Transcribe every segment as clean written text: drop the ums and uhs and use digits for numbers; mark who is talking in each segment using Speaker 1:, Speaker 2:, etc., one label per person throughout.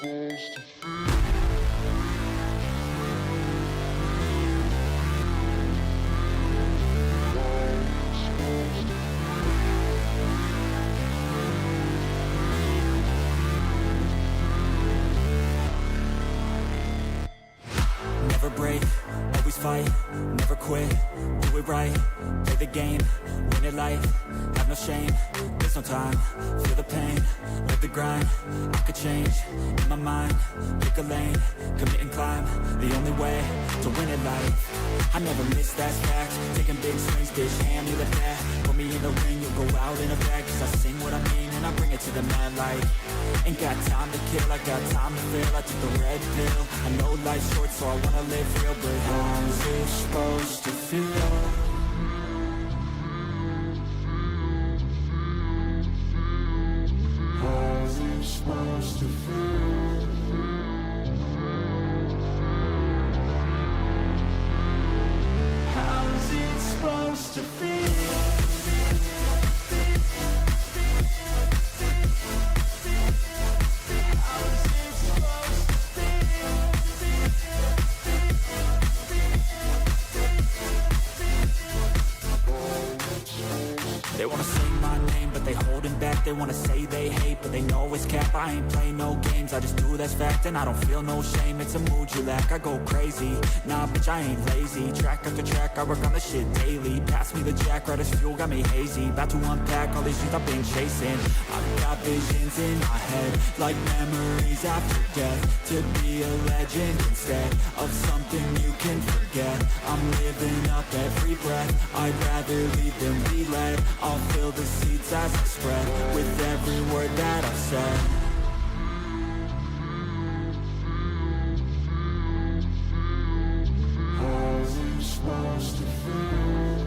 Speaker 1: Never break, always fight, never quit, do it right, play the game, win it life, have no shame, there's no time, feel the pain, live the grind, I could change, in my mind, pick a lane, commit and climb, the only way to win it life. I never miss, that's fact, taking big swings, bitch, hand me the bat, put me in the ring, you'll go out in a bag, cause I sing what I mean and I bring it to the mad light. Ain't got time to kill, I got time to feel, I took the red pill, I know life's short so I wanna live real, but how's it supposed to feel? How's it supposed to feel? How's it supposed to feel? They wanna say my name, but they holding back. They wanna say they hate, but they know it's cap. I ain't play no games, I just do that's fact. And I don't feel no shame, it's a mood you lack. I go crazy, nah bitch I ain't lazy. Track after track, I work on this shit daily. Pass me the jack, right as fuel, got me hazy. About to unpack all these things I've been chasing. I've got visions in my head, like memories after death. To be a legend instead of something you can forget. I'm living up every breath, I'd rather lead than be led. I'll fill the seeds as I spread with every word that I've said. How's it supposed to feel?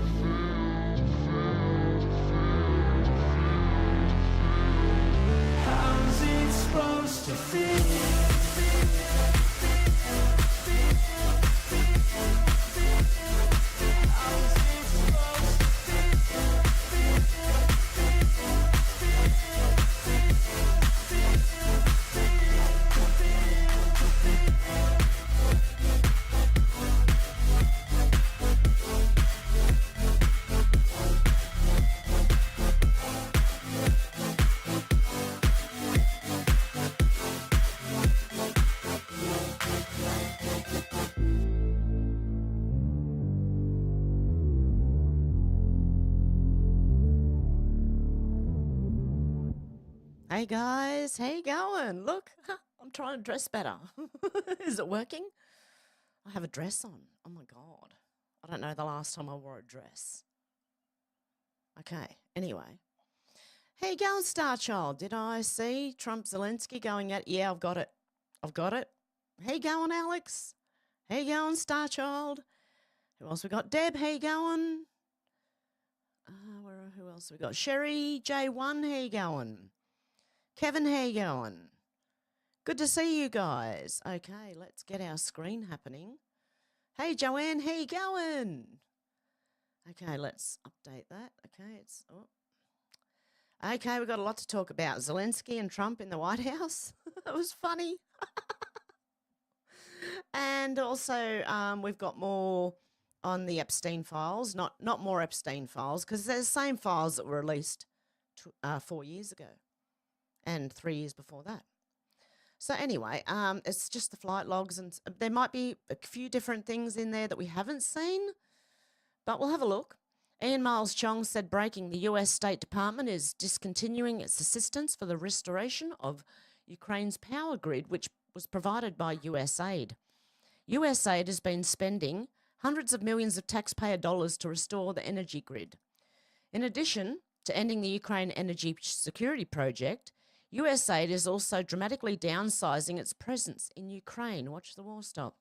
Speaker 1: How's it supposed to feel?
Speaker 2: Hey guys, how you going? Look, I'm trying to dress better. Is it working? I have a dress on. Oh my God. I don't know the last time I wore a dress. Okay, anyway. How you going, Star Child? Did I see Trump Zelensky going at... Yeah, I've got it. I've got it. How you going, Alex? How you going, Star Child? Who else we got? Deb, how you going? Who else we got? Sherry J1, how you going? Kevin, how you going? Good to see you guys. Okay, let's get our screen happening. Hey, Joanne, how you going? Okay, let's update that. Okay, Okay, we've got a lot to talk about. Zelensky and Trump in the White House. That was funny. And also we've got more on the Epstein files. Not more Epstein files, because they're the same files that were released 4 years ago. And 3 years before that. So anyway, it's just the flight logs, and there might be a few different things in there that we haven't seen, but we'll have a look. Ian Miles Chong said breaking, the US State Department is discontinuing its assistance for the restoration of Ukraine's power grid, which was provided by US aid. US aid has been spending hundreds of millions of taxpayer dollars to restore the energy grid. In addition to ending the Ukraine Energy Security Project, USAID is also dramatically downsizing its presence in Ukraine. Watch the war stop.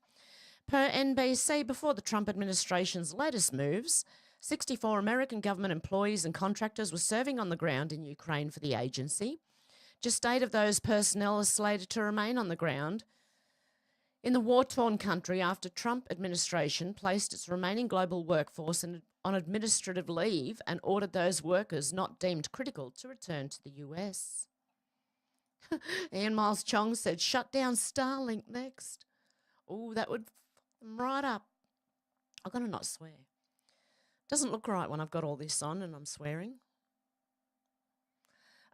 Speaker 2: Per NBC, before the Trump administration's latest moves, 64 American government employees and contractors were serving on the ground in Ukraine for the agency. Just 8 of those personnel are slated to remain on the ground in the war-torn country after Trump administration placed its remaining global workforce on administrative leave and ordered those workers not deemed critical to return to the US. Ian Miles Chong said, shut down Starlink next. Oh, that would f them right up. I've got to not swear. Doesn't look right when I've got all this on and I'm swearing.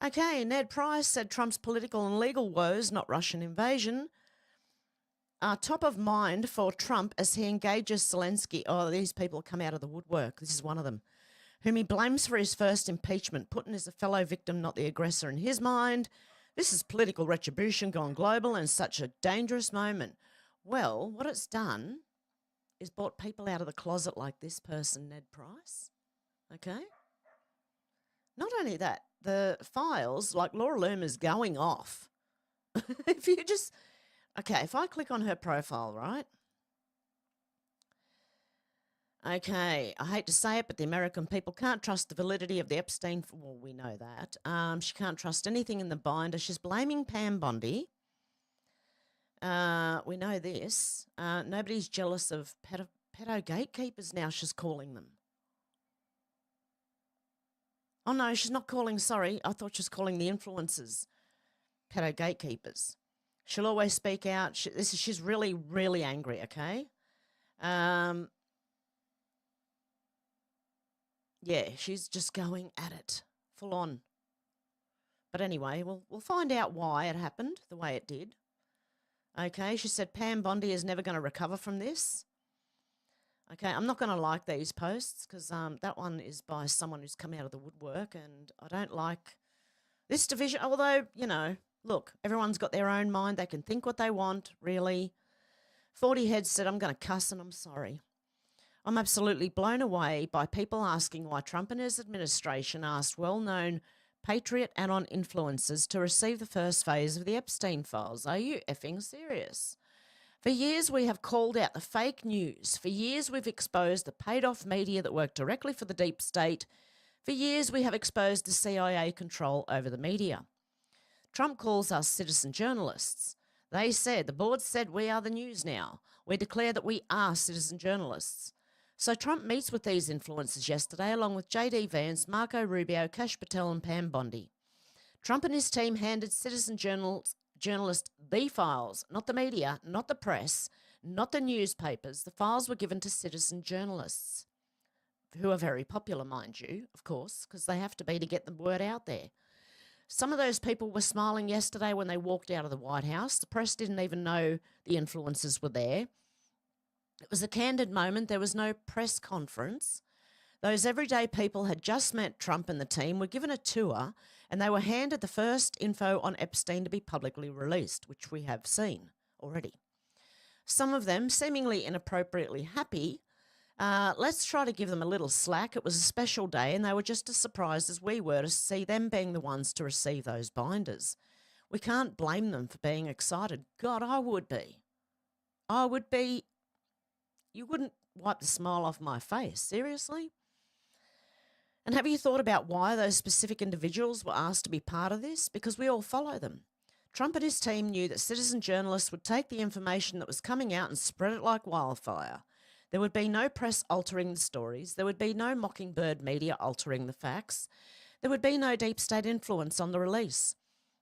Speaker 2: Okay, Ned Price said Trump's political and legal woes, not Russian invasion, are top of mind for Trump as he engages Zelensky. Oh, these people come out of the woodwork. This is one of them, whom he blames for his first impeachment. Putin is a fellow victim, not the aggressor in his mind. This is political retribution gone global and such a dangerous moment. Well, what it's done is brought people out of the closet like this person, Ned Price. Okay? Not only that, the files, like Laura Loomer's going off. If you just... Okay, if I click on her profile, right? Okay, I hate to say it, but the American people can't trust the validity of the Epstein... Well, we know that. She can't trust anything in the binder. She's blaming Pam Bondi. We know this. Nobody's jealous of pedo gatekeepers now, she's calling them. Oh, no, she's not calling, sorry. I thought she was calling the influencers pedo gatekeepers. She'll always speak out. She's really, really angry, okay? Yeah, she's just going at it, full on. But anyway, we'll find out why it happened the way it did. Okay, she said Pam Bondi is never going to recover from this. Okay, I'm not going to like these posts because that one is by someone who's come out of the woodwork and I don't like this division. Although, you know, look, everyone's got their own mind. They can think what they want, really. 40 Heads said, I'm going to cuss and I'm sorry. I'm absolutely blown away by people asking why Trump and his administration asked well-known Patriot anon influencers to receive the first phase of the Epstein files. Are you effing serious? For years, we have called out the fake news. For years, we've exposed the paid-off media that work directly for the deep state. For years, we have exposed the CIA control over the media. Trump calls us citizen journalists. They said, the board said we are the news now. We declare that we are citizen journalists. So Trump meets with these influencers yesterday, along with J.D. Vance, Marco Rubio, Kash Patel and Pam Bondi. Trump and his team handed citizen journalists the files, not the media, not the press, not the newspapers. The files were given to citizen journalists, who are very popular, mind you, of course, because they have to be to get the word out there. Some of those people were smiling yesterday when they walked out of the White House. The press didn't even know the influencers were there. It was a candid moment. There was no press conference. Those everyday people had just met Trump and the team, were given a tour, and they were handed the first info on Epstein to be publicly released, which we have seen already. Some of them seemingly inappropriately happy. Let's try to give them a little slack. It was a special day, and they were just as surprised as we were to see them being the ones to receive those binders. We can't blame them for being excited. God, I would be. I would be. You wouldn't wipe the smile off my face, seriously? And have you thought about why those specific individuals were asked to be part of this? Because we all follow them. Trump and his team knew that citizen journalists would take the information that was coming out and spread it like wildfire. There would be no press altering the stories. There would be no mockingbird media altering the facts. There would be no deep state influence on the release.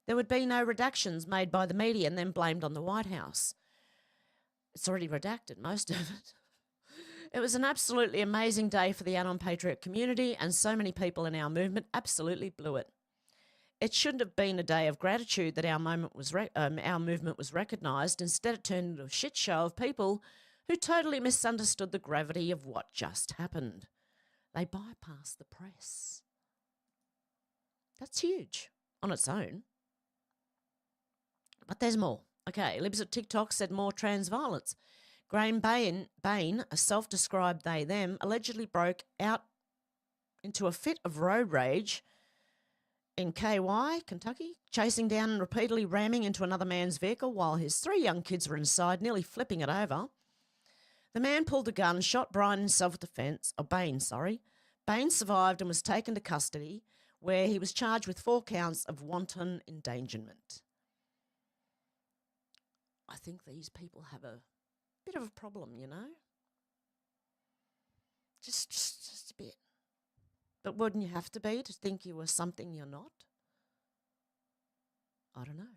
Speaker 2: There would be no redactions made by the media and then blamed on the White House. It's already redacted, most of it. It was an absolutely amazing day for the Anon Patriot community, and so many people in our movement absolutely blew it. It shouldn't have been a day of gratitude that our movement was recognised. Instead, it turned into a shit show of people who totally misunderstood the gravity of what just happened. They bypassed the press. That's huge on its own. But there's more. Okay, Libs at TikTok said more trans violence. Graham Bain, a self-described they-them, allegedly broke out into a fit of road rage in KY, Kentucky, chasing down and repeatedly ramming into another man's vehicle while his 3 young kids were inside, nearly flipping it over. The man pulled a gun, shot Bain in self-defense. Bain survived and was taken to custody, where he was charged with 4 counts of wanton endangerment. I think these people have a bit of a problem, you know? Just a bit. But wouldn't you have to be to think you were something you're not? I don't know.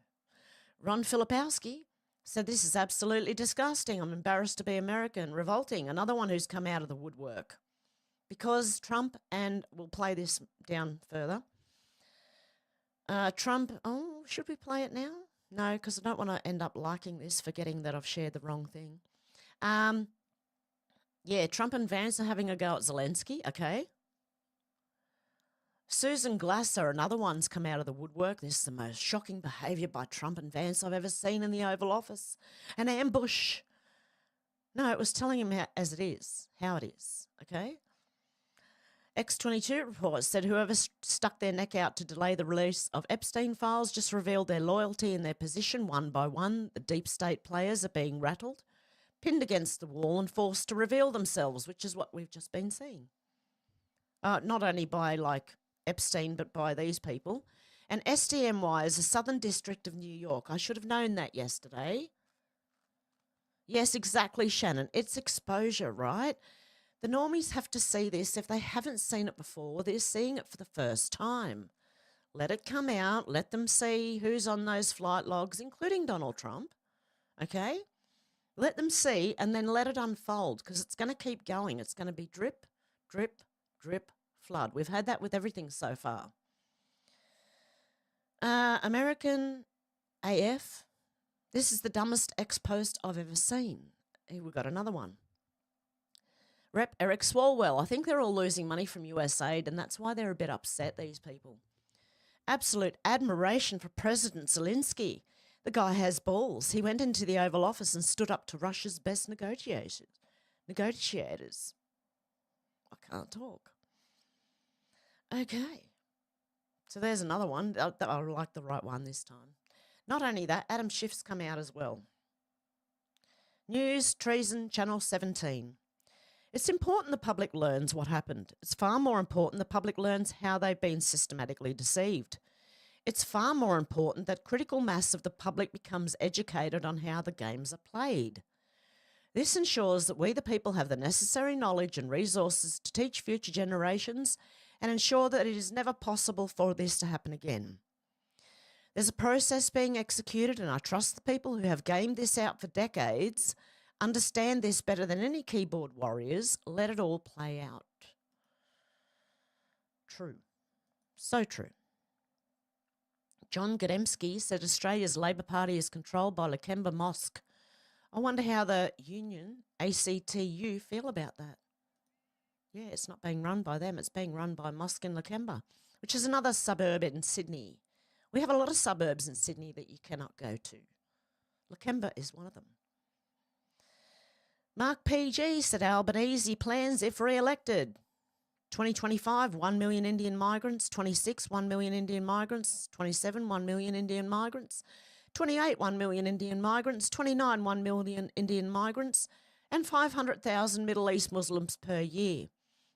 Speaker 2: Ron Filipowski said, this is absolutely disgusting. I'm embarrassed to be American. Revolting. Another one who's come out of the woodwork. Because Trump, and we'll play this down further. Trump, should we play it now? No, because I don't want to end up liking this, forgetting that I've shared the wrong thing. Trump and Vance are having a go at Zelensky, okay. Susan Glasser, another one's come out of the woodwork. This is the most shocking behaviour by Trump and Vance I've ever seen in the Oval Office. An ambush. No, it was telling him as it is, how it is, okay? X22 reports said whoever stuck their neck out to delay the release of Epstein files just revealed their loyalty and their position one by one. The deep state players are being rattled, pinned against the wall and forced to reveal themselves, which is what we've just been seeing. Not only by, Epstein, but by these people. And SDNY is a Southern District of New York. I should have known that yesterday. Yes, exactly, Shannon. It's exposure, right? The normies have to see this. If they haven't seen it before, they're seeing it for the first time. Let it come out. Let them see who's on those flight logs, including Donald Trump. Okay? Let them see and then let it unfold, because it's going to keep going. It's going to be drip, drip, drip, flood. We've had that with everything so far. American AF. This is the dumbest ex-post I've ever seen. Here we've got another one. Rep Eric Swalwell. I think they're all losing money from USAID, and that's why they're a bit upset, these people. Absolute admiration for President Zelensky. The guy has balls. He went into the Oval Office and stood up to Russia's best negotiators. I can't talk. Okay. So there's another one. I like the right one this time. Not only that, Adam Schiff's come out as well. News, treason, Channel 17. It's important the public learns what happened. It's far more important the public learns how they've been systematically deceived. It's far more important that critical mass of the public becomes educated on how the games are played. This ensures that we the people have the necessary knowledge and resources to teach future generations and ensure that it is never possible for this to happen again. There's a process being executed, and I trust the people who have gamed this out for decades understand this better than any keyboard warriors. Let it all play out. True. So true. John Gademsky said Australia's Labor Party is controlled by Lakemba Mosque. I wonder how the union, ACTU, feel about that. Yeah, it's not being run by them. It's being run by Mosque in Lakemba, which is another suburb in Sydney. We have a lot of suburbs in Sydney that you cannot go to. Lakemba is one of them. Mark PG said Albanese plans if re-elected. 2025, 1 million Indian migrants. 26, 1 million Indian migrants. 27, 1 million Indian migrants. 28, 1 million Indian migrants. 29, 1 million Indian migrants. And 500,000 Middle East Muslims per year.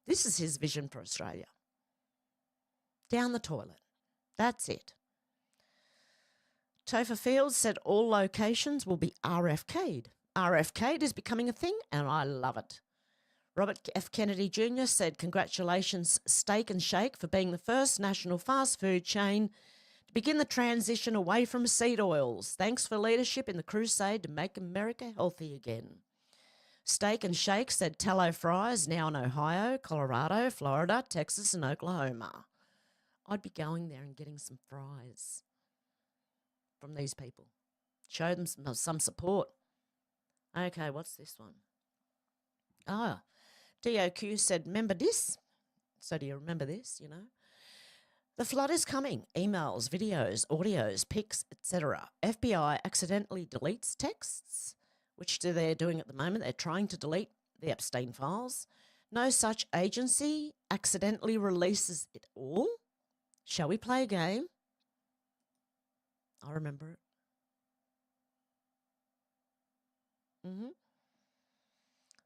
Speaker 2: This is his vision for Australia. Down the toilet. That's it. Topher Fields said all locations will be RFK'd. RFK'd is becoming a thing, and I love it. Robert F. Kennedy Jr. said, congratulations, Steak and Shake, for being the first national fast food chain to begin the transition away from seed oils. Thanks for leadership in the crusade to make America healthy again. Steak and Shake said tallow fries now in Ohio, Colorado, Florida, Texas, and Oklahoma. I'd be going there and getting some fries from these people. Show them some support. Okay, what's this one? DOQ said, remember this? So do you remember this, you know? The flood is coming. Emails, videos, audios, pics, etc. FBI accidentally deletes texts, which they're doing at the moment. They're trying to delete the Epstein files. No such agency accidentally releases it all. Shall we play a game? I remember it.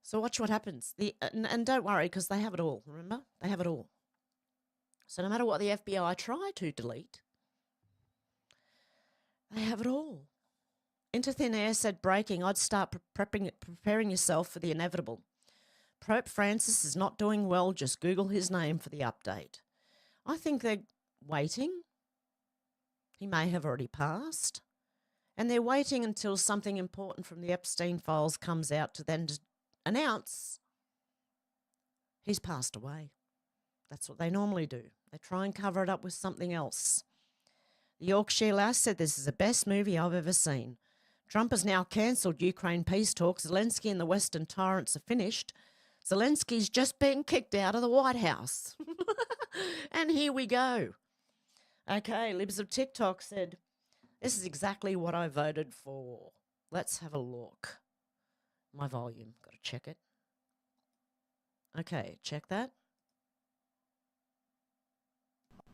Speaker 2: So watch what happens. And don't worry, because they have it all, remember? They have it all. So no matter what the FBI try to delete, they have it all. Into Thin Air said, breaking, I'd start preparing yourself for the inevitable. Pope Francis is not doing well. Just Google his name for the update. I think they're waiting. He may have already passed. And they're waiting until something important from the Epstein files comes out to then announce he's passed away. That's what they normally do. They try and cover it up with something else. The Yorkshire Lass said, "This is the best movie I've ever seen. Trump has now cancelled Ukraine peace talks. Zelensky and the Western tyrants are finished. Zelensky's just been kicked out of the White House." And here we go. Okay, Libs of TikTok said, "This is exactly what I voted for." Let's have a look. My volume, got to check it. Okay, check that.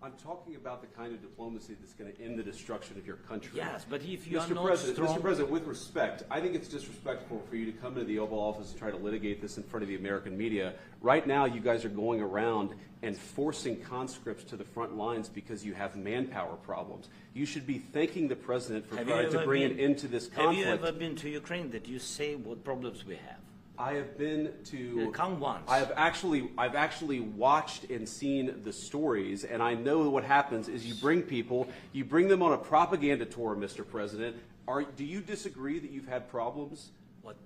Speaker 3: I'm talking about the kind of diplomacy that's going to end the destruction of your country.
Speaker 4: Yes, but if you are
Speaker 3: Mr.
Speaker 4: not
Speaker 3: President,
Speaker 4: strong...
Speaker 3: Mr. President, with respect, I think it's disrespectful for you to come into the Oval Office and try to litigate this in front of the American media. Right now, you guys are going around and forcing conscripts to the front lines because you have manpower problems. You should be thanking the President for trying to bring an end to this conflict.
Speaker 4: Have you ever been to Ukraine that you say what problems we have?
Speaker 3: I have been to.
Speaker 4: Come once.
Speaker 3: I've actually watched and seen the stories, and I know what happens is you bring them on a propaganda tour, Mr. President. Do you disagree that you've had problems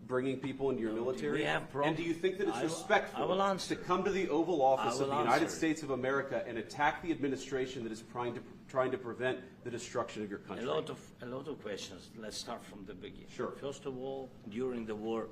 Speaker 3: bringing people into your military?
Speaker 4: We have problems.
Speaker 3: And do you think that it's respectful to come to the Oval Office of the United States of America and attack the administration that is trying to prevent the destruction of your country?
Speaker 4: A lot of questions. Let's start from the beginning.
Speaker 3: Sure.
Speaker 4: First of all, during the war,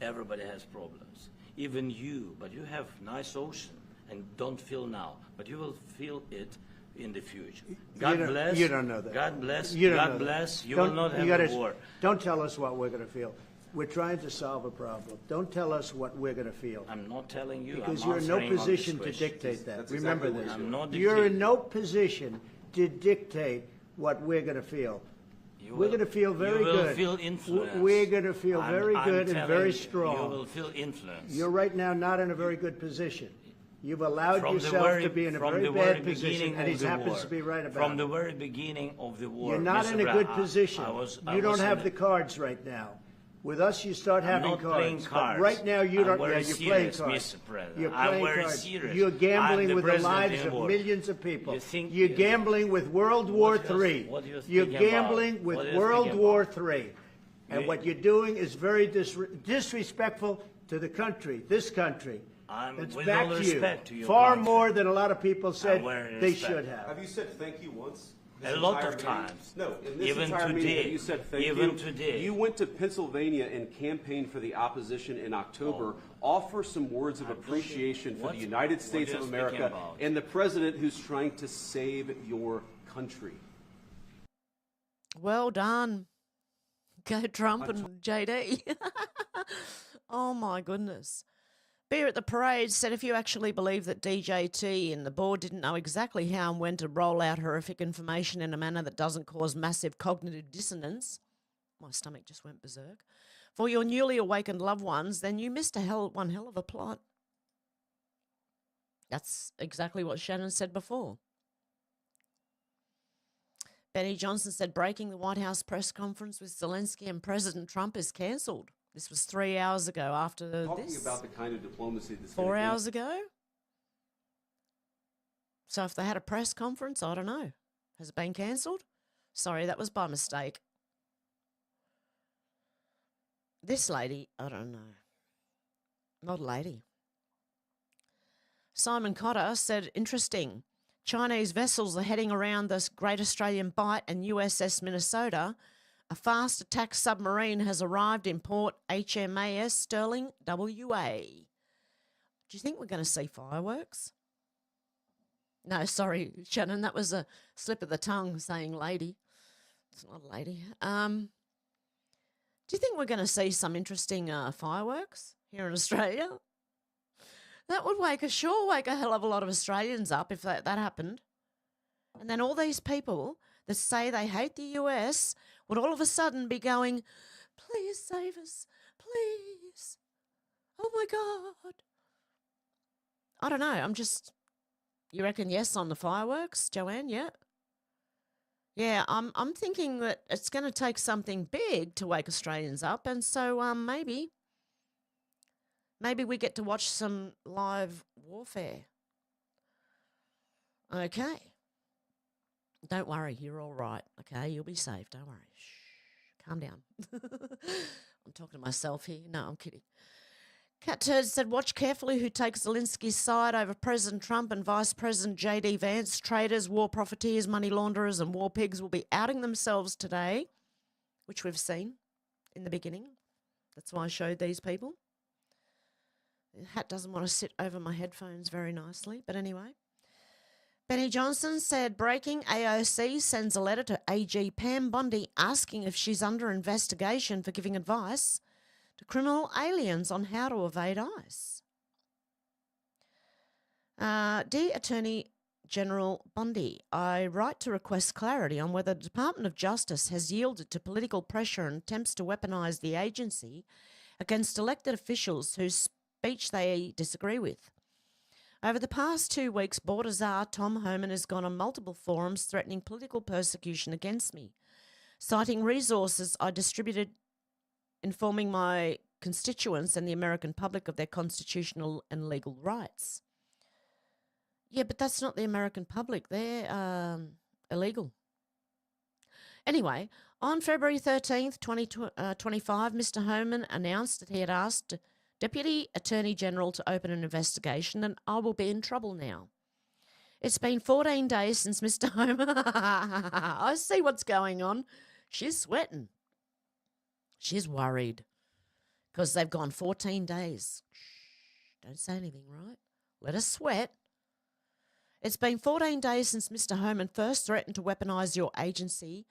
Speaker 4: everybody has problems. Even you, but you have nice ocean and don't feel now, but you will feel it in the future. God bless.
Speaker 5: You don't know that.
Speaker 4: God bless.
Speaker 5: You don't
Speaker 4: God
Speaker 5: know
Speaker 4: bless.
Speaker 5: that.
Speaker 4: You will not have a war.
Speaker 5: Don't tell us what we're going to feel. We're trying to solve a problem. Don't tell us what we're going to feel.
Speaker 4: I'm not telling you.
Speaker 5: Because
Speaker 4: I'm
Speaker 5: you're in no
Speaker 4: answering on this
Speaker 5: position to
Speaker 4: question.
Speaker 5: dictate that.
Speaker 3: That's
Speaker 5: Remember
Speaker 3: exactly
Speaker 5: this.
Speaker 3: what
Speaker 4: I'm not
Speaker 5: You're
Speaker 4: dictating.
Speaker 5: in no position to dictate what we're going to feel. We're going to feel very good.
Speaker 4: You will feel influence.
Speaker 5: We're going to feel very good and very
Speaker 4: You
Speaker 5: strong.
Speaker 4: will feel influence.
Speaker 5: You're right now not in a very good position. You've allowed
Speaker 4: From the
Speaker 5: yourself
Speaker 4: very-
Speaker 5: to be in a
Speaker 4: from
Speaker 5: very
Speaker 4: the
Speaker 5: bad
Speaker 4: very
Speaker 5: position,
Speaker 4: beginning
Speaker 5: and he
Speaker 4: of the
Speaker 5: happens
Speaker 4: war.
Speaker 5: to be right about
Speaker 4: From
Speaker 5: it.
Speaker 4: the very beginning of the war.
Speaker 5: You're not
Speaker 4: Mr.
Speaker 5: in a
Speaker 4: Brown,
Speaker 5: good position.
Speaker 4: I
Speaker 5: You don't
Speaker 4: was
Speaker 5: have
Speaker 4: in
Speaker 5: the cards right now. With us, you start having
Speaker 4: not
Speaker 5: cards.
Speaker 4: playing
Speaker 5: But
Speaker 4: cards.
Speaker 5: right now, you
Speaker 4: I'm
Speaker 5: don't.
Speaker 4: very
Speaker 5: You're playing
Speaker 4: serious,
Speaker 5: cards.
Speaker 4: Mr. President.
Speaker 5: You're
Speaker 4: I'm
Speaker 5: playing
Speaker 4: very
Speaker 5: cards.
Speaker 4: serious.
Speaker 5: You're
Speaker 4: I'm
Speaker 5: gambling
Speaker 4: the
Speaker 5: with the
Speaker 4: president
Speaker 5: lives
Speaker 4: in
Speaker 5: of
Speaker 4: war.
Speaker 5: millions of people.
Speaker 4: You think-
Speaker 5: You're gambling with World War
Speaker 4: What do you-
Speaker 5: III.
Speaker 4: what do you
Speaker 5: You're
Speaker 4: think about?
Speaker 5: gambling with
Speaker 4: What do you
Speaker 5: World
Speaker 4: think
Speaker 5: War
Speaker 4: about?
Speaker 5: III. And
Speaker 4: You-
Speaker 5: what you're doing is very disrespectful to the country, this country. It's
Speaker 4: with
Speaker 5: back
Speaker 4: all
Speaker 5: to you.
Speaker 4: respect to your
Speaker 5: Far
Speaker 4: country.
Speaker 5: more than a lot of people said
Speaker 4: very
Speaker 5: they
Speaker 4: respect.
Speaker 5: should have.
Speaker 3: Have you said thank you once?
Speaker 4: A lot
Speaker 3: entire
Speaker 4: of
Speaker 3: meeting?
Speaker 4: times.
Speaker 3: No, in this
Speaker 4: Even
Speaker 3: entire meeting,
Speaker 4: today.
Speaker 3: have you said thank
Speaker 4: Even
Speaker 3: you?
Speaker 4: today.
Speaker 3: You went to Pennsylvania and campaigned for the opposition in October. Offer some words of appreciation for
Speaker 4: what-
Speaker 3: the United
Speaker 4: what
Speaker 3: States
Speaker 4: you're
Speaker 3: of
Speaker 4: speaking
Speaker 3: America
Speaker 4: about.
Speaker 3: and the president who's trying to save your country.
Speaker 2: Well done. Go Trump and JD. Oh my goodness. Beer at the Parade said, "If you actually believe that DJT and the board didn't know exactly how and when to roll out horrific information in a manner that doesn't cause massive cognitive dissonance," my stomach just went berserk, "for your newly awakened loved ones, then you missed one hell of a plot." That's exactly what Shannon said before. Benny Johnson said, "Breaking the White House press conference with Zelensky and President Trump is cancelled." This was 3 hours ago after
Speaker 3: Talking
Speaker 2: this.
Speaker 3: about the kind of diplomacy that's
Speaker 2: 4
Speaker 3: gonna end-
Speaker 2: hours ago? So if they had a press conference, I don't know. Has it been cancelled? Sorry, that was by mistake. This lady, I don't know. Not a lady. Simon Cotter said, "Interesting. Chinese vessels are heading around the Great Australian Bight and USS Minnesota. A fast attack submarine has arrived in port HMAS Sterling, WA. Do you think we're going to see fireworks?" No, sorry, Shannon, that was a slip of the tongue saying lady. It's not a lady. Do you think we're going to see some interesting fireworks here in Australia? That would sure wake a hell of a lot of Australians up if that happened. And then all these people that say they hate the US would all of a sudden be going, "Please save us, please. Oh my God." I don't know. You reckon yes on the fireworks, Joanne? Yeah. Yeah, I'm thinking that it's going to take something big to wake Australians up, and so maybe we get to watch some live warfare. Okay. Don't worry, you're all right. Okay, you'll be safe. Don't worry. Shh. Calm down. I'm talking to myself here. No, I'm kidding. Cat Turd said, watch carefully who takes Zelensky's side over President Trump and Vice President J.D. Vance. Traitors, war profiteers, money launderers and war pigs will be outing themselves today, which we've seen in the beginning. That's why I showed these people. The hat doesn't want to sit over my headphones very nicely, but anyway. Benny Johnson said, breaking, AOC sends a letter to AG Pam Bondi asking if she's under investigation for giving advice to criminal aliens on how to evade ICE. Dear Attorney General Bondi, I write to request clarity on whether the Department of Justice has yielded to political pressure and attempts to weaponise the agency against elected officials whose speech they disagree with. Over the past 2 weeks, Border Czar Tom Homan has gone on multiple forums threatening political persecution against me, citing resources I distributed informing my constituents and the American public of their constitutional and legal rights. Yeah, but that's not the American public. They're illegal. Anyway, on February 13th, 2025, Mr. Homan announced that he had asked Deputy Attorney General to open an investigation and I will be in trouble now. It's been 14 days since Mr. Homan... I see what's going on. She's sweating. She's worried because they've gone 14 days. Shh, don't say anything, right? Let us sweat. It's been 14 days since Mr. Homan first threatened to weaponise your agency,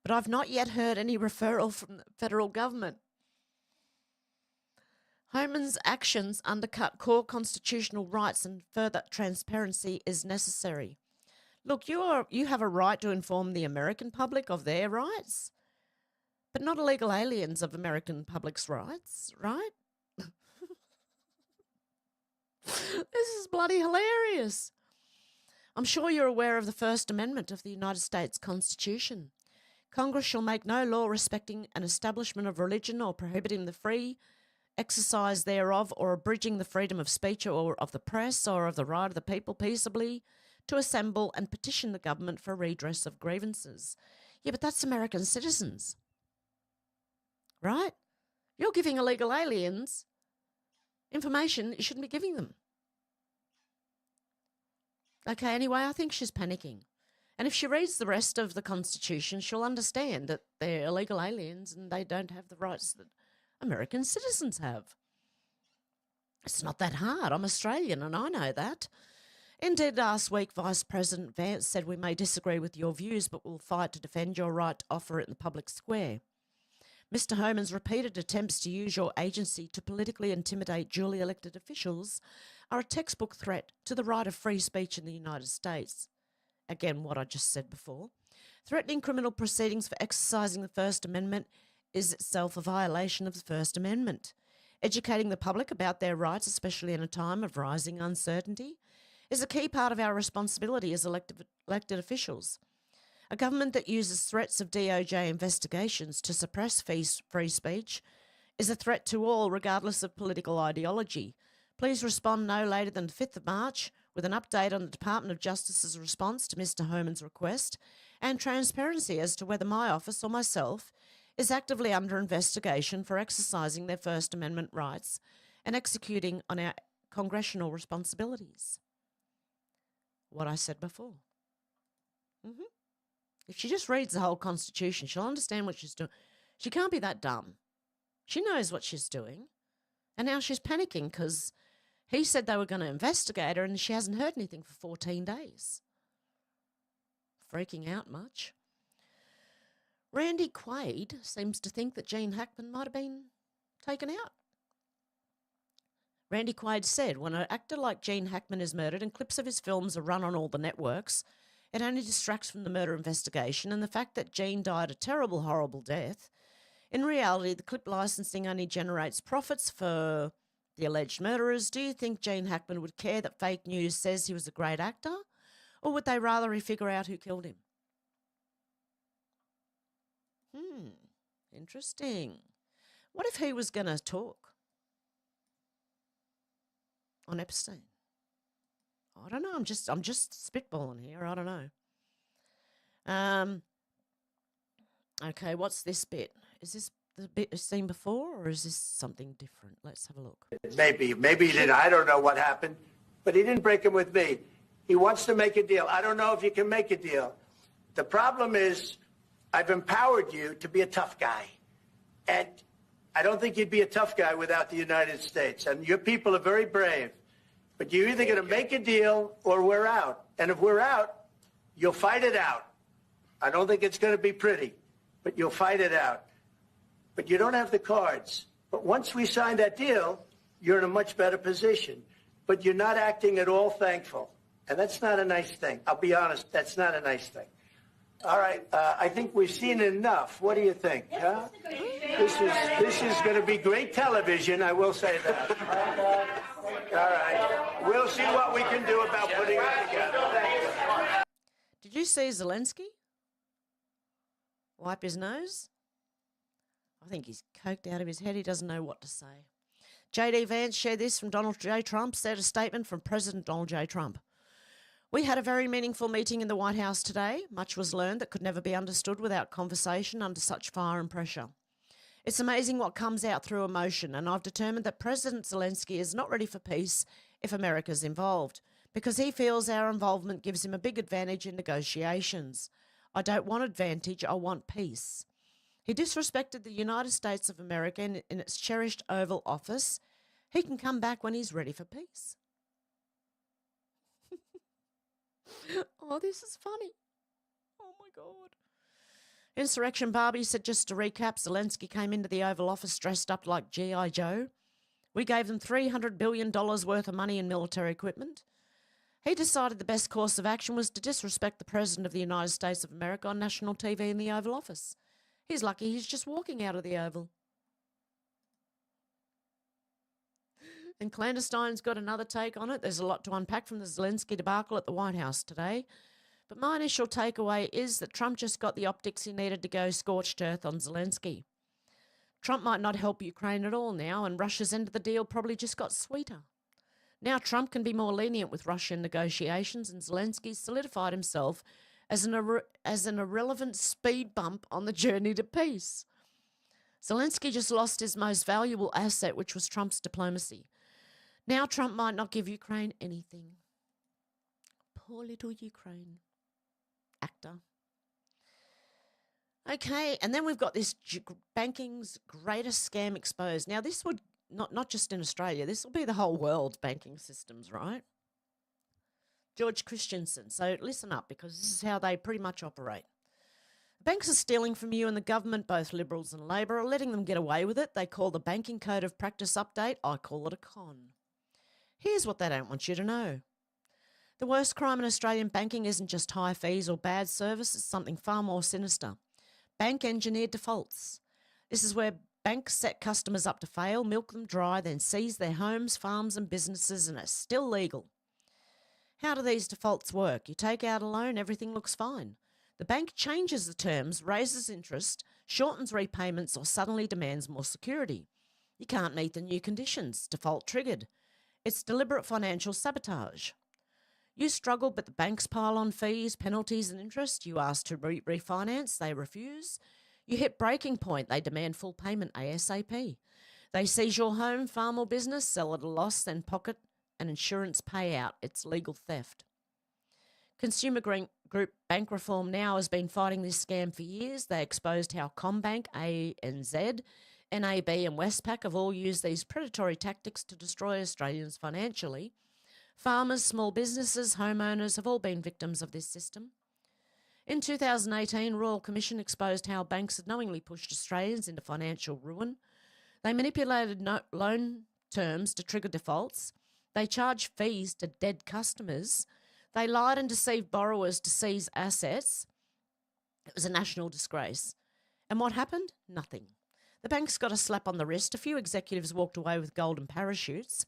Speaker 2: but I've not yet heard any referral from the federal government. Homan's actions undercut core constitutional rights and further transparency is necessary. Look, you have a right to inform the American public of their rights, but not illegal aliens of American public's rights, right? This is bloody hilarious. I'm sure you're aware of the First Amendment of the United States Constitution. Congress shall make no law respecting an establishment of religion or prohibiting the free exercise thereof or abridging the freedom of speech or of the press or of the right of the people peaceably to assemble and petition the government for redress of grievances. Yeah, but that's American citizens, right? You're giving illegal aliens information you shouldn't be giving them. Okay, anyway, I think she's panicking. And if she reads the rest of the Constitution, she'll understand that they're illegal aliens and they don't have the rights that American citizens have. It's not that hard. I'm Australian and I know that. Indeed, last week, Vice President Vance said we may disagree with your views, but we'll fight to defend your right to offer it in the public square. Mr. Homan's repeated attempts to use your agency to politically intimidate duly elected officials are a textbook threat to the right of free speech in the United States. Again, what I just said before. Threatening criminal proceedings for exercising the First Amendment is itself a violation of the First Amendment. Educating the public about their rights, especially in a time of rising uncertainty, is a key part of our responsibility as elected officials. A government that uses threats of DOJ investigations to suppress free speech is a threat to all, regardless of political ideology. Please respond no later than the 5th of March with an update on the Department of Justice's response to Mr. Homan's request and transparency as to whether my office or myself is actively under investigation for exercising their First Amendment rights and executing on our congressional responsibilities. What I said before. If she just reads the whole Constitution, she'll understand what she's doing. She can't be that dumb. She knows what she's doing. And now she's panicking because he said they were going to investigate her and she hasn't heard anything for 14 days. Freaking out much. Randy Quaid seems to think that Gene Hackman might have been taken out. Randy Quaid said, when an actor like Gene Hackman is murdered and clips of his films are run on all the networks, it only distracts from the murder investigation and the fact that Gene died a terrible, horrible death. In reality, the clip licensing only generates profits for the alleged murderers. Do you think Gene Hackman would care that fake news says he was a great actor? Or would they rather he figure out who killed him? Interesting. What if he was going to talk on Epstein? I don't know. I'm just spitballing here. I don't know. Okay, what's this bit? Is this the bit we've seen before, or is this something different? Let's have a look.
Speaker 5: Maybe he didn't. I don't know what happened, but he didn't break him with me. He wants to make a deal. I don't know if you can make a deal. The problem is I've empowered you to be a tough guy. And I don't think you'd be a tough guy without the United States. And your people are very brave. But you're either going to make a deal or we're out. And if we're out, you'll fight it out. I don't think it's going to be pretty, but you'll fight it out. But you don't have the cards. But once we sign that deal, you're in a much better position. But you're not acting at all thankful. And that's not a nice thing. I'll be honest, that's not a nice thing. All right, I think we've seen enough. What do you think? Huh? This is going to be great television, I will say that. All right, we'll see what we can do about putting it together.
Speaker 2: Did you see Zelensky wipe his nose? I think he's coked out of his head. He doesn't know what to say. J.D. Vance shared this from Donald J. Trump, said a statement from President Donald J. Trump. We had a very meaningful meeting in the White House today. Much was learned that could never be understood without conversation under such fire and pressure. It's amazing what comes out through emotion, and I've determined that President Zelensky is not ready for peace if America's involved, because he feels our involvement gives him a big advantage in negotiations. I don't want advantage, I want peace. He disrespected the United States of America in its cherished Oval Office. He can come back when he's ready for peace. Oh, this is funny. Oh, my God. Insurrection Barbie said, just to recap, Zelensky came into the Oval Office dressed up like G.I. Joe. We gave them $300 billion worth of money in military equipment. He decided the best course of action was to disrespect the President of the United States of America on national TV in the Oval Office. He's lucky he's just walking out of the Oval. And Clandestine's got another take on it. There's a lot to unpack from the Zelensky debacle at the White House today. But my initial takeaway is that Trump just got the optics he needed to go scorched earth on Zelensky. Trump might not help Ukraine at all now, and Russia's end of the deal probably just got sweeter. Now Trump can be more lenient with Russian negotiations, and Zelensky solidified himself as an irrelevant speed bump on the journey to peace. Zelensky just lost his most valuable asset, which was Trump's diplomacy. Now Trump might not give Ukraine anything. Poor little Ukraine. Actor. Okay, and then we've got this banking's greatest scam exposed. Now this would, not just in Australia, this will be the whole world's banking systems, right? George Christensen. So listen up, because this is how they pretty much operate. Banks are stealing from you, and the government, both Liberals and Labor, are letting them get away with it. They call the Banking Code of Practice update. I call it a con. Here's what they don't want you to know. The worst crime in Australian banking isn't just high fees or bad service, it's something far more sinister. Bank-engineered defaults. This is where banks set customers up to fail, milk them dry, then seize their homes, farms and businesses, and are still legal. How do these defaults work? You take out a loan, everything looks fine. The bank changes the terms, raises interest, shortens repayments, or suddenly demands more security. You can't meet the new conditions. Default triggered. It's deliberate financial sabotage. You struggle, but the banks pile on fees, penalties and interest. You ask to refinance, they refuse. You hit breaking point, they demand full payment ASAP. They seize your home, farm or business, sell at a loss, then pocket an insurance payout. It's legal theft. Consumer Group Bank Reform Now has been fighting this scam for years. They exposed how CommBank, ANZ, NAB and Westpac have all used these predatory tactics to destroy Australians financially. Farmers, small businesses, homeowners have all been victims of this system. In 2018, Royal Commission exposed how banks had knowingly pushed Australians into financial ruin. They manipulated loan terms to trigger defaults. They charged fees to dead customers. They lied and deceived borrowers to seize assets. It was a national disgrace. And what happened? Nothing. The banks got a slap on the wrist. A few executives walked away with golden parachutes.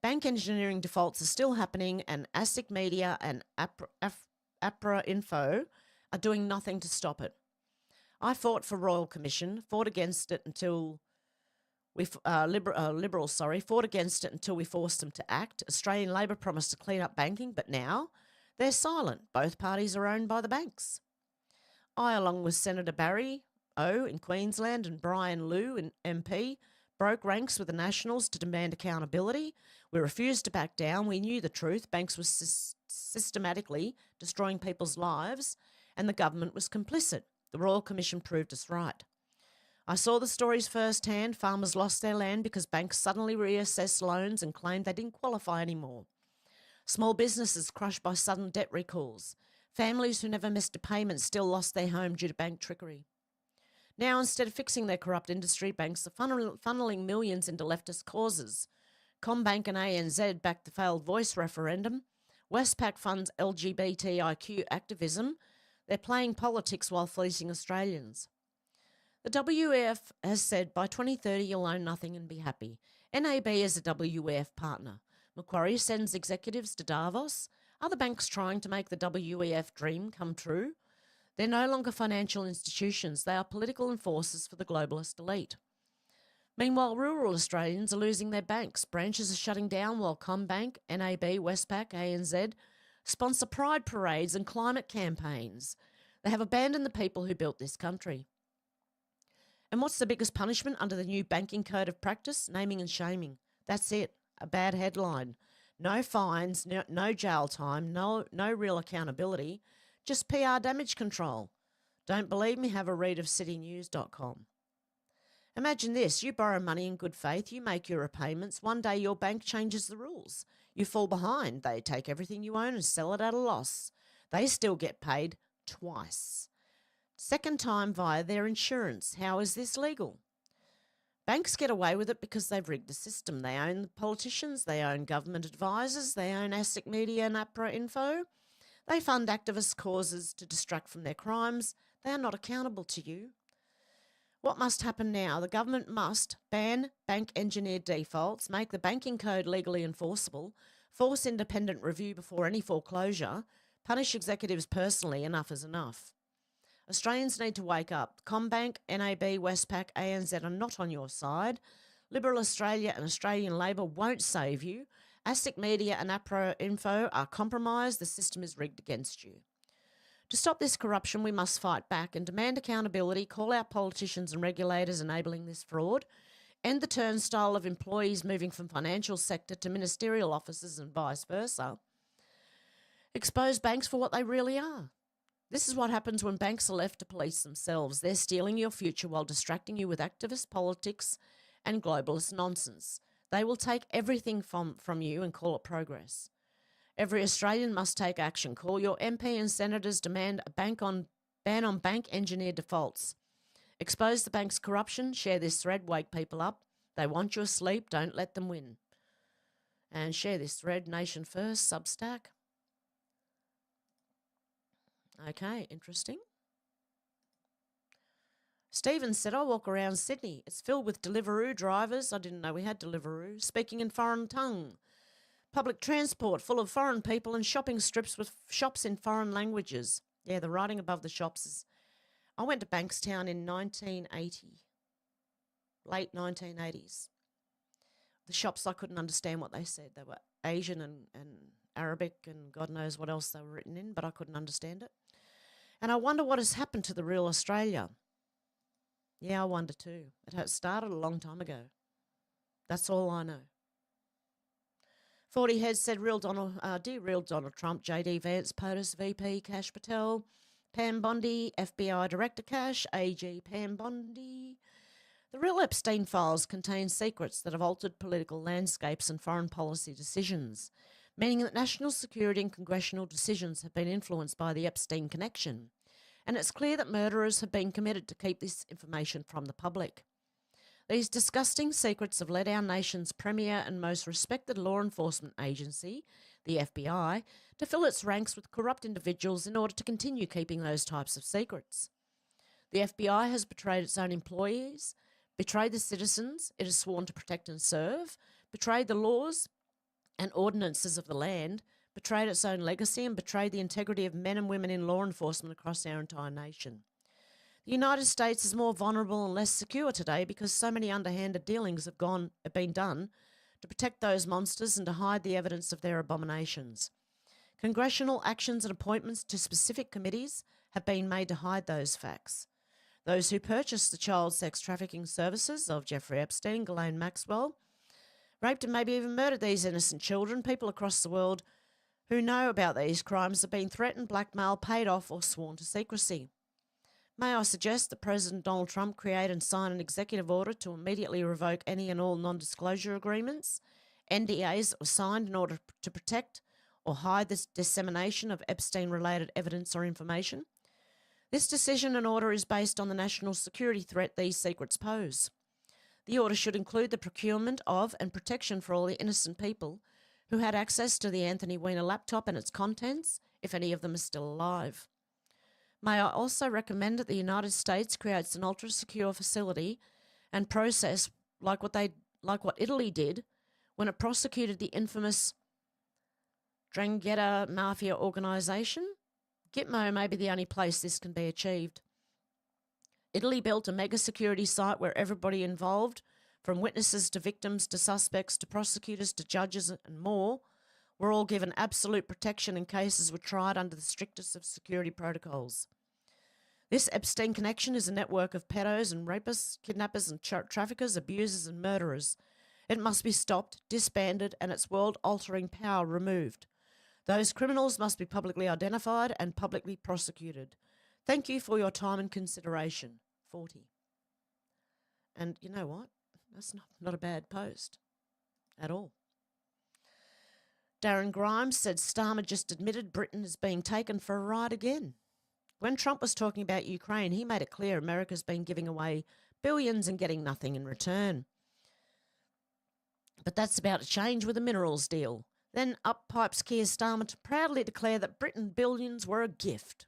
Speaker 2: Bank engineering defaults are still happening, and ASIC Media and APRA Info are doing nothing to stop it. I fought for Royal Commission, fought against it until Liberals fought against it until we forced them to act. Australian Labor promised to clean up banking, but now they're silent. Both parties are owned by the banks. I, along with Senator Barry, O in Queensland and Brian Liu in MP broke ranks with the Nationals to demand accountability. We refused to back down. We knew the truth. Banks were systematically destroying people's lives and the government was complicit. The Royal Commission proved us right. I saw the stories firsthand. Farmers lost their land because banks suddenly reassessed loans and claimed they didn't qualify anymore. Small businesses crushed by sudden debt recalls. Families who never missed a payment still lost their home due to bank trickery. Now, instead of fixing their corrupt industry, banks are funneling millions into leftist causes. CommBank and ANZ backed the failed Voice referendum. Westpac funds LGBTIQ activism. They're playing politics while fleecing Australians. The WEF has said by 2030 you'll own nothing and be happy. NAB is a WEF partner. Macquarie sends executives to Davos. Other banks trying to make the WEF dream come true. They're no longer financial institutions. They are political enforcers for the globalist elite. Meanwhile, rural Australians are losing their banks. Branches are shutting down while CommBank, NAB, Westpac, ANZ sponsor pride parades and climate campaigns. They have abandoned the people who built this country. And what's the biggest punishment under the new banking code of practice? Naming and shaming. That's it. A bad headline. No fines, no jail time, no real accountability, just PR damage control. Don't believe me? Have a read of citynews.com. Imagine this. You borrow money in good faith. You make your repayments. One day your bank changes the rules. You fall behind. They take everything you own and sell it at a loss. They still get paid twice. Second time via their insurance. How is this legal? Banks get away with it because they've rigged the system. They own the politicians. They own government advisors. They own ASIC Media and APRA Info. They fund activist causes to distract from their crimes. They are not accountable to you. What must happen now? The government must ban bank-engineered defaults, make the banking code legally enforceable, force independent review before any foreclosure, punish executives personally. Enough is enough. Australians need to wake up. CommBank, NAB, Westpac, ANZ are not on your side. Liberal Australia and Australian Labor won't save you. ASIC Media and APRA Info are compromised. The system is rigged against you. To stop this corruption, we must fight back and demand accountability, call out politicians and regulators enabling this fraud, end the turnstile of employees moving from financial sector to ministerial offices and vice versa, expose banks for what they really are. This is what happens when banks are left to police themselves. They're stealing your future while distracting you with activist politics and globalist nonsense. They will take everything from you and call it progress. Every Australian must take action. Call your MP and senators, demand a ban on bank-engineered defaults. Expose the bank's corruption, share this thread, wake people up. They want you asleep, don't let them win. And share this thread, Nation First, Substack. Okay, interesting. Stephen said, I walk around Sydney. It's filled with Deliveroo drivers. I didn't know we had Deliveroo. Speaking in foreign tongue. Public transport full of foreign people and shopping strips with shops in foreign languages. Yeah, the writing above the shops is... I went to Bankstown in 1980. Late 1980s. The shops, I couldn't understand what they said. They were Asian and Arabic and God knows what else they were written in, but I couldn't understand it. And I wonder what has happened to the real Australia. Yeah, I wonder too. It had started a long time ago. That's all I know. 40 Heads said, dear real Donald Trump, JD Vance, POTUS VP, Kash Patel, Pam Bondi, FBI Director Kash, AG Pam Bondi. The real Epstein files contain secrets that have altered political landscapes and foreign policy decisions, meaning that national security and congressional decisions have been influenced by the Epstein connection. And it's clear that murderers have been committed to keep this information from the public. These disgusting secrets have led our nation's premier and most respected law enforcement agency, the FBI, to fill its ranks with corrupt individuals in order to continue keeping those types of secrets. The FBI has betrayed its own employees, betrayed the citizens it is sworn to protect and serve, betrayed the laws and ordinances of the land, betrayed its own legacy, and betrayed the integrity of men and women in law enforcement across our entire nation. The United States is more vulnerable and less secure today because so many underhanded dealings have been done to protect those monsters and to hide the evidence of their abominations. Congressional actions and appointments to specific committees have been made to hide those facts. those who purchased the child sex trafficking services of Jeffrey Epstein, Ghislaine Maxwell, raped and maybe even murdered these innocent children, people across the world who know about these crimes have been threatened, blackmailed, paid off, or sworn to secrecy. May I suggest that President Donald Trump create and sign an executive order to immediately revoke any and all non-disclosure agreements, NDAs that were signed in order to protect or hide the dissemination of Epstein-related evidence or information. This decision and order is based on the national security threat these secrets pose. The order should include the procurement of and protection for all the innocent people who had access to the Anthony Weiner laptop and its contents, if any of them are still alive. May I also recommend that the United States creates an ultra-secure facility and process like what Italy did when it prosecuted the infamous 'Ndrangheta mafia organisation? Gitmo may be the only place this can be achieved. Italy built a mega security site where everybody involved, from witnesses to victims to suspects to prosecutors to judges and more, were all given absolute protection and cases were tried under the strictest of security protocols. This Epstein connection is a network of pedos and rapists, kidnappers and traffickers, abusers and murderers. It must be stopped, disbanded, and its world-altering power removed. Those criminals must be publicly identified and publicly prosecuted. Thank you for your time and consideration. 40. And you know what? That's not a bad post at all. Darren Grimes said Starmer just admitted Britain is being taken for a ride again. When Trump was talking about Ukraine, he made it clear America's been giving away billions and getting nothing in return. But that's about to change with the minerals deal. Then up pipes Keir Starmer to proudly declare that Britain billions were a gift.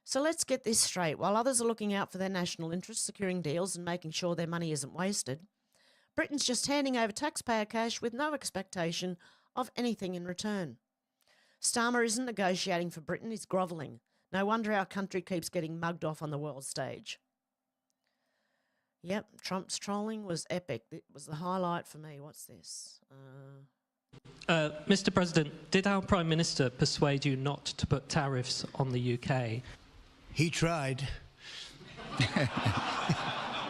Speaker 2: So let's get this straight. While others are looking out for their national interests, securing deals and making sure their money isn't wasted, Britain's just handing over taxpayer cash with no expectation of anything in return. Starmer isn't negotiating for Britain, he's grovelling. No wonder our country keeps getting mugged off on the world stage. Yep, Trump's trolling was epic. It was the highlight for me. What's this?
Speaker 6: Mr. President, did our Prime Minister persuade you not to put tariffs on the UK?
Speaker 5: He tried.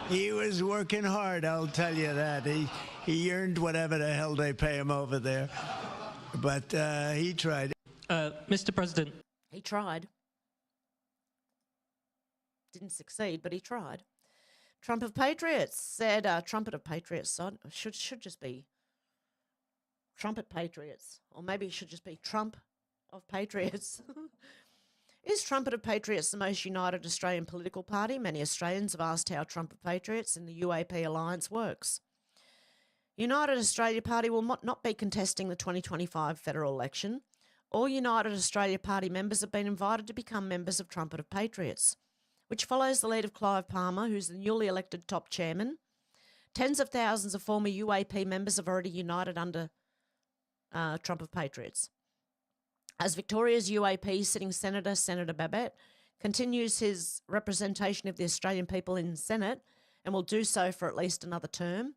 Speaker 5: He was working hard, I'll tell you that. He earned whatever the hell they pay him over there. But he tried.
Speaker 6: Mr. President.
Speaker 2: He tried. Didn't succeed, but he tried. Trump of Patriots said, Trumpet of Patriots, should just be Trumpet Patriots, or maybe it should just be Trump of Patriots. Is Trumpet of Patriots the most united Australian political party? Many Australians have asked how Trump of Patriots and the UAP alliance works. United Australia Party will not be contesting the 2025 federal election. All United Australia Party members have been invited to become members of Trumpet of Patriots, which follows the lead of Clive Palmer, who's the newly elected top chairman. Tens of thousands of former UAP members have already united under Trump of Patriots. As Victoria's UAP sitting Senator, Senator Babet, continues his representation of the Australian people in the Senate and will do so for at least another term.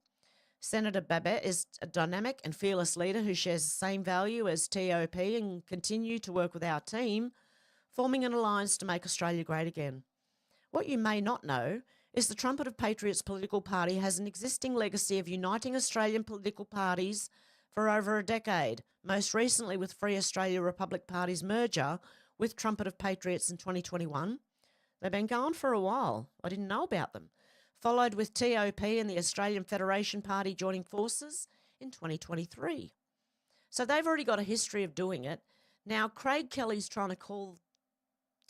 Speaker 2: Senator Babet is a dynamic and fearless leader who shares the same value as TOP and continue to work with our team, forming an alliance to make Australia great again. What you may not know is the Trumpet of Patriots political party has an existing legacy of uniting Australian political parties for over a decade, most recently with Free Australia Republic Party's merger with Trumpet of Patriots in 2021. They've been going for a while. I didn't know about them. Followed with TOP and the Australian Federation Party joining forces in 2023. So they've already got a history of doing it. Now, Craig Kelly's trying to call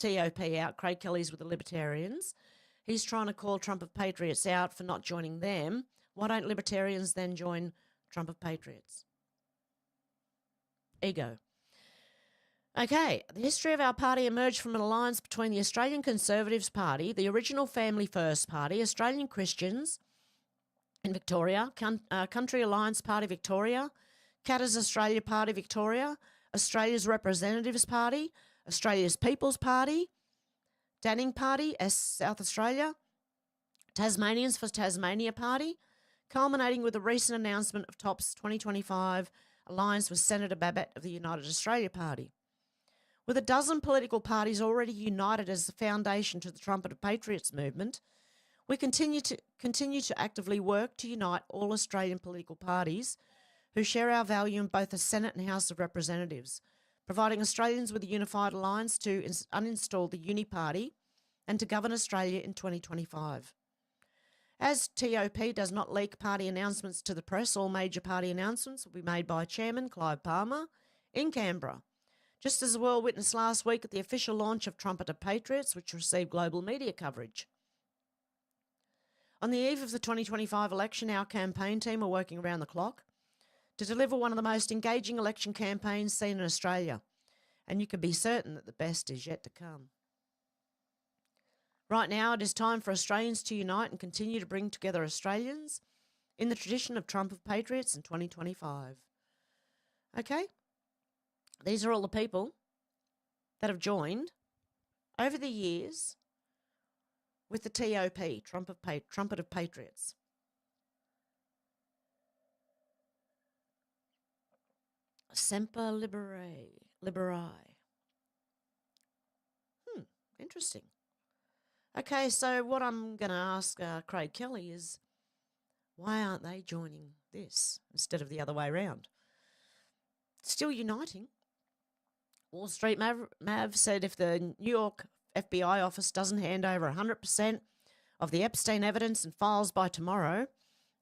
Speaker 2: TOP out. Craig Kelly's with the Libertarians. He's trying to call Trump of Patriots out for not joining them. Why don't Libertarians then join Trump of Patriots? Ego. Okay, the history of our party emerged from an alliance between the Australian Conservatives Party, the original Family First Party, Australian Christians in Victoria, Country Alliance Party Victoria, Katters Australia Party Victoria, Australia's Representatives Party, Australia's People's Party, Danning Party, South Australia, Tasmanians for Tasmania Party, culminating with the recent announcement of TOP's 2025 alliance with Senator Babet of the United Australia Party. With a dozen political parties already united as the foundation to the Trumpet of Patriots movement, we continue to actively work to unite all Australian political parties who share our value in both the Senate and House of Representatives, providing Australians with a unified alliance to uninstall the Uni Party and to govern Australia in 2025. As TOP does not leak party announcements to the press, all major party announcements will be made by Chairman Clive Palmer in Canberra, just as the world witnessed last week at the official launch of Trumpet of Patriots, which received global media coverage. On the eve of the 2025 election, our campaign team are working around the clock to deliver one of the most engaging election campaigns seen in Australia, and you can be certain that the best is yet to come. Right now, it is time for Australians to unite and continue to bring together Australians in the tradition of Trump of Patriots in 2025. Okay? These are all the people that have joined over the years with the TOP, Trumpet of Patriots. Semper LBRY. Interesting. Okay, so what I'm going to ask Craig Kelly is, why aren't they joining this instead of the other way around? Still uniting. Wall Street Mav said if the New York FBI office doesn't hand over 100% of the Epstein evidence and files by tomorrow,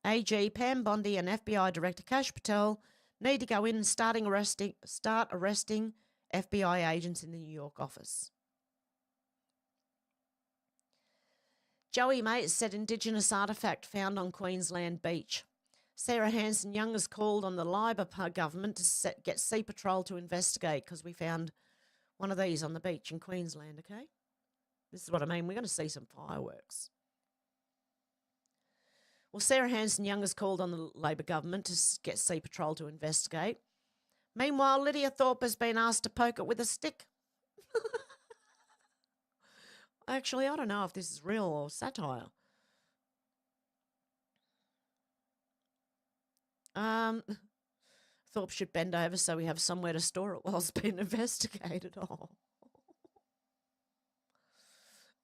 Speaker 2: AG Pam Bondi and FBI Director Kash Patel need to go in and start arresting FBI agents in the New York office. Joey Mates said Indigenous artefact found on Queensland beach. Sarah Hanson-Young has called on the LBRY government to get Sea Patrol to investigate because we found one of these on the beach in Queensland, okay? This is what I mean. We're going to see some fireworks. Well, Sarah Hanson-Young has called on the Labor government to get Sea Patrol to investigate. Meanwhile, Lydia Thorpe has been asked to poke it with a stick. Actually, I don't know if this is real or satire. Thorpe should bend over so we have somewhere to store it while it's being investigated.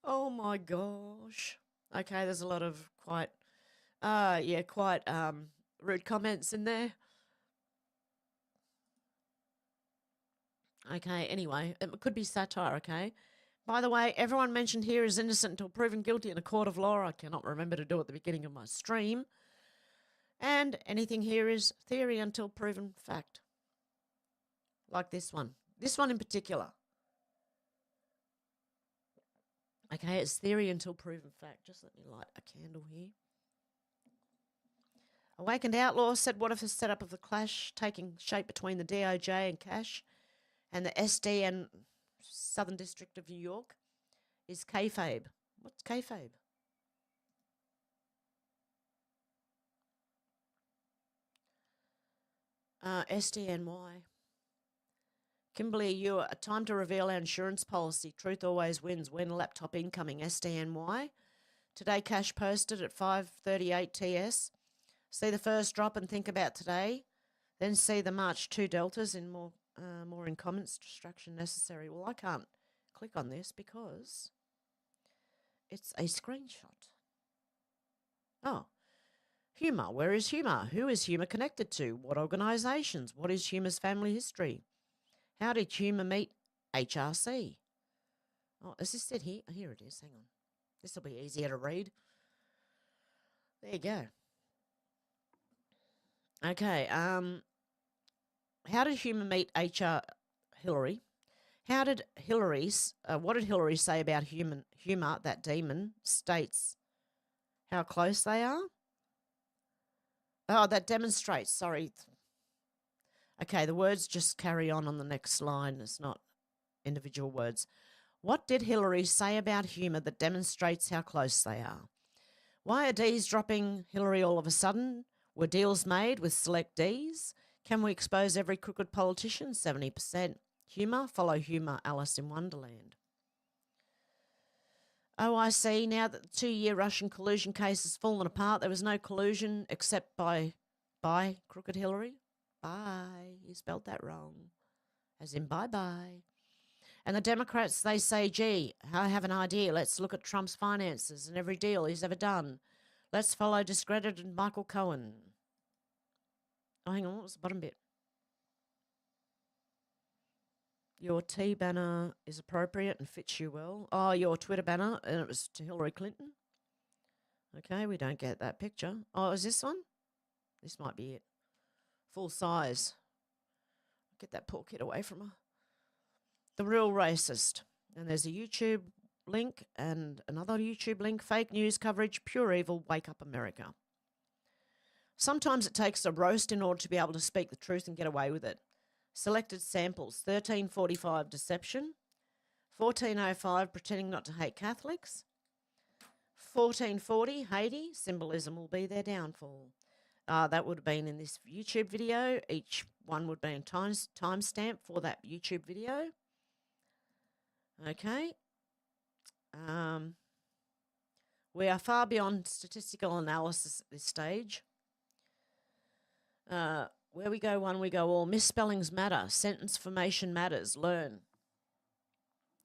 Speaker 2: Oh my gosh. Okay, there's a lot of quite rude comments in there. Okay, anyway, it could be satire, okay? By the way, everyone mentioned here is innocent until proven guilty in a court of law. I cannot remember to do it at the beginning of my stream. And anything here is theory until proven fact. Like this one. This one in particular. Okay, it's theory until proven fact. Just let me light a candle here. Awakened Outlaw said, what if the setup of the clash taking shape between the DOJ and Cash and the SD and Southern District of New York is kayfabe? What's kayfabe? SDNY. Kimberly, you are time to reveal our insurance policy. Truth always wins. When laptop incoming. SDNY. Today, Cash posted at 5:38 TS. See the first drop and think about today. Then see the March 2 deltas in more in comments. Distraction necessary. Well, I can't click on this because it's a screenshot. Oh. Humour. Where is Humour? Who is Humour connected to? What organisations? What is Humour's family history? How did Humour meet HRC? Oh, is this it here? Here it is. Hang on. This will be easier to read. There you go. Okay. How did Humour meet Hillary? How did what did Hillary say about Humour, that demon, states how close they are? Oh, that demonstrates, sorry. Okay, the words just carry on the next line. It's not individual words. What did Hillary say about Humour that demonstrates how close they are? Why are D's dropping Hillary all of a sudden? Were deals made with select D's? Can we expose every crooked politician? 70%. Humour? Follow Humour, Alice in Wonderland. OIC, now that the 2-year Russian collusion case has fallen apart, there was no collusion except by Crooked Hillary. Bye. You spelled that wrong. As in bye-bye. And the Democrats, they say, gee, I have an idea. Let's look at Trump's finances and every deal he's ever done. Let's follow discredited Michael Cohen. Oh, hang on, what was the bottom bit? Your T banner is appropriate and fits you well. Oh, your Twitter banner, and it was to Hillary Clinton. Okay, we don't get that picture. Oh, is this one? This might be it. Full size. Get that poor kid away from her. The Real Racist. And there's a YouTube link and another YouTube link. Fake news coverage, pure evil, wake up America. Sometimes it takes a roast in order to be able to speak the truth and get away with it. Selected samples, 1345 deception, 1405 pretending not to hate Catholics, 1440 Haiti, symbolism will be their downfall. That would have been in this YouTube video. Each one would be in timestamp for that YouTube video. Okay. We are far beyond statistical analysis at this stage. Where we go one, we go all. Misspellings matter. Sentence formation matters. Learn.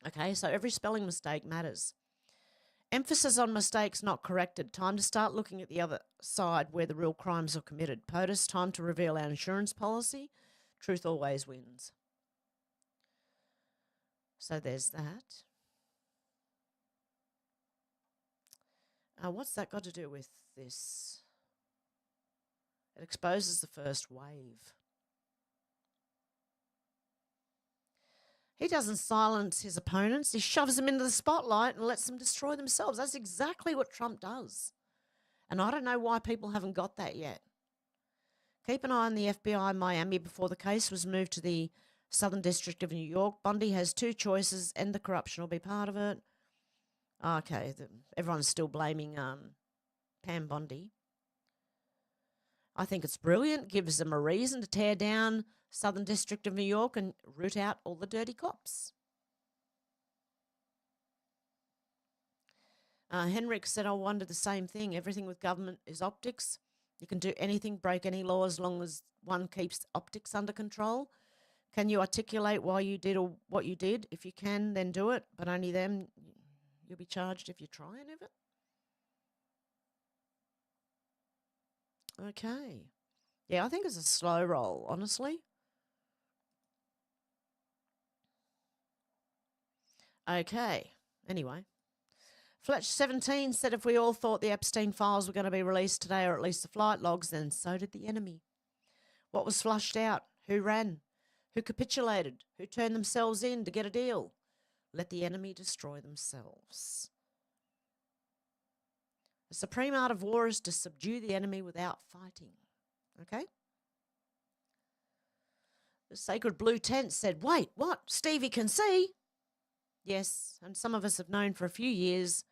Speaker 2: Okay, so every spelling mistake matters. Emphasis on mistakes not corrected. Time to start looking at the other side where the real crimes are committed. POTUS, time to reveal our insurance policy. Truth always wins. So there's that. What's that got to do with this? It exposes the first wave. He doesn't silence his opponents. He shoves them into the spotlight and lets them destroy themselves. That's exactly what Trump does. And I don't know why people haven't got that yet. Keep an eye on the FBI in Miami before the case was moved to the Southern District of New York. Bondi has two choices. End the corruption or be part of it. Okay, everyone's still blaming Pam Bondi. I think it's brilliant. Gives them a reason to tear down Southern District of New York and root out all the dirty cops. Henrik said, I wonder the same thing. Everything with government is optics. You can do anything, break any law as long as one keeps optics under control. Can you articulate why you did or what you did? If you can, then do it. But only then you'll be charged if you try any of it. Okay. Yeah, I think it's a slow roll, honestly. Okay. Anyway. Fletch17 said if we all thought the Epstein files were going to be released today, or at least the flight logs, then so did the enemy. What was flushed out? Who ran? Who capitulated? Who turned themselves in to get a deal? Let the enemy destroy themselves. The supreme art of war is to subdue the enemy without fighting. Okay? The sacred blue tent said, wait, what? Stevie can see? Yes, and some of us have known for a few years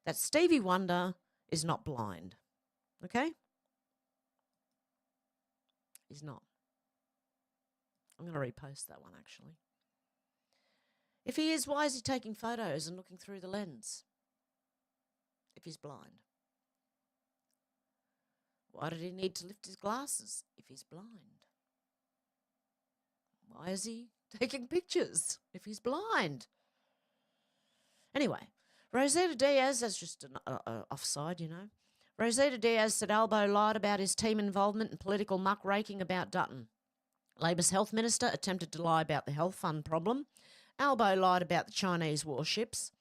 Speaker 2: that Stevie Wonder is not blind. Okay? He's not. I'm going to repost that one, actually. If he is, why is he taking photos and looking through the lens? If he's blind. Why did he need to lift his glasses if he's blind? Why is he taking pictures if he's blind? Anyway, Rosetta Diaz, that's just an offside, you know. Rosetta Diaz said Albo lied about his team involvement in political muckraking about Dutton. Labor's health minister attempted to lie about the health fund problem. Albo lied about the Chinese warships.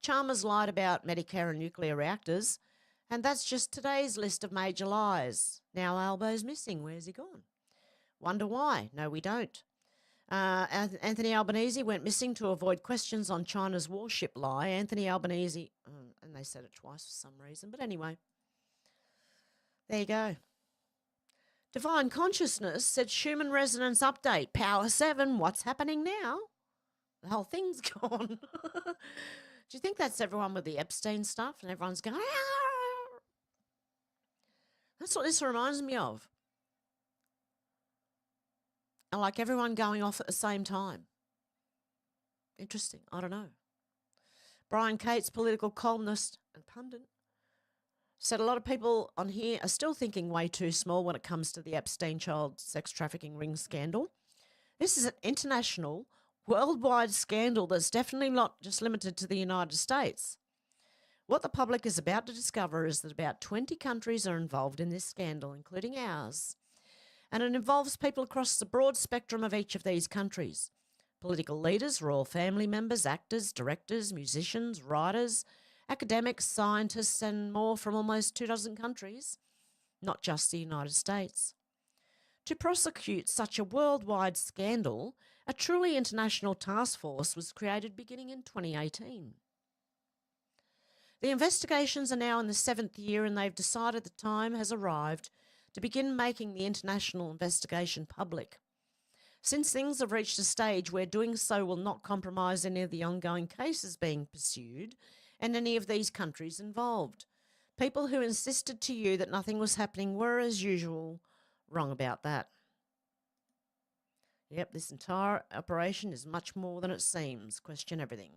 Speaker 2: Chalmers lied about Medicare and nuclear reactors. And that's just today's list of major lies. Now Albo's missing. Where's he gone? Wonder why? No, we don't. Anthony Albanese went missing to avoid questions on China's warship lie. Anthony Albanese, and they said it twice for some reason, but anyway. There you go. Divine Consciousness said Schumann Resonance Update, Power 7, what's happening now? The whole thing's gone. Do you think that's everyone with the Epstein stuff and everyone's going, ah! That's what this reminds me of. And like everyone going off at the same time. Interesting. I don't know. Brian Cates, political columnist and pundit, said a lot of people on here are still thinking way too small when it comes to the Epstein child sex trafficking ring scandal. This is an international, worldwide scandal that's definitely not just limited to the United States. What the public is about to discover is that about 20 countries are involved in this scandal, including ours. And it involves people across the broad spectrum of each of these countries. Political leaders, royal family members, actors, directors, musicians, writers, academics, scientists, and more from almost 24 countries, not just the United States. To prosecute such a worldwide scandal, a truly international task force was created beginning in 2018. The investigations are now in the 7th year, and they've decided the time has arrived to begin making the international investigation public. Since things have reached a stage where doing so will not compromise any of the ongoing cases being pursued and any of these countries involved. People who insisted to you that nothing was happening were, as usual, wrong about that. Yep, this entire operation is much more than it seems. Question everything.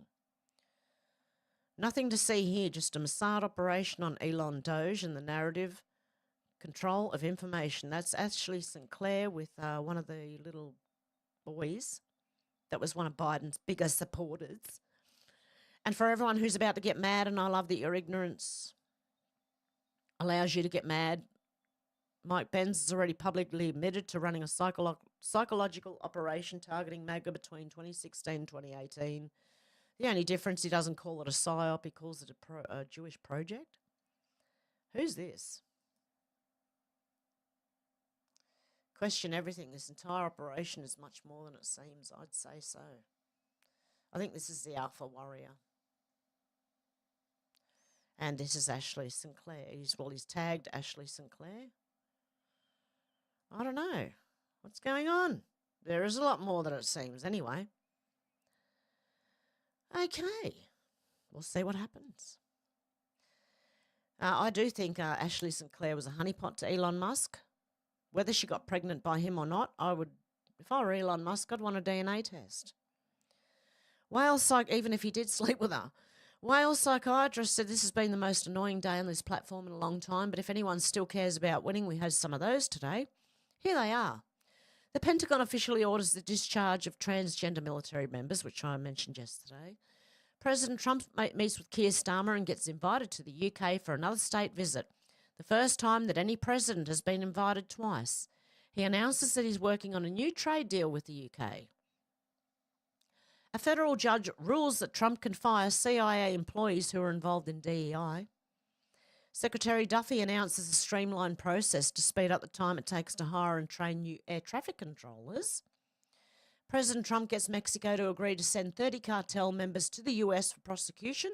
Speaker 2: Nothing to see here, just a Mossad operation on Elon Doge and the narrative control of information. That's Ashley Sinclair with one of the little boys. That was one of Biden's bigger supporters. And for everyone who's about to get mad, and I love that your ignorance allows you to get mad, Mike Pence has already publicly admitted to running a psychological operation targeting MAGA between 2016 and 2018. The only difference, he doesn't call it a psyop, he calls it a Jewish project. Who's this? Question everything. This entire operation is much more than it seems. I'd say so. I think this is the Alpha Warrior. And this is Ashley Sinclair. He's tagged Ashley Sinclair. I don't know. What's going on? There is a lot more than it seems anyway. Okay. We'll see what happens. I do think Ashley Sinclair was a honeypot to Elon Musk. Whether she got pregnant by him or not, if I were Elon Musk, I'd want a DNA test. Even if he did sleep with her. Whale psychiatrist said this has been the most annoying day on this platform in a long time, but if anyone still cares about winning, we had some of those today. Here they are. The Pentagon officially orders the discharge of transgender military members, which I mentioned yesterday. President Trump meets with Keir Starmer and gets invited to the UK for another state visit, the first time that any president has been invited twice. He announces that he's working on a new trade deal with the UK. A federal judge rules that Trump can fire CIA employees who are involved in DEI. Secretary Duffy announces a streamlined process to speed up the time it takes to hire and train new air traffic controllers. President Trump gets Mexico to agree to send 30 cartel members to the US for prosecution,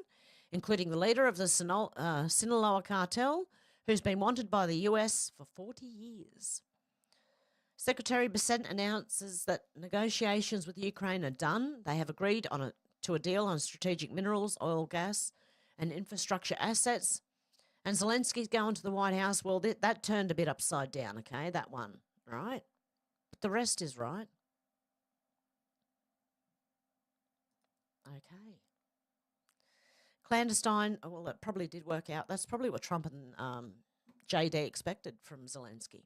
Speaker 2: including the leader of the Sinaloa cartel, who's been wanted by the US for 40 years. Secretary Bessent announces that negotiations with Ukraine are done. They have agreed to a deal on strategic minerals, oil, gas, and infrastructure assets. And Zelensky's going to the White House. Well, that turned a bit upside down, okay, that one, right? But the rest is right. Okay. Clandestine, well, that probably did work out. That's probably what Trump and JD expected from Zelensky.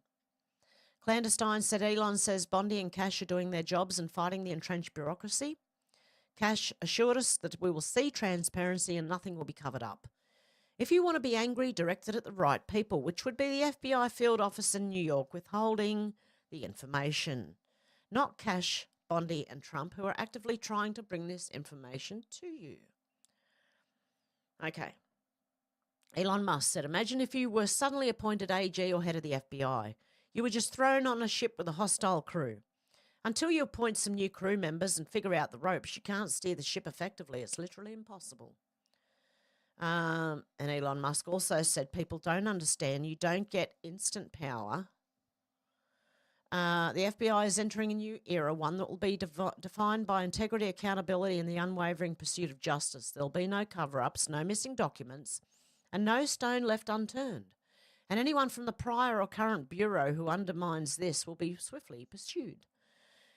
Speaker 2: Clandestine said Elon says Bondi and Cash are doing their jobs and fighting the entrenched bureaucracy. Cash assured us that we will see transparency and nothing will be covered up. If you want to be angry, direct it at the right people, which would be the FBI field office in New York withholding the information, not Cash, Bondi and Trump, who are actively trying to bring this information to you. Okay. Elon Musk said, imagine if you were suddenly appointed AG or head of the FBI. You were just thrown on a ship with a hostile crew. Until you appoint some new crew members and figure out the ropes, you can't steer the ship effectively. It's literally impossible. And Elon Musk also said people don't understand. You don't get instant power. The FBI is entering a new era, one that will be defined by integrity, accountability, and the unwavering pursuit of justice. There'll be no cover-ups, no missing documents, and no stone left unturned. And anyone from the prior or current bureau who undermines this will be swiftly pursued.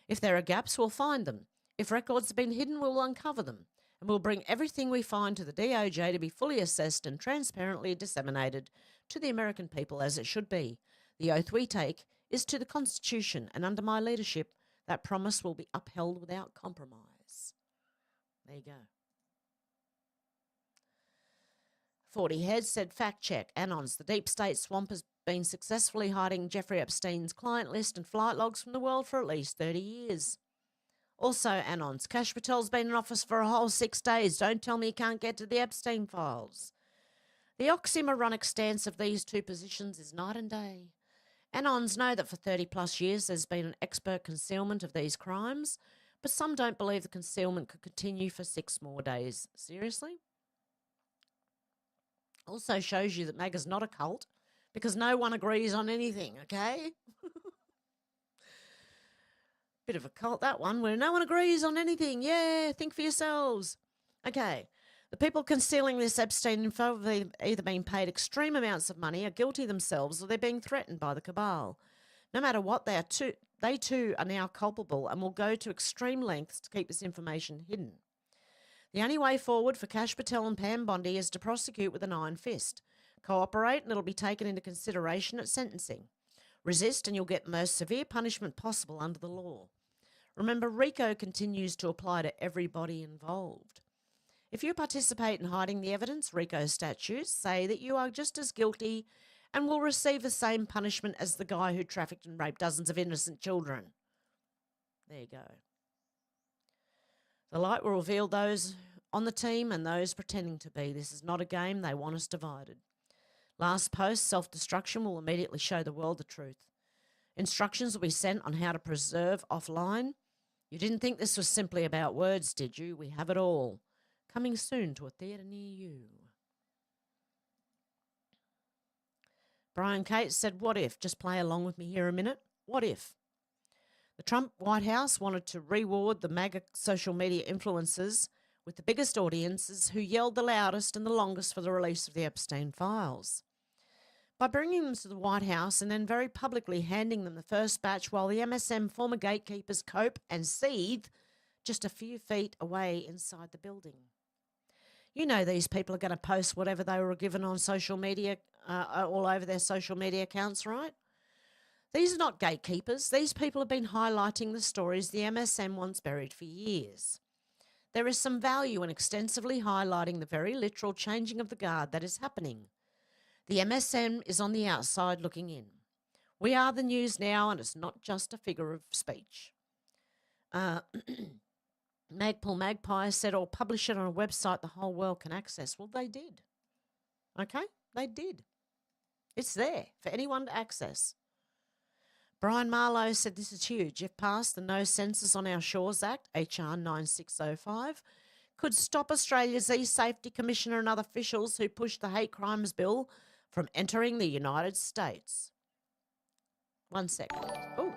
Speaker 2: If there are gaps, we'll find them. If records have been hidden, we'll uncover them. And we'll bring everything we find to the DOJ to be fully assessed and transparently disseminated to the American people as it should be. The oath we take is to the Constitution, and under my leadership, that promise will be upheld without compromise. There you go. 40 Heads said, fact check, Anons, the deep state swamp has been successfully hiding Jeffrey Epstein's client list and flight logs from the world for at least 30 years. Also, Anons, Kash Patel's been in office for a whole 6 days. Don't tell me you can't get to the Epstein files. The oxymoronic stance of these two positions is night and day. Anons know that for 30 plus years there's been an expert concealment of these crimes, but some don't believe the concealment could continue for 6 more days. Seriously? Also shows you that MAGA's not a cult, because no one agrees on anything, okay? Bit of a cult, that one, where no one agrees on anything. Yeah, think for yourselves. Okay, the people concealing this Epstein info have either been paid extreme amounts of money, are guilty themselves, or they're being threatened by the cabal. No matter what, they too are now culpable and will go to extreme lengths to keep this information hidden. The only way forward for Kash Patel and Pam Bondi is to prosecute with an iron fist. Cooperate and it'll be taken into consideration at sentencing. Resist and you'll get the most severe punishment possible under the law. Remember, RICO continues to apply to everybody involved. If you participate in hiding the evidence, RICO statutes say that you are just as guilty and will receive the same punishment as the guy who trafficked and raped dozens of innocent children. There you go. The light will reveal those on the team and those pretending to be. This is not a game. They want us divided. Last post, self-destruction will immediately show the world the truth. Instructions will be sent on how to preserve offline. You didn't think this was simply about words, did you? We have it all. Coming soon to a theatre near you. Brian Cates said, what if? Just play along with me here a minute. What if? The Trump White House wanted to reward the MAGA social media influencers with the biggest audiences who yelled the loudest and the longest for the release of the Epstein files. By bringing them to the White House and then very publicly handing them the first batch while the MSM former gatekeepers cope and seethe just a few feet away inside the building. You know these people are going to post whatever they were given on social media, all over their social media accounts, right? These are not gatekeepers. These people have been highlighting the stories the MSM wants buried for years. There is some value in extensively highlighting the very literal changing of the guard that is happening. The MSM is on the outside looking in. We are the news now, and it's not just a figure of speech. Magpul Magpie said, or publish it on a website the whole world can access. Well, they did. Okay? They did. It's there for anyone to access. Brian Marlowe said, this is huge. If passed, the No Census on Our Shores Act, HR 9605, could stop Australia's E-Safety Commissioner and other officials who pushed the hate crimes bill from entering the United States. 1 second. Oh.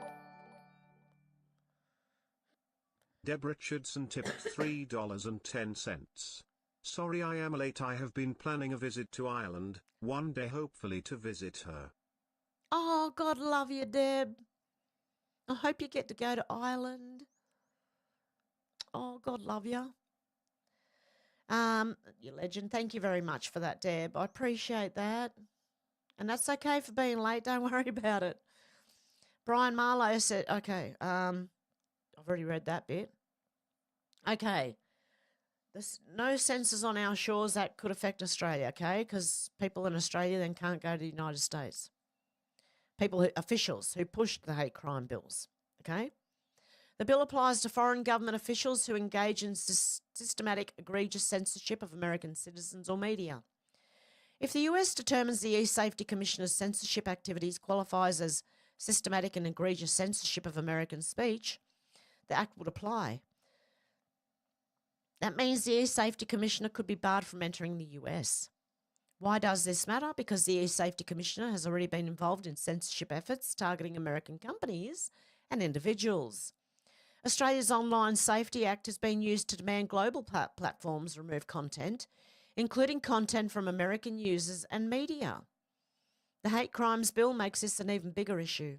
Speaker 7: Deb Richardson tipped $3.10. Sorry I am late. I have been planning a visit to Ireland, one day hopefully to visit her.
Speaker 2: Oh, God love you, Deb. I hope you get to go to Ireland. Oh, God love you. You legend. Thank you very much for that, Deb. I appreciate that. And that's okay for being late. Don't worry about it. Brian Marlowe said, okay, I've already read that bit. Okay. There's no Census on Our Shores Act could affect Australia, okay? Because people in Australia then can't go to the United States. Officials who pushed the hate crime bills, okay? The bill applies to foreign government officials who engage in systematic, egregious censorship of American citizens or media. If the US determines the E-Safety Commissioner's censorship activities qualifies as systematic and egregious censorship of American speech, the Act would apply. That means the E-Safety Commissioner could be barred from entering the US. Why does this matter? Because the E-Safety Commissioner has already been involved in censorship efforts targeting American companies and individuals. Australia's Online Safety Act has been used to demand global platforms remove content, including content from American users and media. The Hate Crimes Bill makes this an even bigger issue.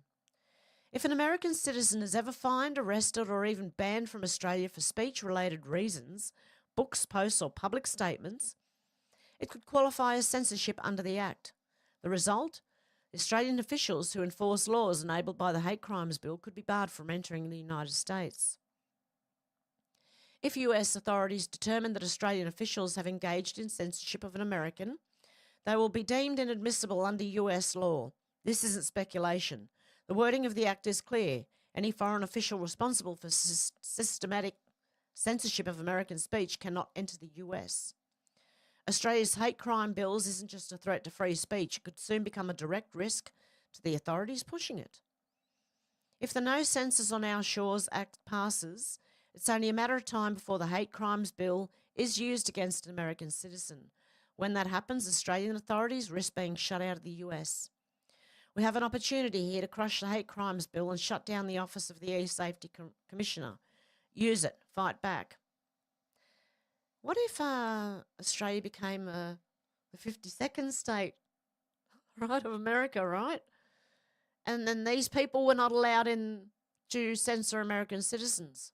Speaker 2: If an American citizen is ever fined, arrested, or even banned from Australia for speech-related reasons, books, posts, or public statements, it could qualify as censorship under the Act. The result? Australian officials who enforce laws enabled by the Hate Crimes Bill could be barred from entering the United States. If US authorities determine that Australian officials have engaged in censorship of an American, they will be deemed inadmissible under US law. This isn't speculation. The wording of the Act is clear. Any foreign official responsible for systematic censorship of American speech cannot enter the US. Australia's hate crime bills isn't just a threat to free speech. It could soon become a direct risk to the authorities pushing it. If the No Censors on Our Shores Act passes, it's only a matter of time before the hate crimes bill is used against an American citizen. When that happens, Australian authorities risk being shut out of the US. We have an opportunity here to crush the hate crimes bill and shut down the office of the E-Safety Commissioner. Use it. Fight back. What if Australia became the 52nd state, right, of America, right? And then these people were not allowed in to censor American citizens.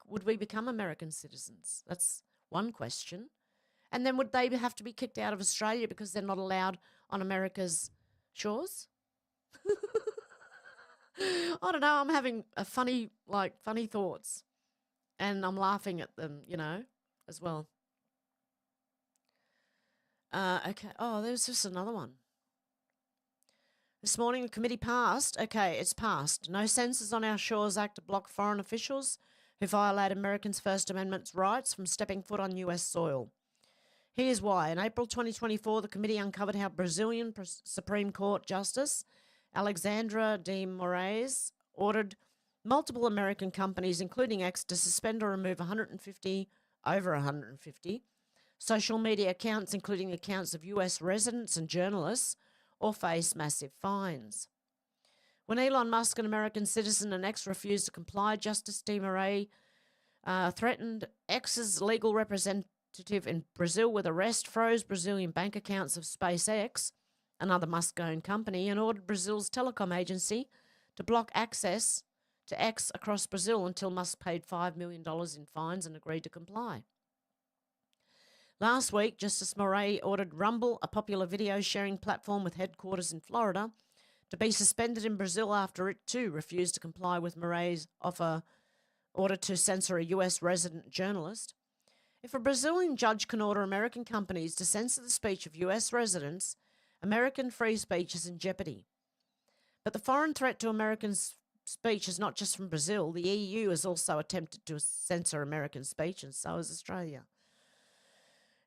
Speaker 2: Would we become American citizens? That's one question. And then would they have to be kicked out of Australia because they're not allowed on America's shores? I don't know. I'm having a funny thoughts. And I'm laughing at them, as well. Okay. Oh, there's just another one. This morning, the committee passed. Okay, it's passed. No Censors on Our Shores Act to block foreign officials who violate Americans' First Amendment rights from stepping foot on US soil. Here's why. In April 2024, the committee uncovered how Brazilian Supreme Court Justice Alexandra de Moraes ordered multiple American companies, including X, to suspend or remove over 150 social media accounts, including accounts of US residents and journalists, or face massive fines. When Elon Musk, an American citizen, and X refused to comply, Justice de Moraes threatened X's legal representative in Brazil with arrest, froze Brazilian bank accounts of SpaceX, another Musk-owned company, and ordered Brazil's telecom agency to block access to X across Brazil until Musk paid $5 million in fines and agreed to comply. Last week, Justice Moraes ordered Rumble, a popular video sharing platform with headquarters in Florida, to be suspended in Brazil after it too refused to comply with Moraes' order to censor a US resident journalist. If a Brazilian judge can order American companies to censor the speech of US residents, American free speech is in jeopardy. But the foreign threat to American speech is not just from Brazil. The EU has also attempted to censor American speech, and so has Australia.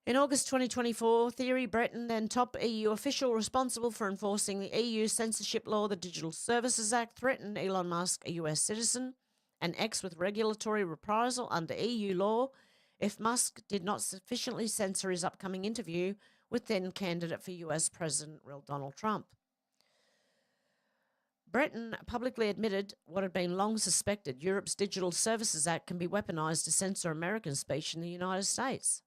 Speaker 2: In August 2024, Thierry Breton, then top EU official responsible for enforcing the EU censorship law, the Digital Services Act, threatened Elon Musk, a US citizen, and X with regulatory reprisal under EU law if Musk did not sufficiently censor his upcoming interview with then candidate for US President Donald Trump. Breton publicly admitted what had been long suspected: Europe's Digital Services Act can be weaponized to censor American speech in the United States.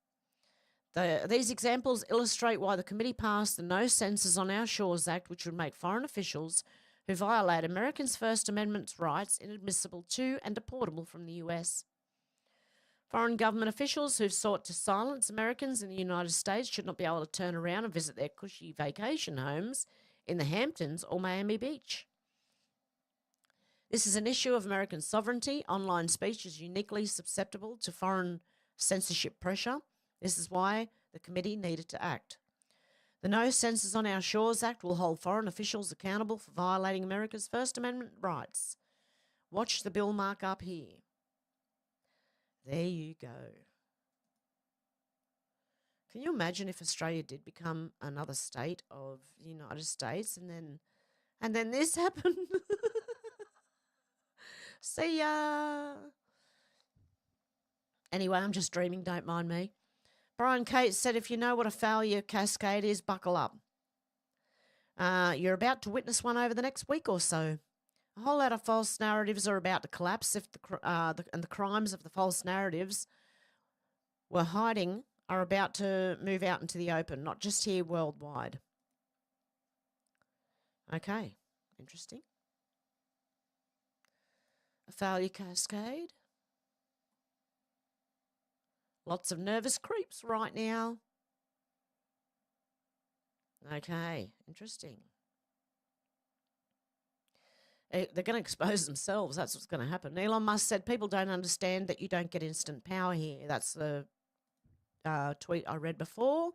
Speaker 2: These examples illustrate why the committee passed the No Censors on Our Shores Act, which would make foreign officials who violate Americans' First Amendment rights inadmissible to and deportable from the US. Foreign government officials who've sought to silence Americans in the United States should not be able to turn around and visit their cushy vacation homes in the Hamptons or Miami Beach. This is an issue of American sovereignty. Online speech is uniquely susceptible to foreign censorship pressure. This is why the committee needed to act. The No Censors on Our Shores Act will hold foreign officials accountable for violating America's First Amendment rights. Watch the bill markup here. There you go. Can you imagine if Australia did become another state of the United States and then this happened? See ya. Anyway, I'm just dreaming, don't mind me. Brian Cates said, if you know what a failure cascade is, buckle up. You're about to witness one over the next week or so. A whole lot of false narratives are about to collapse if the crimes of the false narratives were hiding are about to move out into the open, not just here, worldwide. Okay, interesting. A failure cascade. Lots of nervous creeps right now. Okay, interesting. They're going to expose themselves. That's what's going to happen. Elon Musk said, people don't understand that you don't get instant power here. That's the tweet I read before.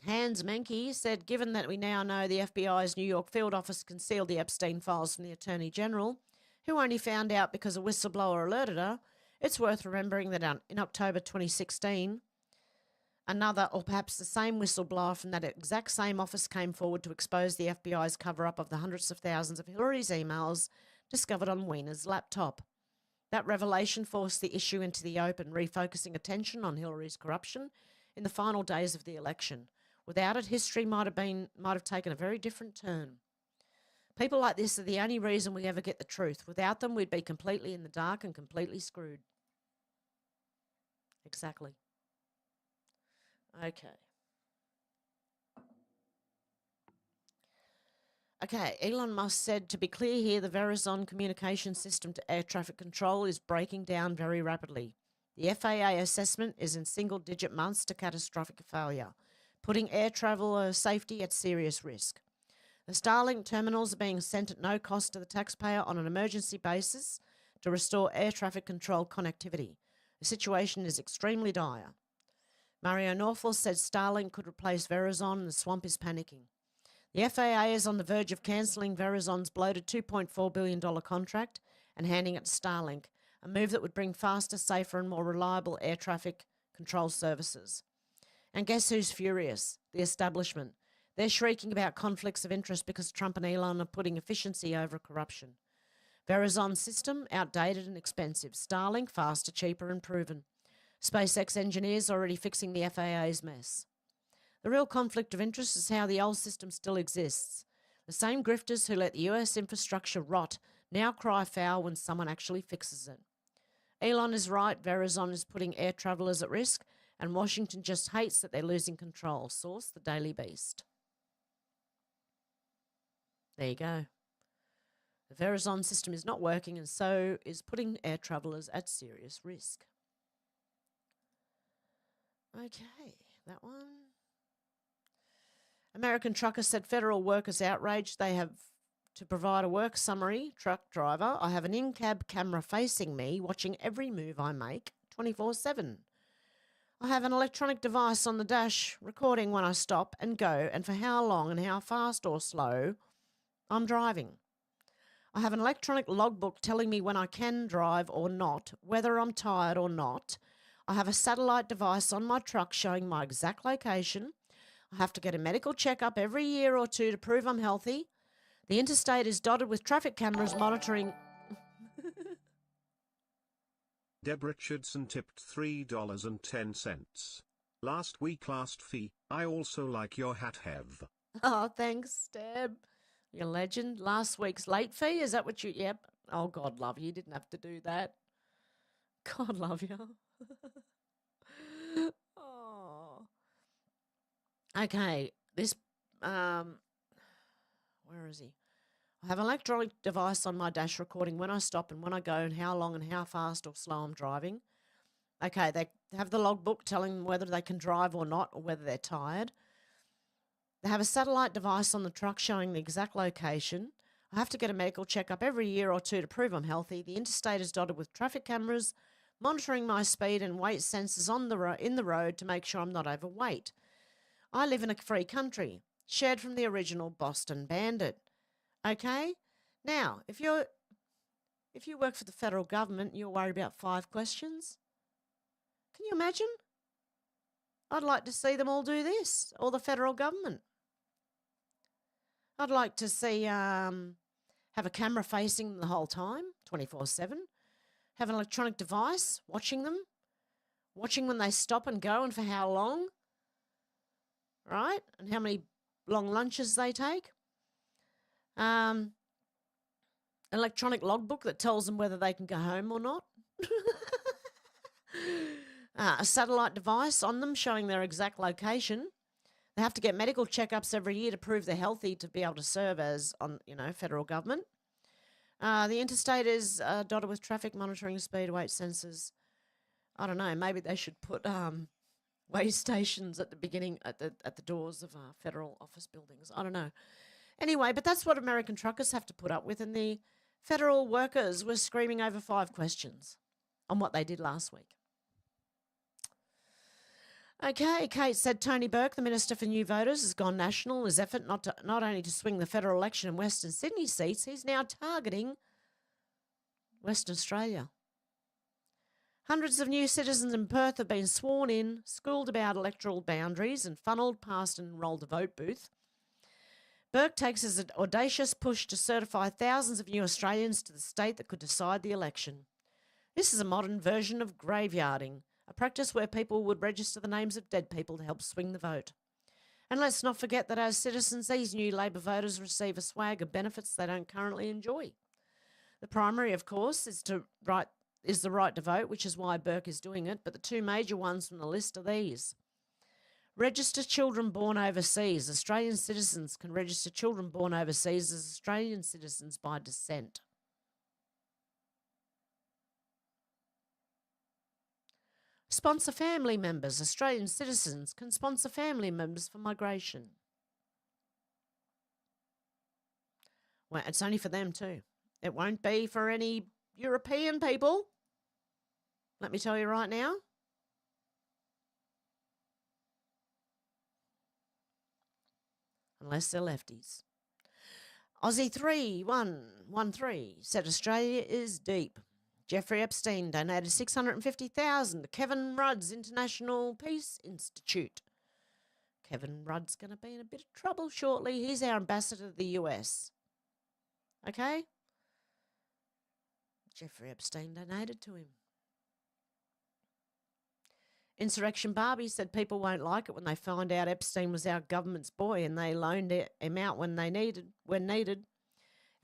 Speaker 2: Hans Menke said, given that we now know the FBI's New York field office concealed the Epstein files from the Attorney General, who only found out because a whistleblower alerted her, it's worth remembering that in October 2016, another, or perhaps the same whistleblower from that exact same office came forward to expose the FBI's cover-up of the hundreds of thousands of Hillary's emails discovered on Wiener's laptop. That revelation forced the issue into the open, refocusing attention on Hillary's corruption in the final days of the election. Without it, history might have taken a very different turn. People like this are the only reason we ever get the truth. Without them, we'd be completely in the dark and completely screwed. Exactly. Okay, Elon Musk said, to be clear here, the Verizon communication system to air traffic control is breaking down very rapidly. The FAA assessment is in single-digit months to catastrophic failure, putting air traveller safety at serious risk. The Starlink terminals are being sent at no cost to the taxpayer on an emergency basis to restore air traffic control connectivity. The situation is extremely dire. Mario Norful said Starlink could replace Verizon and the swamp is panicking. The FAA is on the verge of cancelling Verizon's bloated $2.4 billion contract and handing it to Starlink, a move that would bring faster, safer and more reliable air traffic control services. And guess who's furious? The establishment. They're shrieking about conflicts of interest because Trump and Elon are putting efficiency over corruption. Verizon's system, outdated and expensive. Starlink, faster, cheaper and proven. SpaceX engineers already fixing the FAA's mess. The real conflict of interest is how the old system still exists. The same grifters who let the US infrastructure rot now cry foul when someone actually fixes it. Elon is right, Verizon is putting air travellers at risk, and Washington just hates that they're losing control. Source, the Daily Beast. There you go. The Verizon system is not working and so is putting air travellers at serious risk. Okay, that one. American trucker said federal workers outraged. They have to provide a work summary. Truck driver, I have an in-cab camera facing me, watching every move I make 24/7. I have an electronic device on the dash, recording when I stop and go and for how long and how fast or slow I'm driving. I have an electronic logbook telling me when I can drive or not, whether I'm tired or not. I have a satellite device on my truck showing my exact location. I have to get a medical checkup every year or two to prove I'm healthy. The interstate is dotted with traffic cameras monitoring.
Speaker 7: Deb Richardson tipped $3.10. Last week, last fee. I also like your hat, Hev.
Speaker 2: Oh, thanks, Deb. You're a legend. Last week's late fee, is that what you... Yep. Oh, God love you. You didn't have to do that. God love you. Oh. Okay, this... where is he? I have an electronic device on my dash recording when I stop and when I go and how long and how fast or slow I'm driving. Okay, they have the logbook telling them whether they can drive or not or whether they're tired. They have a satellite device on the truck showing the exact location. I have to get a medical checkup every year or two to prove I'm healthy. The interstate is dotted with traffic cameras, monitoring my speed and weight sensors on in the road to make sure I'm not overweight. I live in a free country, shared from the original Boston Bandit. Okay? Now, if you work for the federal government, you're worried about 5 questions. Can you imagine? I'd like to see them all do this, or the federal government. I'd like to see have a camera facing them the whole time, 24/7. Have an electronic device watching them, watching when they stop and go and for how long, right? And how many long lunches they take. Electronic logbook that tells them whether they can go home or not. A satellite device on them showing their exact location. They have to get medical checkups every year to prove they're healthy to be able to serve as federal government. The interstate is dotted with traffic monitoring, speed, weight sensors. I don't know. Maybe they should put weigh stations at the beginning at the doors of federal office buildings. I don't know. Anyway, but that's what American truckers have to put up with, and the federal workers were screaming over 5 questions on what they did last week. Okay, Kate said Tony Burke, the Minister for New Voters, has gone national. His effort not only to swing the federal election in Western Sydney seats, he's now targeting Western Australia. Hundreds of new citizens in Perth have been sworn in, schooled about electoral boundaries, and funneled past an enrolled vote booth. Burke takes his audacious push to certify thousands of new Australians to the state that could decide the election. This is a modern version of graveyarding, a practice where people would register the names of dead people to help swing the vote. And let's not forget that as citizens, these new Labor voters receive a swag of benefits they don't currently enjoy. The primary, of course, is the right to vote, which is why Burke is doing it, but the 2 major ones from the list are these. Register children born overseas. Australian citizens can register children born overseas as Australian citizens by descent. Sponsor family members. Australian citizens can sponsor family members for migration. Well, it's only for them too. It won't be for any European people. Let me tell you right now. Unless they're lefties. Aussie 3113 said Australia is deep. Jeffrey Epstein donated $650,000 to Kevin Rudd's International Peace Institute. Kevin Rudd's going to be in a bit of trouble shortly. He's our ambassador to the US. Okay? Jeffrey Epstein donated to him. Insurrection Barbie said people won't like it when they find out Epstein was our government's boy and they loaned him out when needed.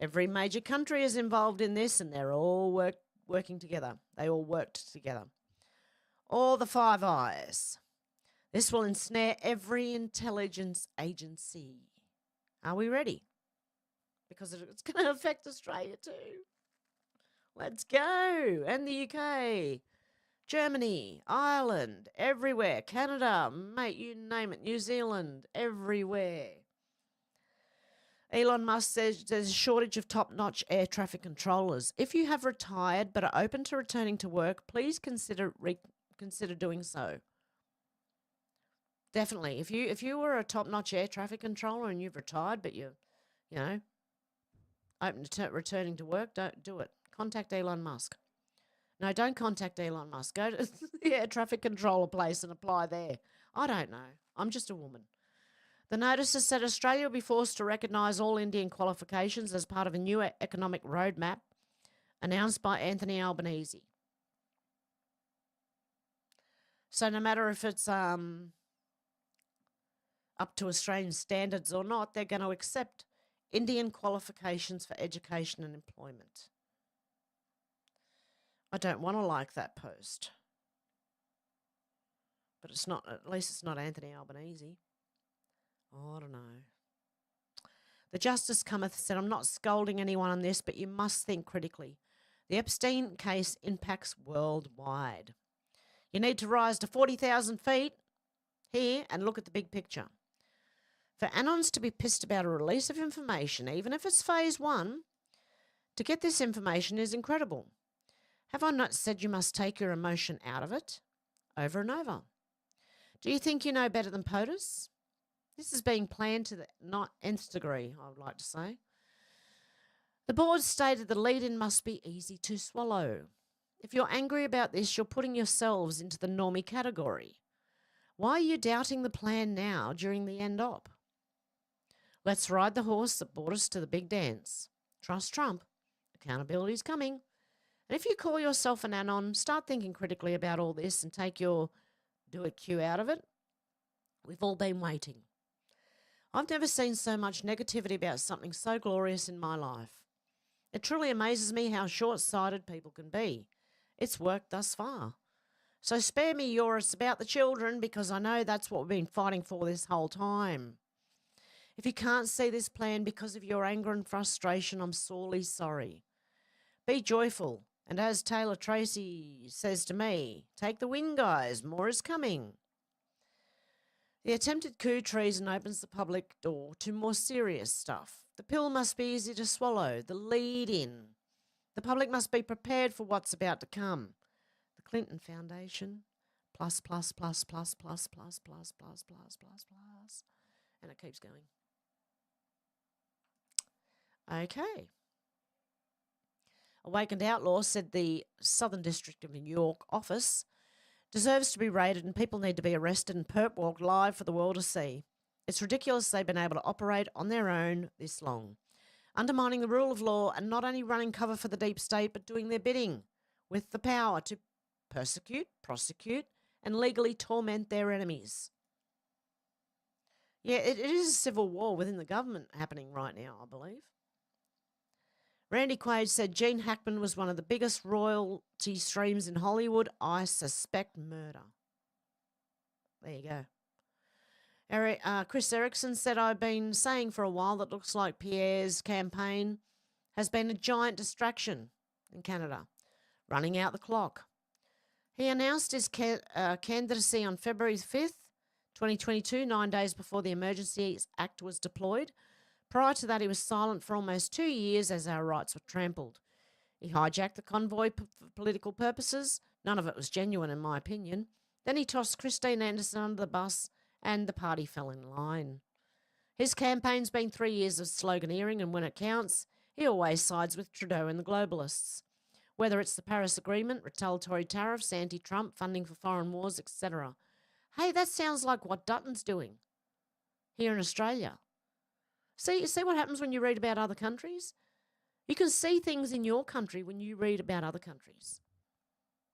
Speaker 2: Every major country is involved in this and they're all working together. They all worked together. All the Five Eyes. This will ensnare every intelligence agency. Are we ready? Because it's going to affect Australia too. Let's go. And the UK. Germany, Ireland, everywhere. Canada, mate, you name it. New Zealand, everywhere. Elon Musk says there's a shortage of top-notch air traffic controllers. If you have retired but are open to returning to work, please consider doing so. Definitely. If you were a top-notch air traffic controller and you've retired but you're, open to returning to work, don't do it. Contact Elon Musk. No, don't contact Elon Musk. Go to the air traffic controller place and apply there. I don't know. I'm just a woman. The notices said Australia will be forced to recognise all Indian qualifications as part of a new economic roadmap announced by Anthony Albanese. So no matter if it's up to Australian standards or not, they're going to accept Indian qualifications for education and employment. I don't want to like that post. But it's not, at least it's not Anthony Albanese. Oh, I don't know. The Justice Cometh said, I'm not scolding anyone on this, but you must think critically. The Epstein case impacts worldwide. You need to rise to 40,000 feet here and look at the big picture. For Anons to be pissed about a release of information, even if it's phase 1, to get this information is incredible. Have I not said you must take your emotion out of it? Over and over. Do you think you know better than POTUS? This is being planned to the not nth degree, I would like to say. The board stated the lead-in must be easy to swallow. If you're angry about this, you're putting yourselves into the normie category. Why are you doubting the plan now during the end op? Let's ride the horse that brought us to the big dance. Trust Trump. Accountability's coming. And if you call yourself an anon, start thinking critically about all this and take your do-it-cue out of it. We've all been waiting. I've never seen so much negativity about something so glorious in my life. It truly amazes me how short-sighted people can be. It's worked thus far. So spare me yours about the children because I know that's what we've been fighting for this whole time. If you can't see this plan because of your anger and frustration, I'm sorely sorry. Be joyful. And as Taylor Tracy says to me, take the win, guys. More is coming. The attempted coup treason opens the public door to more serious stuff. The pill must be easy to swallow, the lead in. The public must be prepared for what's about to come. The Clinton Foundation, plus, plus, plus, plus, plus, plus, plus, plus, plus, plus, plus, and it keeps going. Okay. Awakened Outlaw said the Southern District of New York office deserves to be raided and people need to be arrested and perp walked live for the world to see. It's ridiculous they've been able to operate on their own this long, undermining the rule of law and not only running cover for the deep state but doing their bidding with the power to persecute, prosecute, and legally torment their enemies. Yeah, it is a civil war within the government happening right now, I believe. Randy Quaid said Gene Hackman was one of the biggest royalty streams in Hollywood. I suspect murder. There you go. Chris Erickson said, I've been saying for a while that looks like Pierre's campaign has been a giant distraction in Canada, running out the clock. He announced his candidacy on February 5th, 2022, 9 days before the Emergency Act was deployed. Prior to that, he was silent for almost 2 years as our rights were trampled. He hijacked the convoy for political purposes. None of it was genuine, in my opinion. Then he tossed Christine Anderson under the bus, and the party fell in line. His campaign's been 3 years of sloganeering, and when it counts, he always sides with Trudeau and the globalists. Whether it's the Paris Agreement, retaliatory tariffs, anti-Trump, funding for foreign wars, etc. Hey, that sounds like what Dutton's doing here in Australia. See what happens when you read about other countries? You can see things in your country when you read about other countries.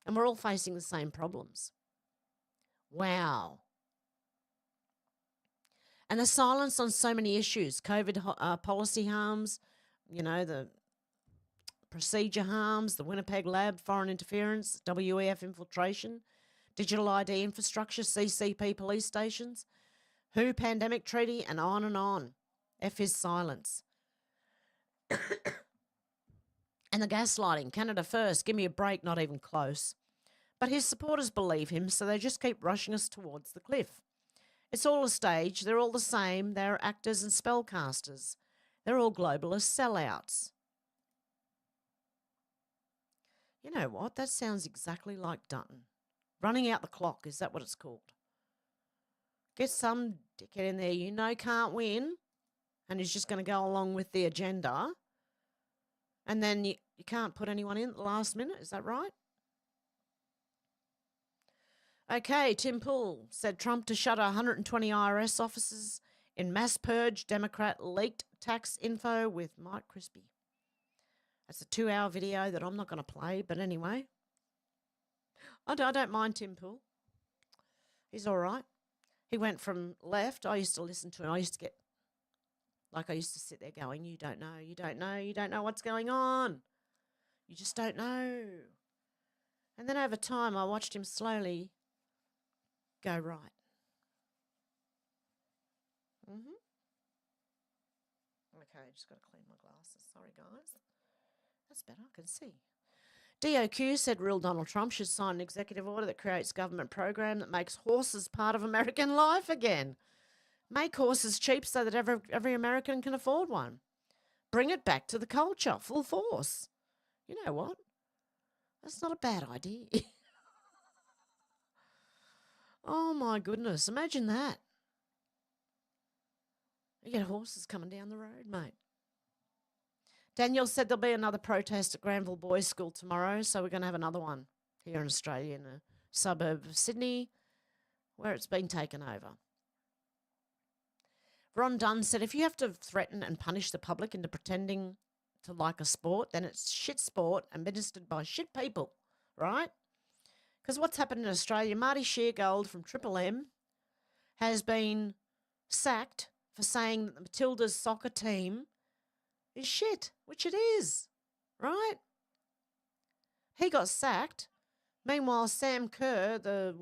Speaker 2: And we're all facing the same problems. Wow. And the silence on so many issues, COVID policy harms, the procedure harms, the Winnipeg lab, foreign interference, WEF infiltration, digital ID infrastructure, CCP police stations, WHO pandemic treaty, and on and on. F his silence. And the gaslighting, Canada first, give me a break, not even close. But his supporters believe him, so they just keep rushing us towards the cliff. It's all a stage, they're all the same, they're actors and spellcasters. They're all globalist sellouts. You know what, that sounds exactly like Dutton. Running out the clock, is that what it's called? Get some dickhead in there can't win, and he's just going to go along with the agenda, and then you can't put anyone in at the last minute, is that right? Okay, Tim Poole said Trump to shutter 120 IRS offices in mass purge, Democrat leaked tax info with Mike Crispy. That's a 2-hour video that I'm not going to play, but anyway. I don't mind Tim Poole. He's all right. He went from left. I used to listen to him. I used to sit there going, you don't know what's going on. You just don't know. And then over time, I watched him slowly go right. Okay, just got to clean my glasses. Sorry, guys. That's better. I can see. DOQ said real Donald Trump should sign an executive order that creates a government program that makes horses part of American life again. Make horses cheap so that every American can afford one. Bring it back to the culture, full force. You know what? That's not a bad idea. Oh, my goodness. Imagine that. You get horses coming down the road, mate. Daniel said there'll be another protest at Granville Boys School tomorrow, so we're going to have another one here in Australia in a suburb of Sydney where it's been taken over. Ron Dunn said if you have to threaten and punish the public into pretending to like a sport, then it's shit sport administered by shit people, right? Because what's happened in Australia, Marty Sheargold from Triple M has been sacked for saying that the Matildas soccer team is shit, which it is, right? He got sacked. Meanwhile, Sam Kerr, the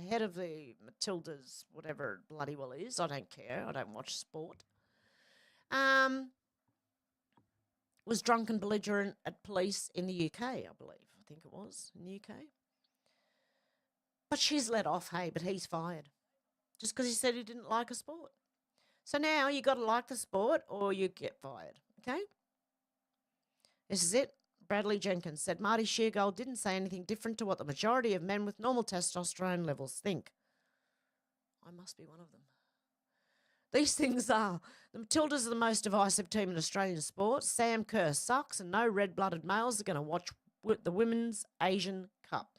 Speaker 2: head of the Matildas, whatever it bloody well is, I don't care, I don't watch sport, was drunk and belligerent at police in the UK, I believe. I think it was, in the UK. But she's let off, hey, but he's fired. just because he said he didn't like a sport. So now you got to like the sport or you get fired, okay? This is it. Bradley Jenkins said Marty Sheargold didn't say anything different to what the majority of men with normal testosterone levels think. I must be one of them. These things are. The Matildas are the most divisive team in Australian sports. Sam Kerr sucks and no red-blooded males are going to watch the Women's Asian Cup.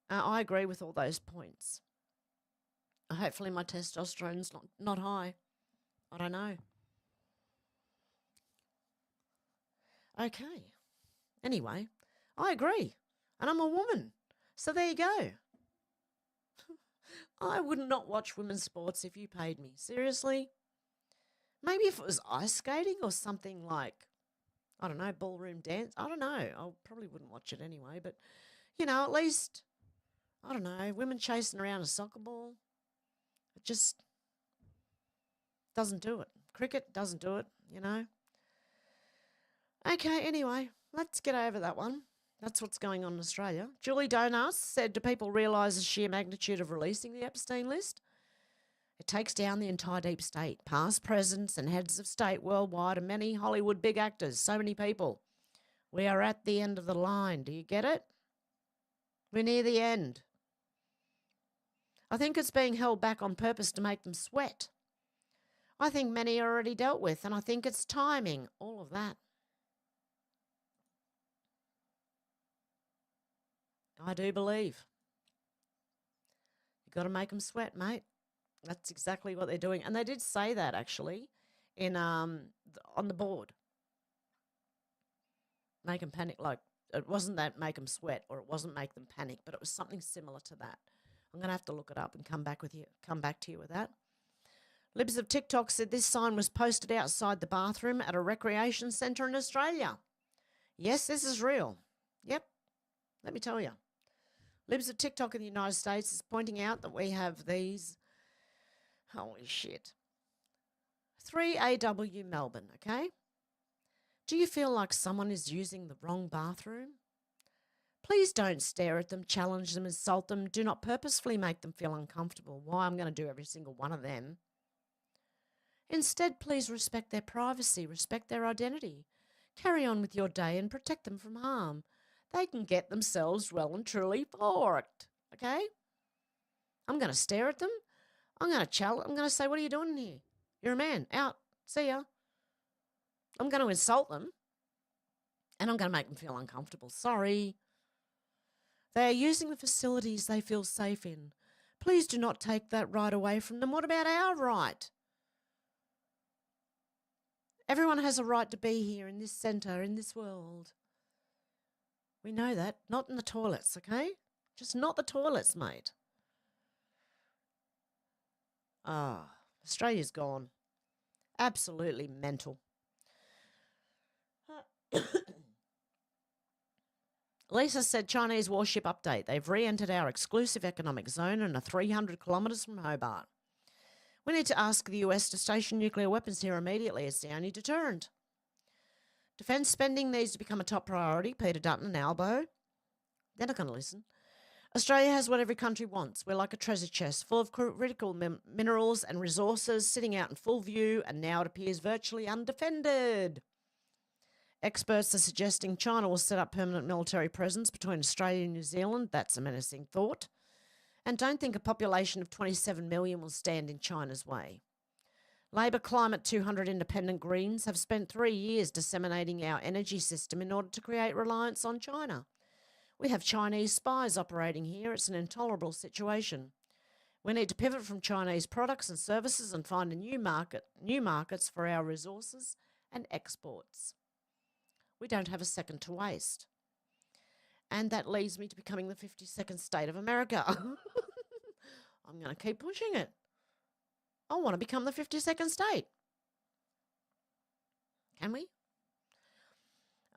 Speaker 2: I agree with all those points. Hopefully my testosterone's not high. I don't know. Okay. Anyway, I agree. And I'm a woman. So there you go. I would not watch women's sports if you paid me. Seriously? Maybe if it was ice skating or something like, I don't know, ballroom dance. I don't know. I probably wouldn't watch it anyway. But, you know, at least, I don't know, women chasing around a soccer ball. It just doesn't do it. Cricket doesn't do it, you know. Okay, anyway, let's get over that one. That's what's going on in Australia. Julie Donas said, do people realise the sheer magnitude of releasing the Epstein list? It takes down the entire deep state, past presidents and heads of state worldwide and many Hollywood big actors, so many people. We are at the end of the line. Do you get it? We're near the end. I think it's being held back on purpose to make them sweat. I think many are already dealt with, and I think it's timing, all of that. I do believe. You've got to make them sweat, mate. That's exactly what they're doing. And they did say that, actually, in on the board. Make them panic, like, it wasn't that make them sweat or it wasn't make them panic, but it was something similar to that. I'm going to have to look it up and come back to you with that. Libs of TikTok said this sign was posted outside the bathroom at a recreation centre in Australia. Yes, this is real. Yep, let me tell you. Libs of TikTok in the United States is pointing out that we have these, holy shit, 3AW Melbourne, okay? Do you feel like someone is using the wrong bathroom? Please don't stare at them, challenge them, insult them. Do not purposefully make them feel uncomfortable. Why I'm going to do every single one of them. Instead, please respect their privacy, respect their identity. Carry on with your day and protect them from harm. They can get themselves well and truly forked, okay? I'm going to stare at them. I'm going to challenge. I'm going to say, what are you doing here? You're a man. Out. See ya. I'm going to insult them. And I'm going to make them feel uncomfortable. Sorry. They are using the facilities they feel safe in. Please do not take that right away from them. What about our right? Everyone has a right to be here in this centre, in this world. We know that. Not in the toilets, okay? Just not the toilets, mate. Australia's gone. Absolutely mental. Lisa said, Chinese warship update. They've re-entered our exclusive economic zone and are 300 kilometres from Hobart. We need to ask the US to station nuclear weapons here immediately. It's the only deterrent. Defence spending needs to become a top priority. Peter Dutton and Albo. They're not going to listen. Australia has what every country wants. We're like a treasure chest full of critical minerals and resources sitting out in full view, and now it appears virtually undefended. Experts are suggesting China will set up permanent military presence between Australia and New Zealand. That's a menacing thought. And don't think a population of 27 million will stand in China's way. Labor Climate 200 independent Greens have spent 3 years disseminating our energy system in order to create reliance on China. We have Chinese spies operating here. It's an intolerable situation. We need to pivot from Chinese products and services and find new markets for our resources and exports. We don't have a second to waste. And that leads me to becoming the 52nd state of America. I'm going to keep pushing it. I want to become the 52nd state. Can we?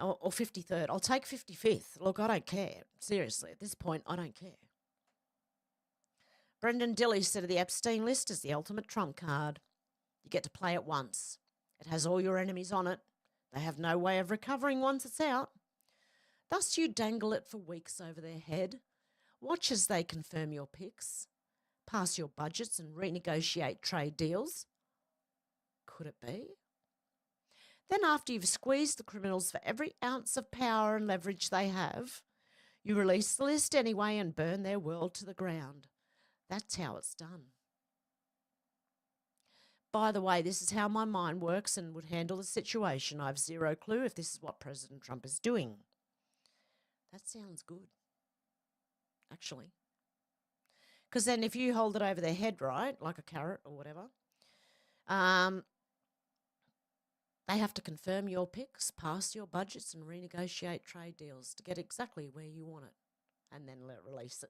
Speaker 2: Or 53rd. I'll take 55th. Look, I don't care. Seriously, at this point, I don't care. Brendan Dilley said the Epstein list is the ultimate trump card. You get to play it once. It has all your enemies on it. They have no way of recovering once it's out. Thus you dangle it for weeks over their head. Watch as they confirm your picks. pass your budgets and renegotiate trade deals? Could it be? Then after you've squeezed the criminals for every ounce of power and leverage they have, you release the list anyway and burn their world to the ground. That's how it's done. By the way, this is how my mind works and would handle the situation. I have zero clue if this is what President Trump is doing. That sounds good, actually. Because then if you hold it over their head, right, like a carrot or whatever, they have to confirm your picks, pass your budgets, and renegotiate trade deals to get exactly where you want it, and then release it.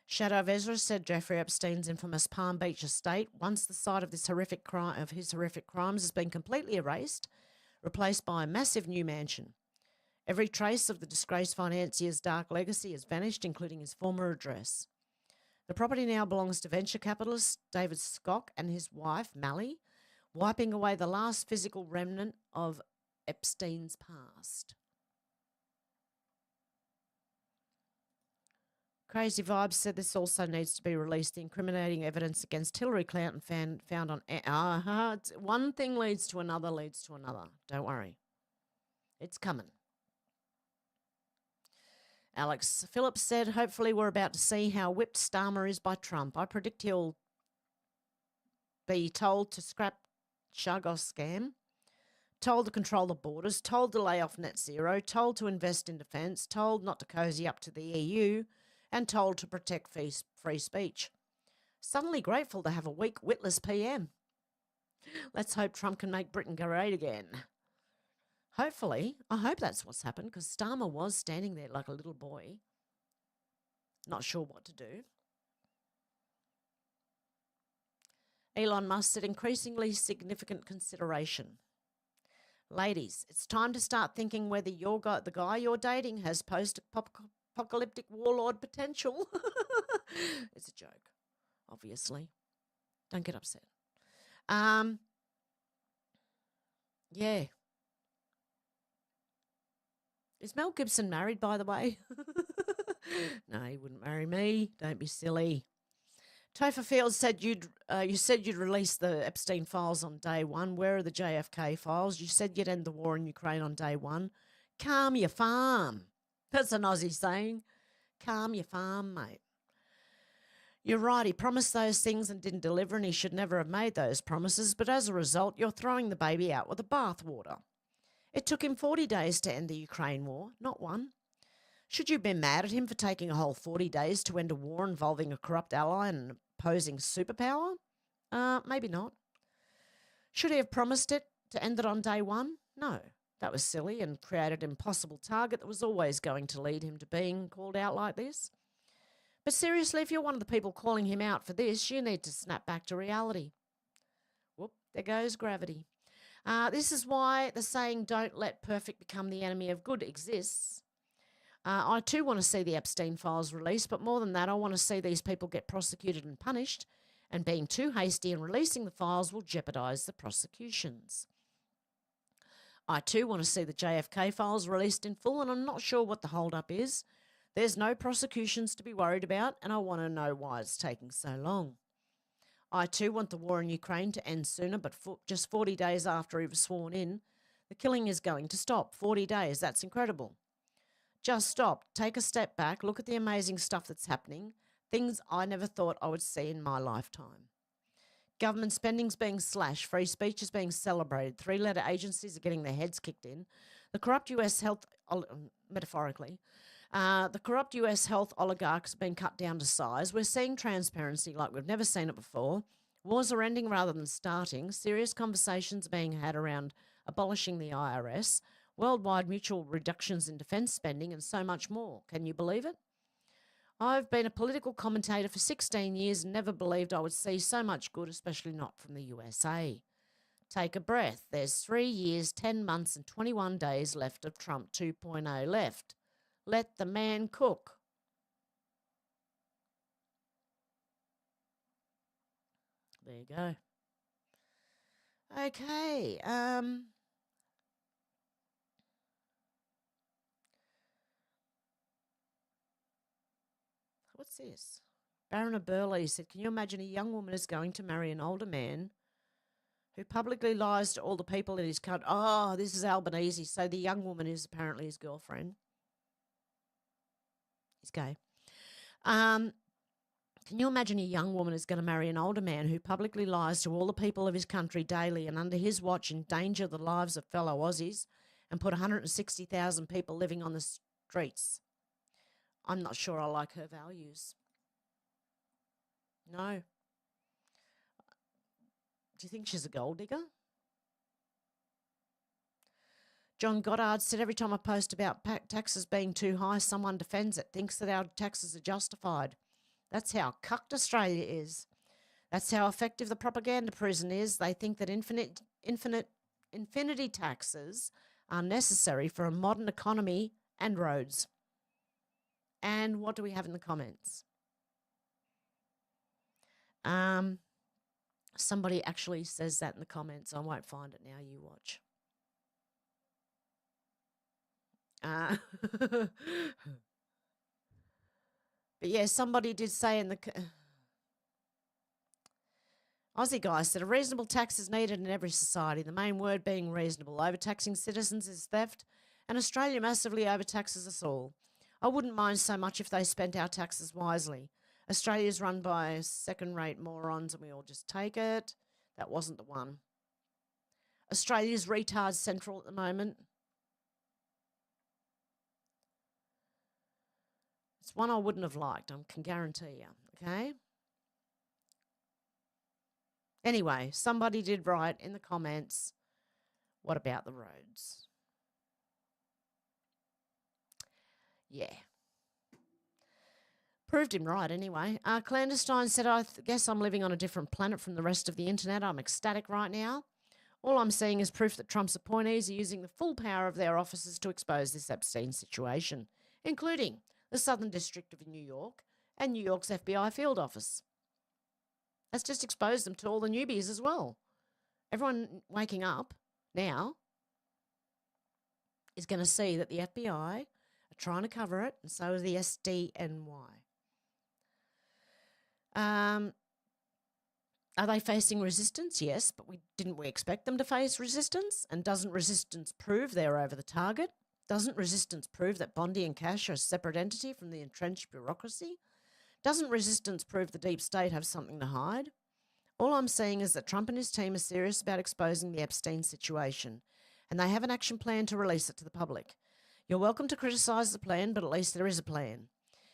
Speaker 2: Shadow of Ezra said Jeffrey Epstein's infamous Palm Beach estate, once the site of his horrific crimes has been completely erased, replaced by a massive new mansion. Every trace of the disgraced financier's dark legacy has vanished, including his former address. The property now belongs to venture capitalist David Skock and his wife, Mally, wiping away the last physical remnant of Epstein's past. Crazy Vibes said this also needs to be released. The incriminating evidence against Hillary Clinton found on... one thing leads to another, Don't worry. It's coming. Alex Phillips said, hopefully we're about to see how whipped Starmer is by Trump. I predict he'll be told to scrap Chagos scam, told to control the borders, told to lay off net zero, told to invest in defence, told not to cozy up to the EU, and told to protect free speech. Suddenly grateful to have a weak, witless PM. Let's hope Trump can make Britain great again. Hopefully, I hope that's what's happened, because Starmer was standing there like a little boy, not sure what to do. Elon Musk said increasingly significant consideration. Ladies, it's time to start thinking whether the guy you're dating has post-apocalyptic warlord potential. It's a joke, obviously. Don't get upset. Yeah. Is Mel Gibson married, by the way? No, he wouldn't marry me. Don't be silly. Topher Fields said you said you'd release the Epstein files on day one. Where are the JFK files? You said you'd end the war in Ukraine on day one. Calm your farm. That's an Aussie saying. Calm your farm, mate. You're right, he promised those things and didn't deliver, and he should never have made those promises, but as a result, you're throwing the baby out with the bathwater. It took him 40 days to end the Ukraine war, not one. Should you have been mad at him for taking a whole 40 days to end a war involving a corrupt ally and an opposing superpower? Maybe not. Should he have promised it to end it on day one? No. That was silly and created an impossible target that was always going to lead him to being called out like this. But seriously, if you're one of the people calling him out for this, you need to snap back to reality. Whoop, there goes gravity. This is why the saying, don't let perfect become the enemy of good, exists. I too want to see the Epstein files released, but more than that, I want to see these people get prosecuted and punished, and being too hasty in releasing the files will jeopardise the prosecutions. I too want to see the JFK files released in full, and I'm not sure what the hold-up is. There's no prosecutions to be worried about, and I want to know why it's taking so long. I too want the war in Ukraine to end sooner, but just 40 days after he was sworn in, the killing is going to stop. 40 days, that's incredible. Just stop, take a step back, look at the amazing stuff that's happening, things I never thought I would see in my lifetime. Government spending's being slashed, free speech is being celebrated, three-letter agencies are getting their heads kicked in, the corrupt US health, metaphorically, the corrupt US health oligarchs have been cut down to size. We're seeing transparency like we've never seen it before. Wars are ending rather than starting. Serious conversations are being had around abolishing the IRS, worldwide mutual reductions in defence spending, and so much more. Can you believe it? I've been a political commentator for 16 years and never believed I would see so much good, especially not from the USA. Take a breath. There's 3 years, 10 months and 21 days left of Trump 2.0 left. Let the man cook. There you go. Okay. What's this? Baron of Burleigh said, can you imagine a young woman is going to marry an older man who publicly lies to all the people in his country? Oh, this is Albanese. So the young woman is apparently his girlfriend. He's gay. Can you imagine a young woman is going to marry an older man who publicly lies to all the people of his country daily and under his watch endanger the lives of fellow Aussies and put 160,000 people living on the streets? I'm not sure I like her values. No. Do you think she's a gold digger? John Goddard said, every time I post about taxes being too high, someone defends it, thinks that our taxes are justified. That's how cucked Australia is. That's how effective the propaganda prison is. They think that infinity taxes are necessary for a modern economy and roads. And what do we have in the comments? Somebody actually says that in the comments. I won't find it now. You watch. But yeah, somebody did say in the Aussie guy said a reasonable tax is needed in every society. The main word being reasonable. Overtaxing citizens is theft, and Australia massively overtaxes us all. I wouldn't mind so much if they spent our taxes wisely. Australia's run by second-rate morons, and we all just take it. That wasn't the one. Australia's retard central at the moment. It's one I wouldn't have liked, I can guarantee you, okay? Anyway, somebody did write in the comments, what about the roads? Yeah. Proved him right anyway. Clandestine said, I guess I'm living on a different planet from the rest of the internet. I'm ecstatic right now. All I'm seeing is proof that Trump's appointees are using the full power of their offices to expose this Epstein situation, including the Southern District of New York and New York's FBI field office. That's just exposed them to all the newbies as well. Everyone waking up now is going to see that the FBI are trying to cover it, and so is the SDNY. Are they facing resistance? Yes, but didn't we expect them to face resistance? And doesn't resistance prove they're over the target? Doesn't resistance prove that Bondi and Cash are a separate entity from the entrenched bureaucracy? Doesn't resistance prove the deep state have something to hide? All I'm saying is that Trump and his team are serious about exposing the Epstein situation, and they have an action plan to release it to the public. You're welcome to criticise the plan, but at least there is a plan.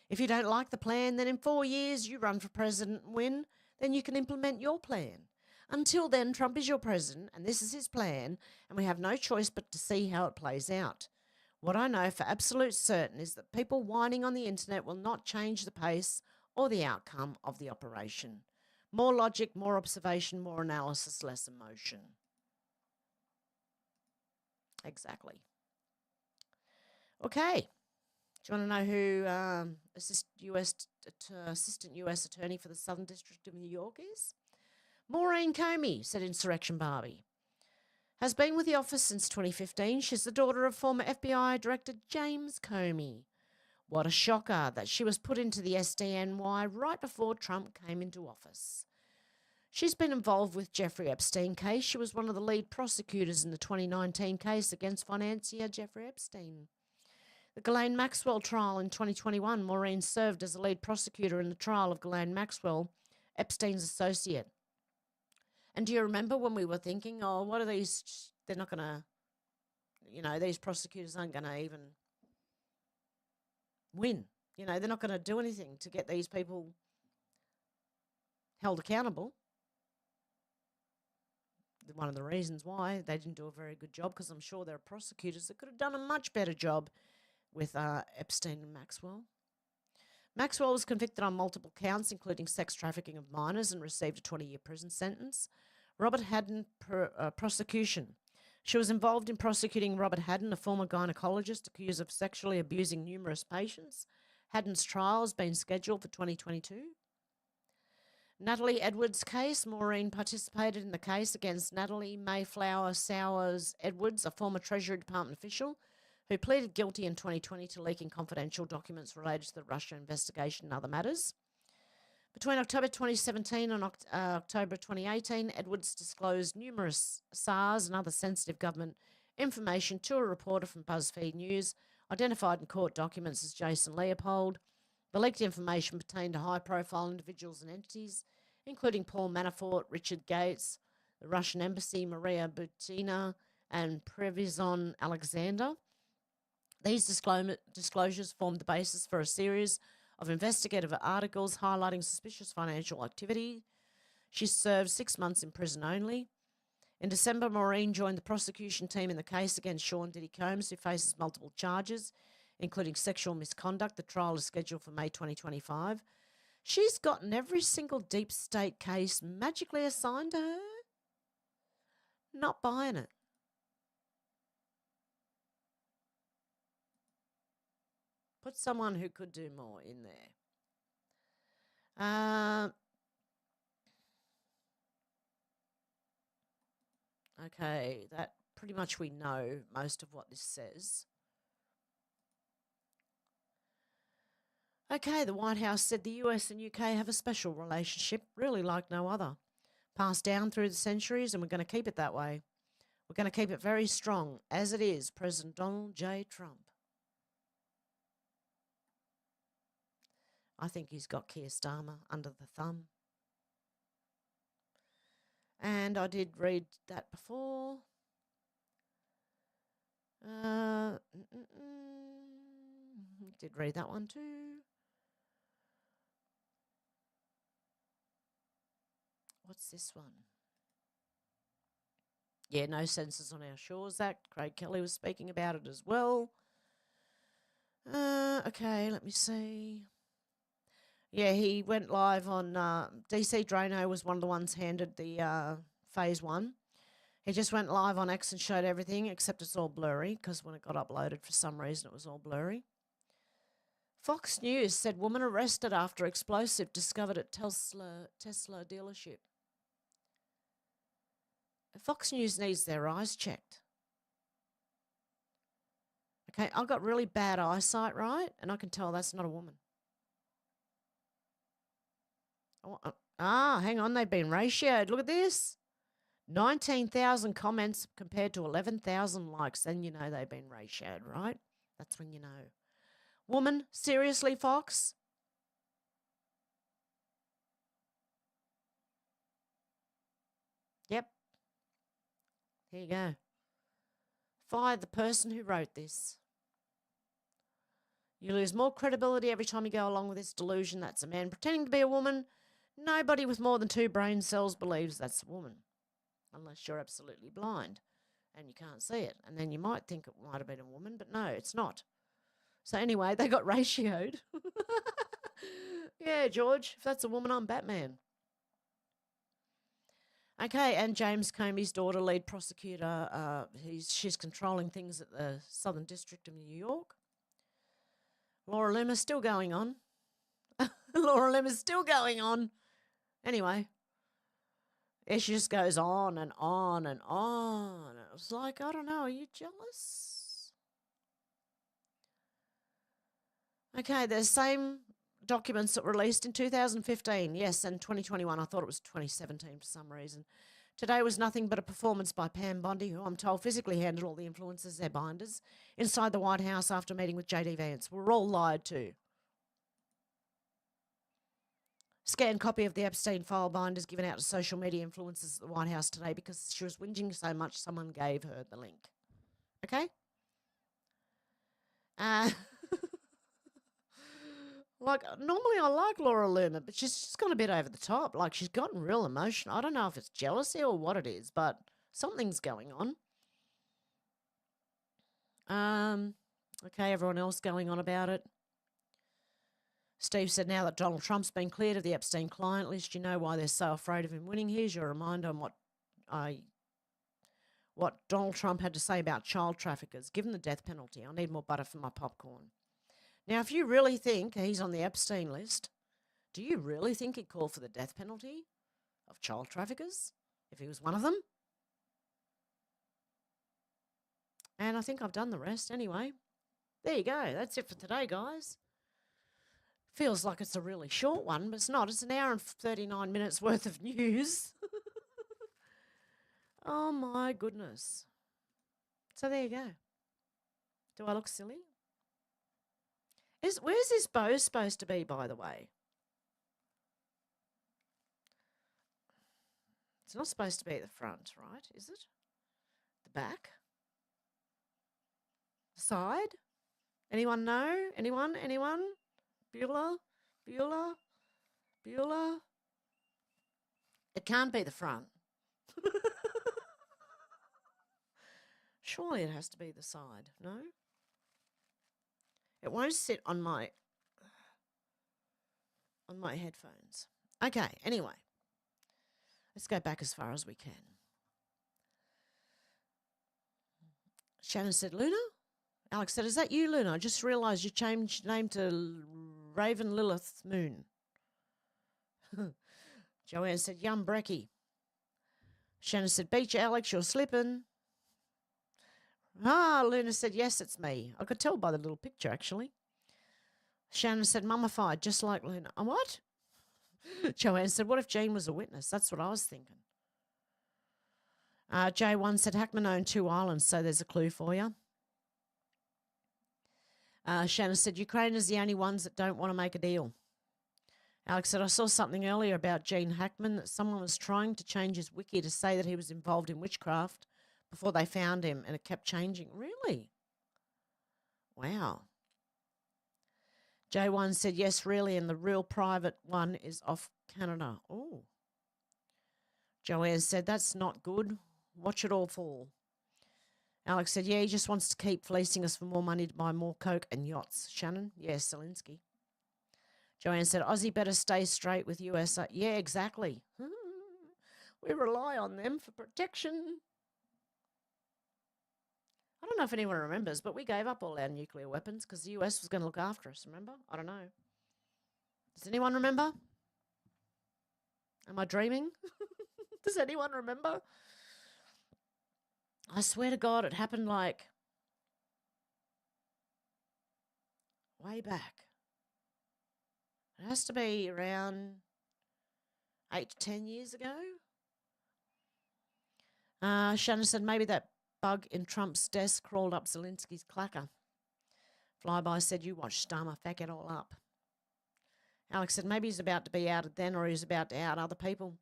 Speaker 2: If you don't like the plan, then in 4 years you run for president and win, then you can implement your plan. Until then, Trump is your president, and this is his plan, and we have no choice but to see how it plays out. What I know for absolute certain is that people whining on the internet will not change the pace or the outcome of the operation. More logic, more observation, more analysis, less emotion. Exactly. Okay. Do you want to know who Assistant US Attorney for the Southern District of New York is? Maureen Comey, said Insurrection Barbie. Has been with the office since 2015. She's the daughter of former FBI Director James Comey. What a shocker that she was put into the SDNY right before Trump came into office. She's been involved with Jeffrey Epstein case. She was one of the lead prosecutors in the 2019 case against financier Jeffrey Epstein. The Ghislaine Maxwell trial in 2021, Maureen served as a lead prosecutor in the trial of Ghislaine Maxwell, Epstein's associate. And do you remember when we were thinking, oh, what are these, they're not going to, these prosecutors aren't going to even win. They're not going to do anything to get these people held accountable. One of the reasons why they didn't do a very good job, because I'm sure there are prosecutors that could have done a much better job with Epstein and Maxwell. Maxwell was convicted on multiple counts, including sex trafficking of minors, and received a 20-year prison sentence. Robert Haddon prosecution. She was involved in prosecuting Robert Haddon, a former gynecologist accused of sexually abusing numerous patients. Haddon's trial has been scheduled for 2022. Natalie Edwards' case. Maureen participated in the case against Natalie Mayflower Sowers Edwards, a former Treasury Department official who pleaded guilty in 2020 to leaking confidential documents related to the Russia investigation and other matters. Between October 2017 and October 2018, Edwards disclosed numerous SARS and other sensitive government information to a reporter from BuzzFeed News, identified in court documents as Jason Leopold. The leaked information pertained to high-profile individuals and entities, including Paul Manafort, Richard Gates, the Russian Embassy, Maria Butina, and Prevezon Alexander. These disclosures formed the basis for a series of investigative articles highlighting suspicious financial activity. She served 6 months in prison only. In December, Maureen joined the prosecution team in the case against Sean Diddy Combs, who faces multiple charges, including sexual misconduct. The trial is scheduled for May 2025. She's gotten every single deep state case magically assigned to her. Not buying it. Put someone who could do more in there. Okay, that pretty much we know most of what this says. Okay, the White House said the US and UK have a special relationship, really like no other, passed down through the centuries, and we're going to keep it that way. We're going to keep it very strong, as it is, President Donald J. Trump. I think he's got Keir Starmer under the thumb. And I did read that before. Did read that one too. What's this one? Yeah, no census on our shores Act. Craig Kelly was speaking about it as well. Okay, let me see. Yeah, he went live on DC Drano was one of the ones handed the phase 1. He just went live on X and showed everything except it's all blurry because when it got uploaded for some reason it was all blurry. Fox News said woman arrested after explosive discovered at Tesla dealership. Fox News needs their eyes checked. Okay, I've got really bad eyesight, right? And I can tell that's not a woman. Hang on, they've been ratioed. Look at this. 19,000 comments compared to 11,000 likes. Then you know they've been ratioed, right? That's when you know. Woman, seriously, Fox? Yep. Here you go. Fire the person who wrote this. You lose more credibility every time you go along with this delusion. That's a man pretending to be a woman. Nobody with more than 2 brain cells believes that's a woman, unless you're absolutely blind and you can't see it. And then you might think it might have been a woman, but no, it's not. So anyway, they got ratioed. Yeah, George, if that's a woman, I'm Batman. Okay, and James Comey's daughter, lead prosecutor, she's controlling things at the Southern District of New York. Laura Loomer's still going on. Laura Loomer's still going on. Anyway, it just goes on and on and on. It was like, I don't know, are you jealous? Okay, the same documents that were released in 2015, yes, and 2021. I thought it was 2017 for some reason. Today was nothing but a performance by Pam Bondi, who I'm told physically handled all the influencers, their binders, inside the White House after meeting with J.D. Vance. We're all lied to. Scanned copy of the Epstein file binders given out to social media influencers at the White House today because she was whinging so much someone gave her the link. Okay? Like, normally I like Laura Loomer, but she's just gone a bit over the top. Like, she's gotten real emotional. I don't know if it's jealousy or what it is, but something's going on. Okay, everyone else going on about it. Steve said, now that Donald Trump's been cleared of the Epstein client list, you know why they're so afraid of him winning. Here's your reminder on what Donald Trump had to say about child traffickers. Give them the death penalty. I need more butter for my popcorn. Now, if you really think he's on the Epstein list, do you really think he'd call for the death penalty of child traffickers if he was one of them? And I think I've done the rest anyway. There you go. That's it for today, guys. Feels like it's a really short one, but it's not. It's an hour and 39 minutes worth of news. Oh, my goodness. So there you go. Do I look silly? Where's this bow supposed to be, by the way? It's not supposed to be at the front, right? Is it? The back? The side? Anyone know? Anyone? Anyone? Bueller? Bueller? Bueller? It can't be the front. Surely it has to be the side, no? It won't sit on my headphones. Okay, anyway. Let's go back as far as we can. Shannon said, Luna? Alex said, is that you, Luna? I just realised you changed your name to Raven Lilith Moon. Joanne said, yum, brekkie. Shannon said, beat you, Alex, you're slipping. Luna said, yes, it's me. I could tell by the little picture, actually. Shannon said, mummified, just like Luna. What? Joanne said, what if Jean was a witness? That's what I was thinking. J1 said, Hackman owned 2 islands, so there's a clue for you. Shannon said, Ukraine is the only ones that don't want to make a deal. Alex said, I saw something earlier about Gene Hackman, that someone was trying to change his wiki to say that he was involved in witchcraft before they found him, and it kept changing. Really? Wow. J1 said, yes, really, and the real private one is off Canada. Oh. Joanne said, that's not good. Watch it all fall. Alex said, yeah, he just wants to keep fleecing us for more money to buy more coke and yachts. Shannon? Yes, Zelensky. Joanne said, Aussie better stay straight with USA. Yeah, exactly. We rely on them for protection. I don't know if anyone remembers, but we gave up all our nuclear weapons because the US was going to look after us, remember? I don't know. Does anyone remember? Am I dreaming? Does anyone remember? I swear to God, it happened like way back. It has to be around 8 to 10 years ago. Shannon said maybe that bug in Trump's desk crawled up Zelensky's clacker. Flyby said, you watch Starmer fuck it all up. Alex said maybe he's about to be outed then, or he's about to out other people.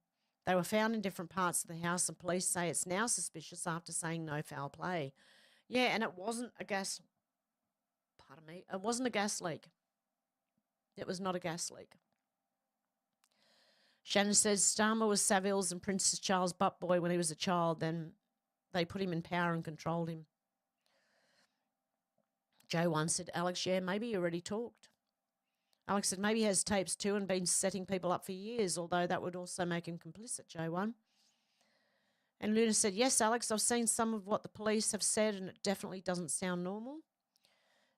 Speaker 2: They were found in different parts of the house, and police say it's now suspicious after saying no foul play. Yeah, and it wasn't a gas... Pardon me. It wasn't a gas leak. It was not a gas leak. Shannon says Starmer was Saville's and Princess Charles' butt boy when he was a child. Then they put him in power and controlled him. Joe once said, Alex, yeah, maybe you already talked. Alex said maybe he has tapes too and been setting people up for years, although that would also make him complicit, J1. And Luna said, yes, Alex, I've seen some of what the police have said and it definitely doesn't sound normal.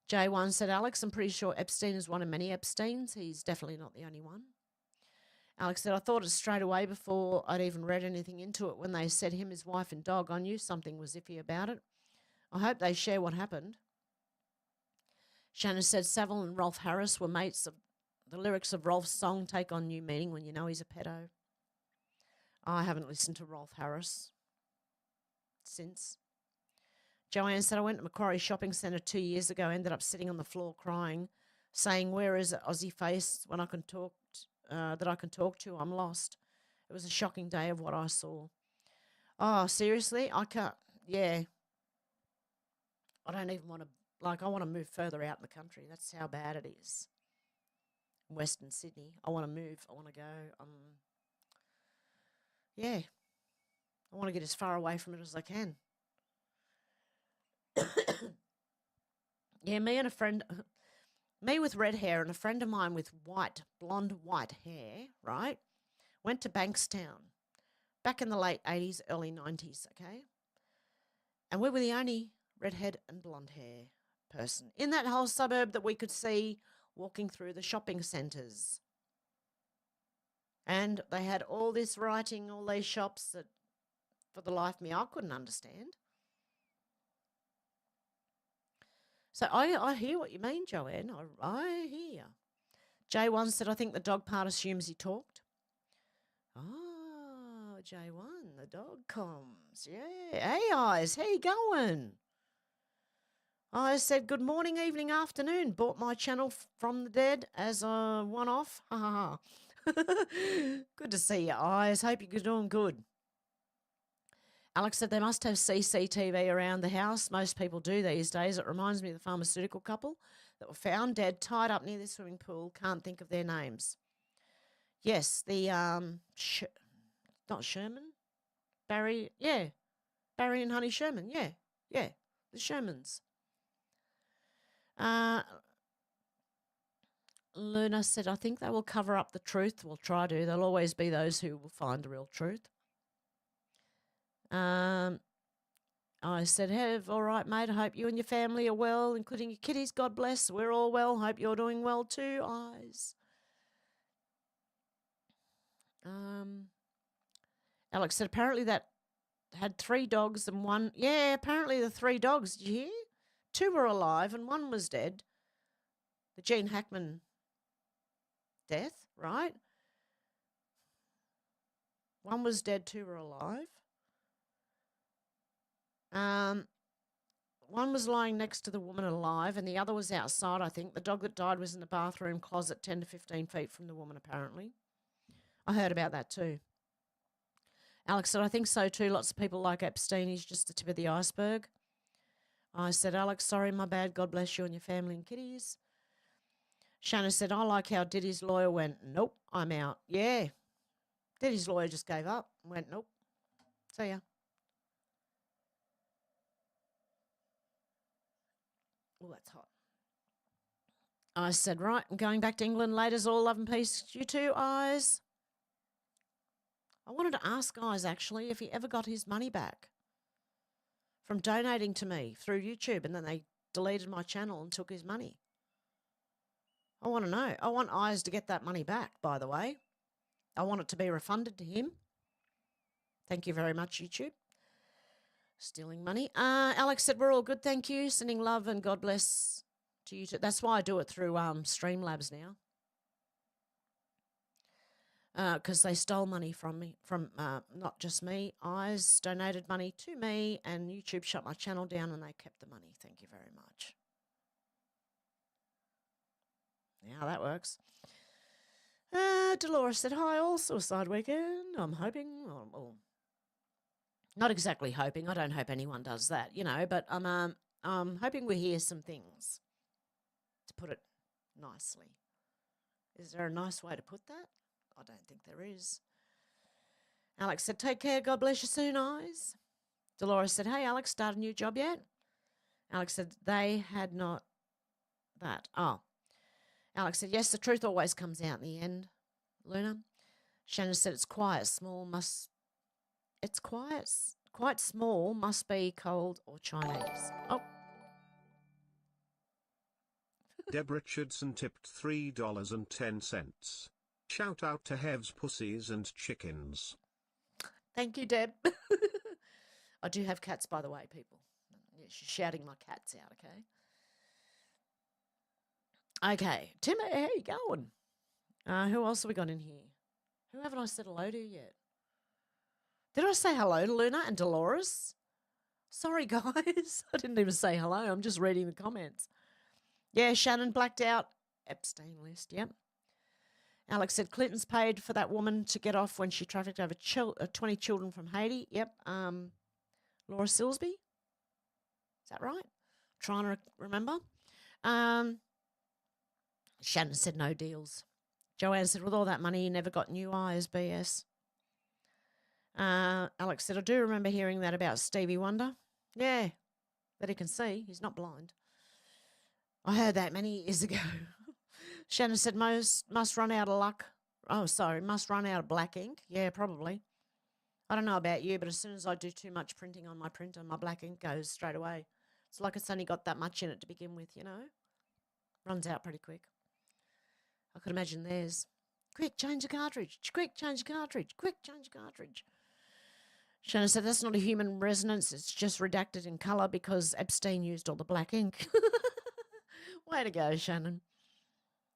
Speaker 2: J1 said, Alex, I'm pretty sure Epstein is one of many Epsteins. He's definitely not the only one. Alex said, I thought it straight away before I'd even read anything into it. When they said him, his wife and dog, I knew something was iffy about it. I hope they share what happened. Shannon said Savile and Rolf Harris were mates. The lyrics of Rolf's song take on new meaning when you know he's a pedo. I haven't listened to Rolf Harris since. Joanne said, I went to Macquarie Shopping Centre 2 years ago, ended up sitting on the floor crying, saying, where is it, Aussie face, when I can talk, that I can talk to? I'm lost. It was a shocking day of what I saw. Oh, seriously? I can't, yeah. I don't even want to, I want to move further out in the country. That's how bad it is. Western Sydney. I want to move. I want to go. Yeah. I want to get as far away from it as I can. Yeah, me and a friend, me with red hair and a friend of mine with blonde white hair, right, went to Bankstown back in the late 80s, early 90s, okay? And we were the only redhead and blonde hair person in that whole suburb that we could see walking through the shopping centres. And they had all this writing, all these shops that, for the life of me, I couldn't understand. So I hear what you mean, Joanne. I hear. J1 said, I think the dog part assumes he talked. Oh, J1, the dog comms. Yeah. Hey, Eyes, how you going? I said, good morning, evening, afternoon. Bought my channel from the dead as a one-off. Ha ha ha. Good to see you, Eyes. Hope you're doing good. Alex said they must have CCTV around the house. Most people do these days. It reminds me of the pharmaceutical couple that were found dead, tied up near the swimming pool. Can't think of their names. Yes, the, not Sherman? Barry, yeah. Barry and Honey Sherman, yeah. Yeah, the Shermans. Luna said, I think they will cover up the truth. We'll try to. There'll always be those who will find the real truth. I said, Hev, all right, mate. I hope you and your family are well, including your kitties. God bless. We're all well. Hope you're doing well too, Eyes. Alex said, apparently that had 3 dogs and one. Yeah, apparently the 3 dogs. Did you hear? 2 were alive and 1 was dead. The Gene Hackman death, right? 1 was dead, 2 were alive. 1 was lying next to the woman alive and the other was outside, I think. The dog that died was in the bathroom closet 10 to 15 feet from the woman, apparently. I heard about that too. Alex said, I think so too. Lots of people like Epstein. He's just the tip of the iceberg. I said, Alex, sorry, my bad. God bless you and your family and kitties. Shanna said, I like how Diddy's lawyer went, nope, I'm out. Yeah. Diddy's lawyer just gave up and went, nope. See ya. Oh, that's hot. I said, right, I'm going back to England. Later's all love and peace. You too, Eyes. I wanted to ask Eyes, actually, if he ever got his money back from donating to me through YouTube, and then they deleted my channel and took his money. I want to know. I want Eyes to get that money back, by the way. I want it to be refunded to him. Thank you very much, YouTube. Stealing money. Alex said, we're all good, thank you. Sending love and God bless to you too. That's why I do it through Streamlabs now. Because they stole money from me, from not just me. Eyes donated money to me, and YouTube shut my channel down and they kept the money. Thank you very much. Yeah, that works. Dolores said, hi, all suicide weekend. I'm hoping, well, not exactly hoping. I don't hope anyone does that, you know, but I'm hoping we hear some things, to put it nicely. Is there a nice way to put that? I don't think there is. Alex said, take care. God bless you soon, Eyes. Dolores said, hey, Alex, start a new job yet? Alex said, they had not that. Oh. Alex said, yes, the truth always comes out in the end, Luna. Shannon said, it's quiet, small, it's quiet, quite small, must be cold or Chinese. Oh.
Speaker 7: Deb Richardson tipped $3.10. Shout out to Hev's pussies and chickens.
Speaker 2: Thank you, Deb. I do have cats, by the way, people. Yeah, she's shouting my cats out, okay? Okay, Tim, how you going? Who else have we got in here? Who haven't I said hello to yet? Did I say hello to Luna and Dolores? Sorry, guys. I didn't even say hello. I'm just reading the comments. Yeah, Shannon blacked out. Epstein list, yep. Alex said Clinton's paid for that woman to get off when she trafficked over 20 children from Haiti. Yep. Laura Silsby. Is that right? Trying to remember. Shannon said no deals. Joanne said with all that money, you never got new eyes, BS. Alex said, I do remember hearing that about Stevie Wonder. Yeah, that he can see. He's not blind. I heard that many years ago. Shannon said most must run out of luck. Oh, sorry, must run out of black ink. Yeah, probably. I don't know about you, but as soon as I do too much printing on my printer, my black ink goes straight away. It's like it's only got that much in it to begin with, you know. Runs out pretty quick. I could imagine theirs. Quick, change the cartridge. Quick, change the cartridge. Quick, change the cartridge. Shannon said that's not a human resonance. It's just redacted in colour because Epstein used all the black ink. Way to go, Shannon.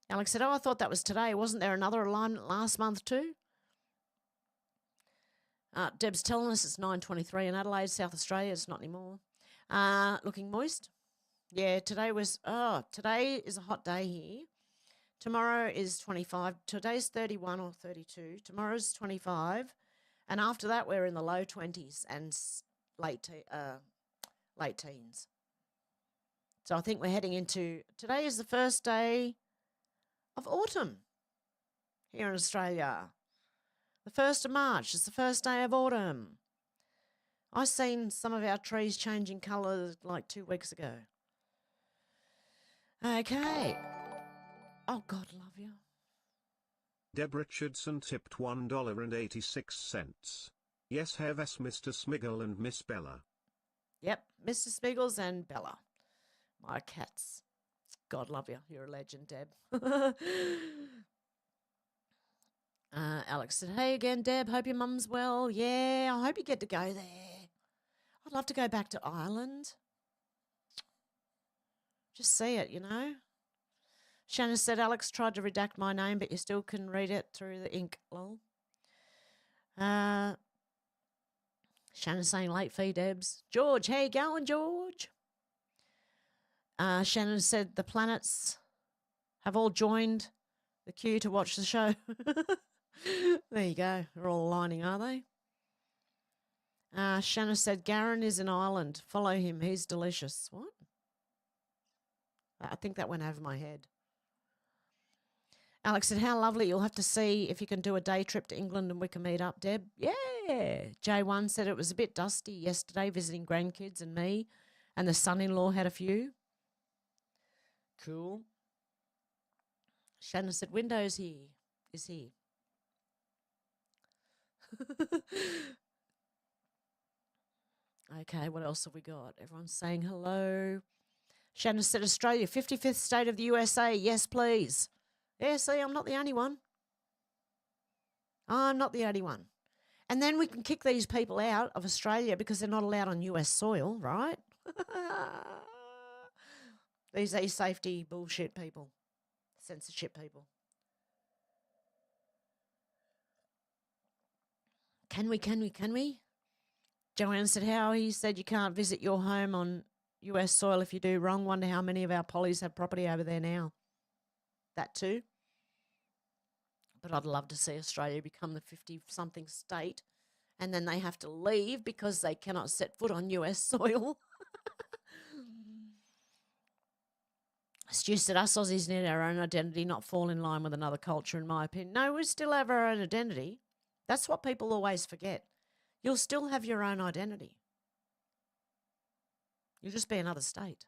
Speaker 2: Alex said, oh, I thought that was today. Wasn't there another alignment last month too? Deb's telling us it's 9:23 in Adelaide, South Australia. It's not anymore. Looking moist. Yeah, today is a hot day here. Tomorrow is 25. Today's 31 or 32. Tomorrow's 25. And after that, we're in the low 20s and late teens. So I think we're heading into, today is the first day of autumn here in Australia. The 1st of March is the first day of autumn. I seen some of our trees changing colour like 2 weeks ago. Okay. Oh, God love you.
Speaker 7: Deb Richardson tipped $1.86. Yes, have us Mr. Smiggle and Miss Bella.
Speaker 2: Yep, Mr. Spiggles and Bella. My cats. God love you. You're a legend, Deb. Alex said, hey again, Deb. Hope your mum's well. Yeah, I hope you get to go there. I'd love to go back to Ireland. Just see it, you know. Shannon said, Alex tried to redact my name, but you still can read it through the ink. Lol. Shannon saying late fee, Debs. George, how you going, George? Shannon said the planets have all joined the queue to watch the show. There you go. They're all aligning, are they? Shannon said Garen is in Ireland. Follow him. He's delicious. What? I think that went over my head. Alex said, how lovely. You'll have to see if you can do a day trip to England and we can meet up, Deb. Yeah. J1 said it was a bit dusty yesterday visiting grandkids and me, and the son-in-law had a few. Cool. Shannon said, Windows here is here. Okay, what else have we got? Everyone's saying hello. Shannon said, Australia, 55th state of the USA. Yes, please. Yeah, see, I'm not the only one. I'm not the only one. And then we can kick these people out of Australia because they're not allowed on US soil, right? These safety bullshit people. Censorship people. Can we? Joanne said, how he said you can't visit your home on US soil if you do wrong. Wonder how many of our pollies have property over there now. That too. But I'd love to see Australia become the 50-something state and then they have to leave because they cannot set foot on US soil. Stu said, us Aussies need our own identity, not fall in line with another culture, in my opinion. No, we still have our own identity. That's what people always forget. You'll still have your own identity. You'll just be another state.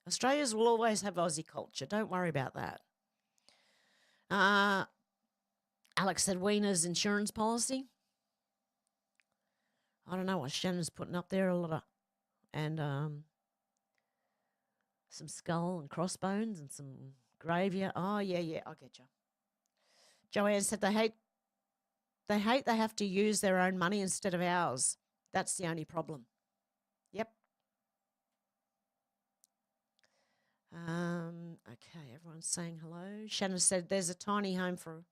Speaker 2: Australians will always have Aussie culture. Don't worry about that. Alex said, Wiener's insurance policy. I don't know what Shannon's putting up there. A lot of, and some skull and crossbones and some graveyard. Oh, yeah, I get you. Joanne said they hate they have to use their own money instead of ours. That's the only problem. Yep. Okay, everyone's saying hello. Shannon said that's a tiny home for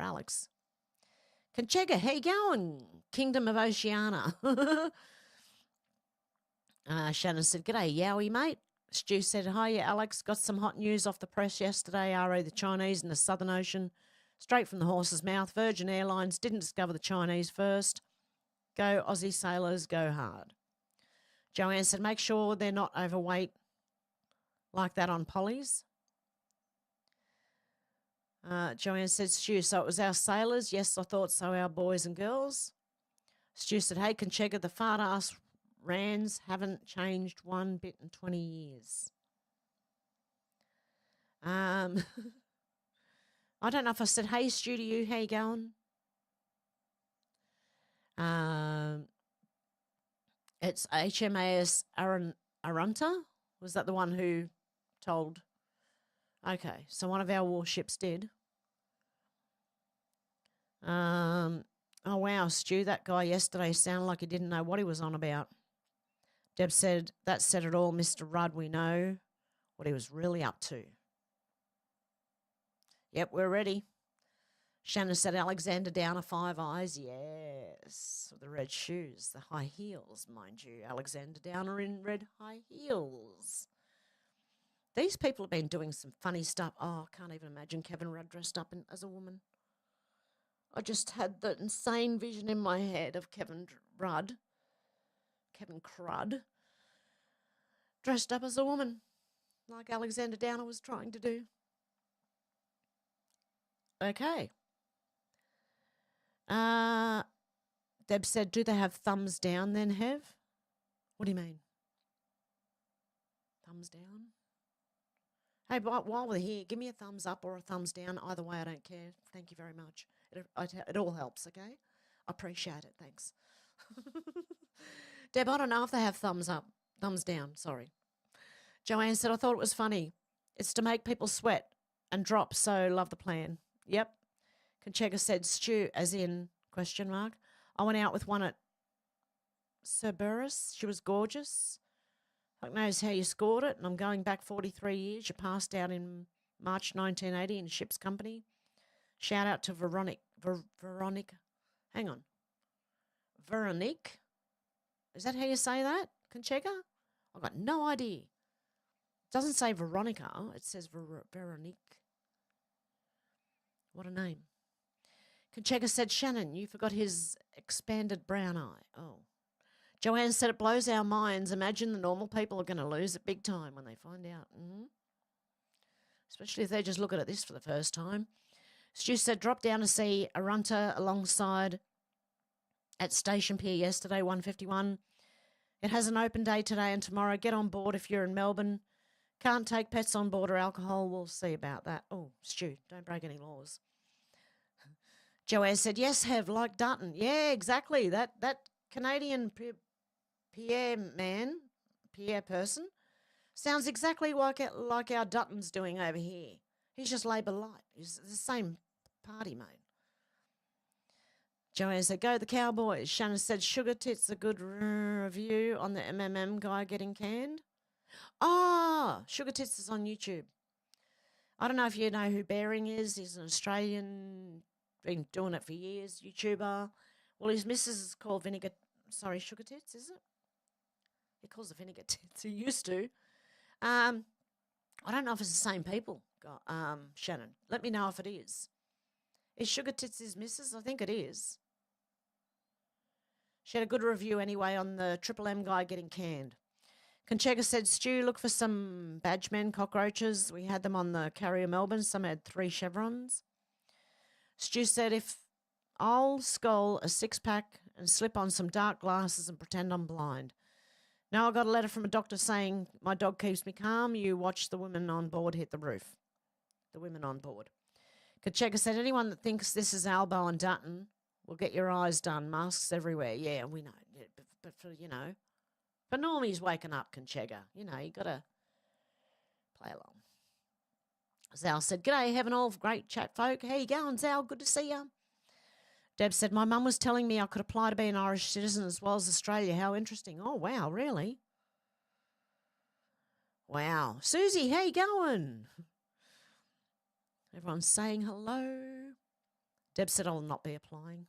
Speaker 2: Alex. Conchega, how you going? Kingdom of Oceania. Shannon said, g'day, Yowie, mate. Stu said, hiya, Alex. Got some hot news off the press yesterday. RA the Chinese in the Southern Ocean. Straight from the horse's mouth. Virgin Airlines didn't discover the Chinese first. Go Aussie sailors, go hard. Joanne said, make sure they're not overweight like that on pollies. Joanne said, Stu, so it was our sailors? Yes, I thought so, our boys and girls. Stu said, hey, Conchega, the fart-ass rands haven't changed one bit in 20 years. I don't know if I said, hey, Stu, to you, how you going? It's HMAS Arunta. Was that the one who told? Okay, so one of our warships did. Oh, wow, Stu, that guy yesterday sounded like he didn't know what he was on about. Deb said, that said it all, Mr. Rudd, we know what he was really up to. Yep, we're ready. Shannon said, Alexander Downer, 5 eyes. Yes, with the red shoes, the high heels, mind you. Alexander Downer in red high heels. These people have been doing some funny stuff. Oh, I can't even imagine Kevin Rudd dressed up as a woman. I just had the insane vision in my head of Kevin Crud, dressed up as a woman, like Alexander Downer was trying to do. Okay. Deb said, do they have thumbs down then, Hev? What do you mean? Thumbs down? Hey, but while we're here, give me a thumbs up or a thumbs down. Either way, I don't care. Thank you very much. It all helps, okay? I appreciate it. Thanks. Deb, I don't know if they have thumbs up. Thumbs down, sorry. Joanne said, I thought it was funny. It's to make people sweat and drop, so love the plan. Yep. Conchega said, Stu, as in, question mark. I went out with one at Cerberus. She was gorgeous. Fuck knows how you scored it, and I'm going back 43 years. You passed out in March 1980 in Ship's Company. Shout out to Veronique. Hang on. Veronique? Is that how you say that, Conchega? I've got no idea. It doesn't say Veronica. It says Veronique. What a name. Conchega said, Shannon, you forgot his expanded brown eye. Oh. Joanne said, it blows our minds. Imagine the normal people are going to lose it big time when they find out. Especially if they just look at this for the first time. Stu said, drop down to see Arunta alongside at Station Pier yesterday, 151. It has an open day today and tomorrow. Get on board if you're in Melbourne. Can't take pets on board or alcohol. We'll see about that. Oh, Stu, don't break any laws. Joanne said, yes, Hev, like Dutton. Yeah, exactly. That Canadian Pierre person, sounds exactly like our Dutton's doing over here. He's just Labour light. He's the same party, mate. Joanne said, go the Cowboys. Shannon said, Sugar Tits, a good review on the MMM guy getting canned. Ah, Sugar Tits is on YouTube. I don't know if you know who Baring is. He's an Australian, been doing it for years, YouTuber. Well, his missus is called Sugar Tits, is it? He calls it Vinegar Tits. He used to. I don't know if it's the same people, Shannon. Let me know if it is. Is Sugar Tits his missus? I think it is. She had a good review anyway on the Triple M guy getting canned. Conchega said, Stu, look for some badgemen, cockroaches. We had them on the Carrier Melbourne. Some had 3 chevrons. Stu said, if I'll skull a 6-pack and slip on some dark glasses and pretend I'm blind. Now I got a letter from a doctor saying my dog keeps me calm. You watch the women on board hit the roof. The women on board. Conchega said, anyone that thinks this is Albo and Dutton will get your eyes done. Masks everywhere. Yeah, we know. Yeah, but for, but Normie's waking up, Conchega. You got to play along. Zal said, g'day, Heaven all, great chat folk. How you going, Zal? Good to see you. Deb said, my mum was telling me I could apply to be an Irish citizen as well as Australia. How interesting. Oh, wow, really? Wow. Susie, how you going? Everyone's saying hello. Deb said, I'll not be applying.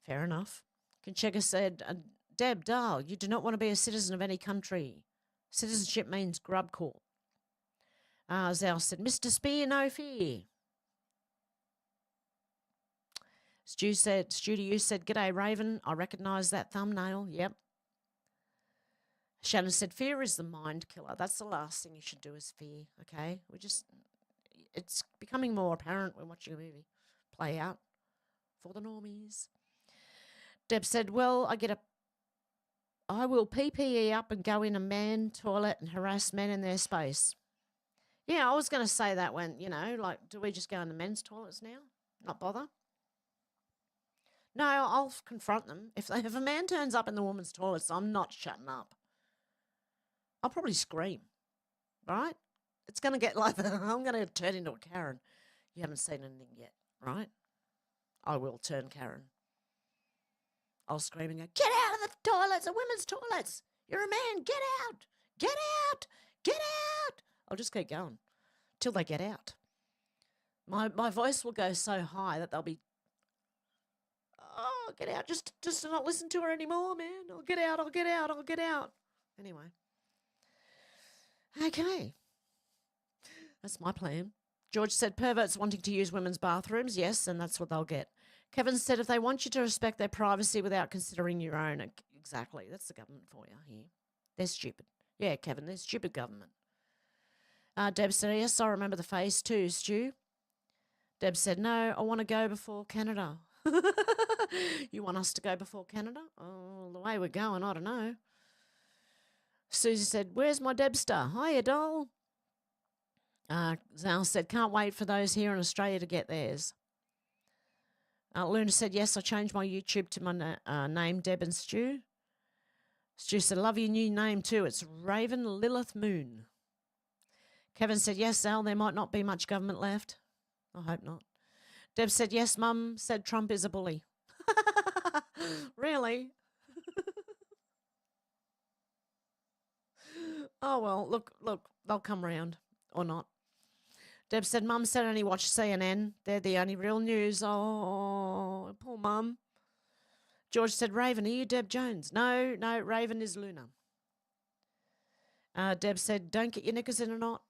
Speaker 2: Fair enough. Conchega said, Deb, Dahl, you do not want to be a citizen of any country. Citizenship means grub court. Zal said, Mr. Spear, no fear. Stu to you said, g'day, Raven. I recognise that thumbnail. Yep. Shannon said, fear is the mind killer. That's the last thing you should do is fear, okay? It's becoming more apparent when watching a movie play out for the normies. Deb said, well, I will PPE up and go in a man toilet and harass men in their space. Yeah, I was going to say that when, do we just go in the men's toilets now? Not bother? No, I'll confront them. If a man turns up in the woman's toilets, I'm not shutting up. I'll probably scream, right? It's going to get like that. I'm going to turn into a Karen. You haven't seen anything yet, right? I will turn Karen. I'll scream and go, get out of the toilets, the women's toilets. You're a man. Get out. Get out. Get out. I'll just keep going till they get out. My voice will go so high that they'll be, oh, get out. Just to not listen to her anymore, man. I'll get out. I'll get out. I'll get out. Anyway. Okay. That's my plan. George said, perverts wanting to use women's bathrooms. Yes, and that's what they'll get. Kevin said, if they want you to respect their privacy without considering your own. Exactly. That's the government for you here. They're stupid. Yeah, Kevin, they're stupid government. Deb said, yes, I remember the phase 2, Stu. Deb said, no, I want to go before Canada. You want us to go before Canada? Oh, the way we're going, I don't know. Susie said, where's my Debster? Hiya, doll. Zal said, can't wait for those here in Australia to get theirs. Luna said, yes, I changed my YouTube to my name, Deb and Stu. Stu said, love your new name too. It's Raven Lilith Moon. Kevin said, yes, Zal, there might not be much government left. I hope not. Deb said, yes, Mum said Trump is a bully. Really? Oh, well, look, they'll come round or not. Deb said, Mum said only watch CNN. They're the only real news. Oh, poor Mum. George said, Raven, are you Deb Jones? No, Raven is Luna. Deb said, don't get your knickers in a knot.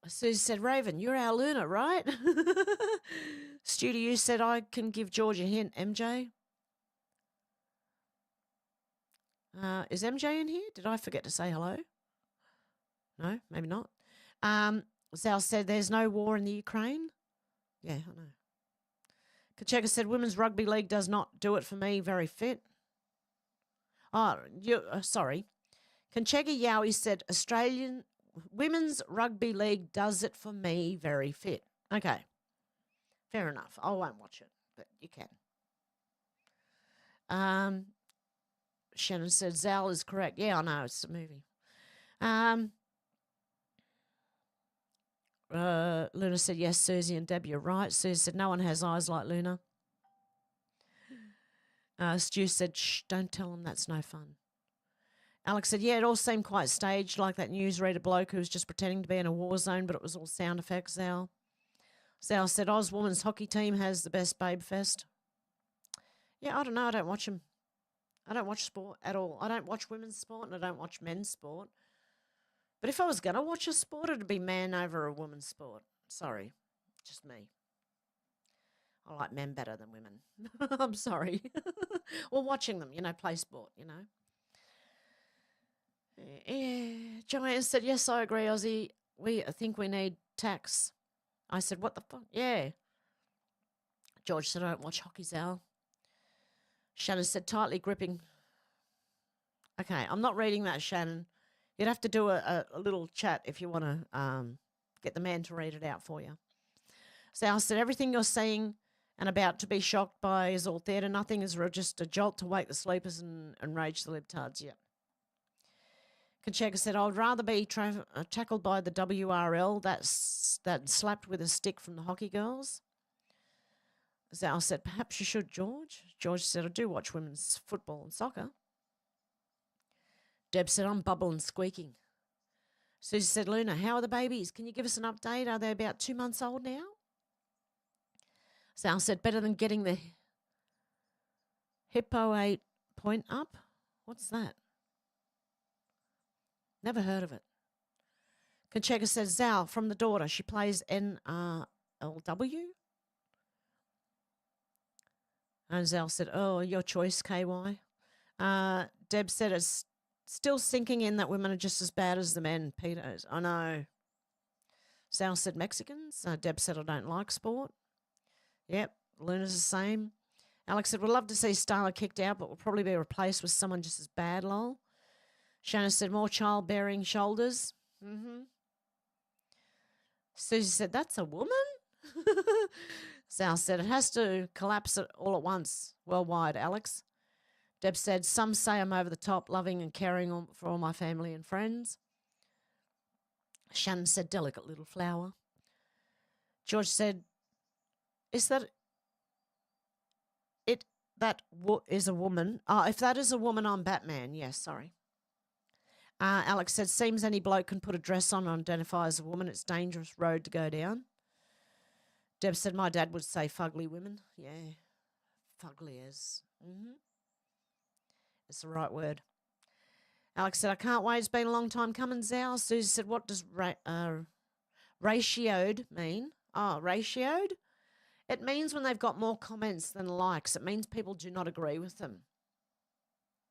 Speaker 2: Susie said, Raven, you're our Luna, right? Stu, you said I can give George a hint, MJ. Is MJ in here? Did I forget to say hello? No, maybe not. Zal said there's no war in the Ukraine. Yeah, I know. Kacheka said women's rugby league does not do it for me. Very fit. Oh, sorry. Kanchega Yowie said Australian women's rugby league does it for me. Very fit. Okay. Fair enough. I won't watch it, but you can. Shannon said Zal is correct. Yeah, I know. It's a movie. Luna said, yes, Susie and Deb, you're right. Susie said, no one has eyes like Luna. Stu said, shh, don't tell them that's no fun. Alex said, yeah, it all seemed quite staged, like that newsreader bloke who was just pretending to be in a war zone, but it was all sound effects, Zal. Zal said, Oz women's hockey team has the best babe fest. Yeah, I don't know. I don't watch them. I don't watch sport at all. I don't watch women's sport and I don't watch men's sport. But if I was going to watch a sport, it would be man over a woman's sport. Sorry, just me. I like men better than women. I'm sorry. Well, watching them, play sport, Yeah. Joanne said, yes, I agree, Ozzy. I think we need tax. I said, what the fuck? Yeah. George said, I don't watch hockey, Zal. Shannon said, tightly gripping. Okay, I'm not reading that, Shannon. You'd have to do a little chat if you want to get the man to read it out for you. Sal said, everything you're saying and about to be shocked by is all theatre. Nothing is just a jolt to wake the sleepers and rage the libtards. Yep. Kancheka said, I would rather be tackled by the WRL that slapped with a stick from the hockey girls. Zal said, perhaps you should, George. George said, I do watch women's football and soccer. Deb said, I'm bubbling squeaking. Susie said, Luna, how are the babies? Can you give us an update? Are they about 2 months old now? Zal said, better than getting the Hippo 8 up. What's that? Never heard of it. Kancheka says, Zal, from the daughter. She plays NRLW. And Zal said, oh, your choice, KY. Deb said, it's still sinking in that women are just as bad as the men. Pedos. I know. Zal said, Mexicans. Deb said, I don't like sport. Yep. Luna's the same. Alex said, we'd love to see Starla kicked out, but we'll probably be replaced with someone just as bad, lol. Shannon said, more childbearing shoulders. Mm-hmm. Susie said, that's a woman? Sal said, it has to collapse it all at once, worldwide, Alex. Deb said, some say I'm over the top, loving and caring for all my family and friends. Shannon said, delicate little flower. George said, is that is a woman. If that is a woman, I'm Batman. Yes, sorry. Alex said, seems any bloke can put a dress on and identify as a woman. It's a dangerous road to go down. Deb said, my dad would say fugly women. Yeah, fugly as. It's the right word. Alex said, I can't wait. It's been a long time coming, Zao. Susie said, what does ratioed mean? Oh, ratioed? It means when they've got more comments than likes. It means people do not agree with them.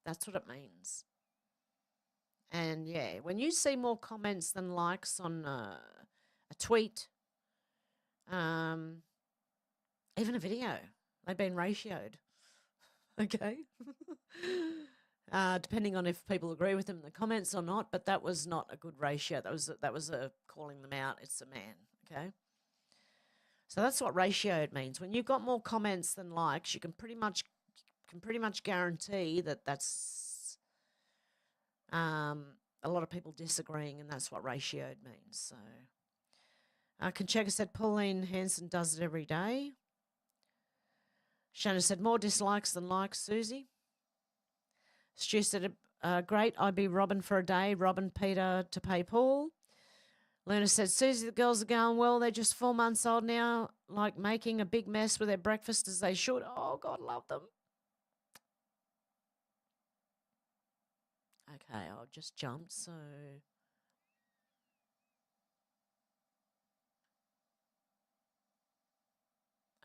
Speaker 2: That's what it means. And yeah, when you see more comments than likes on a tweet, even a video, they've been ratioed. Okay. Depending on if people agree with them in the comments or not, but that was not a good ratio. That was a calling them out. It's a man. Okay. So that's what ratioed means. When you've got more comments than likes, you can pretty much guarantee that that's a lot of people disagreeing, and that's what ratioed means. So, Conchega said Pauline Hanson does it every day. Shanna said more dislikes than likes, Susie. Stu said, great, I'd be robbing for a day, robbing Peter to pay Paul. Luna said, Susie, the girls are going well. They're just 4 months old now, like making a big mess with their breakfast as they should. Oh, God, love them. Okay, I'll just jump, so...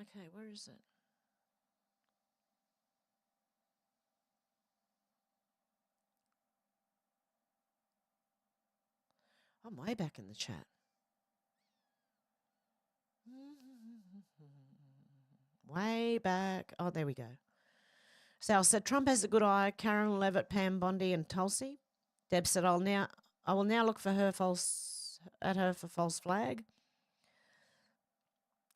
Speaker 2: Okay, where is it? I'm way back in the chat. Way back. Oh, there we go. Sal said, Trump has a good eye. Karen Levitt, Pam Bondi and Tulsi. Deb said, I will now look for her for false flag.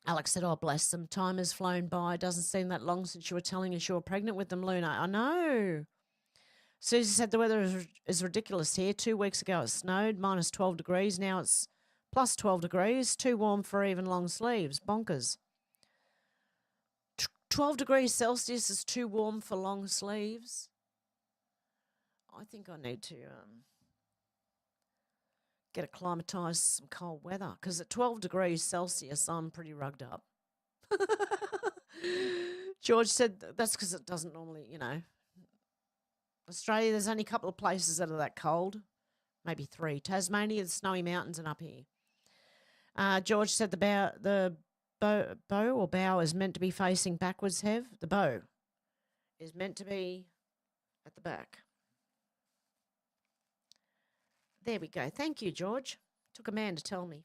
Speaker 2: Alex said, oh, bless them. Time has flown by. Doesn't seem that long since you were telling us you were pregnant with them, Luna. I know. Susie said the weather is ridiculous here. 2 weeks ago it snowed, minus 12 degrees. Now it's plus 12 degrees. Too warm for even long sleeves. Bonkers. 12 degrees Celsius is too warm for long sleeves. I think I need to get acclimatised to some cold weather, because at 12 degrees Celsius I'm pretty rugged up. George said that's because it doesn't normally, Australia, there's only a couple of places that are that cold, maybe 3. Tasmania, the Snowy Mountains, and up here. George said the bow is meant to be facing backwards, Hev. The bow is meant to be at the back. There we go. Thank you, George. Took a man to tell me.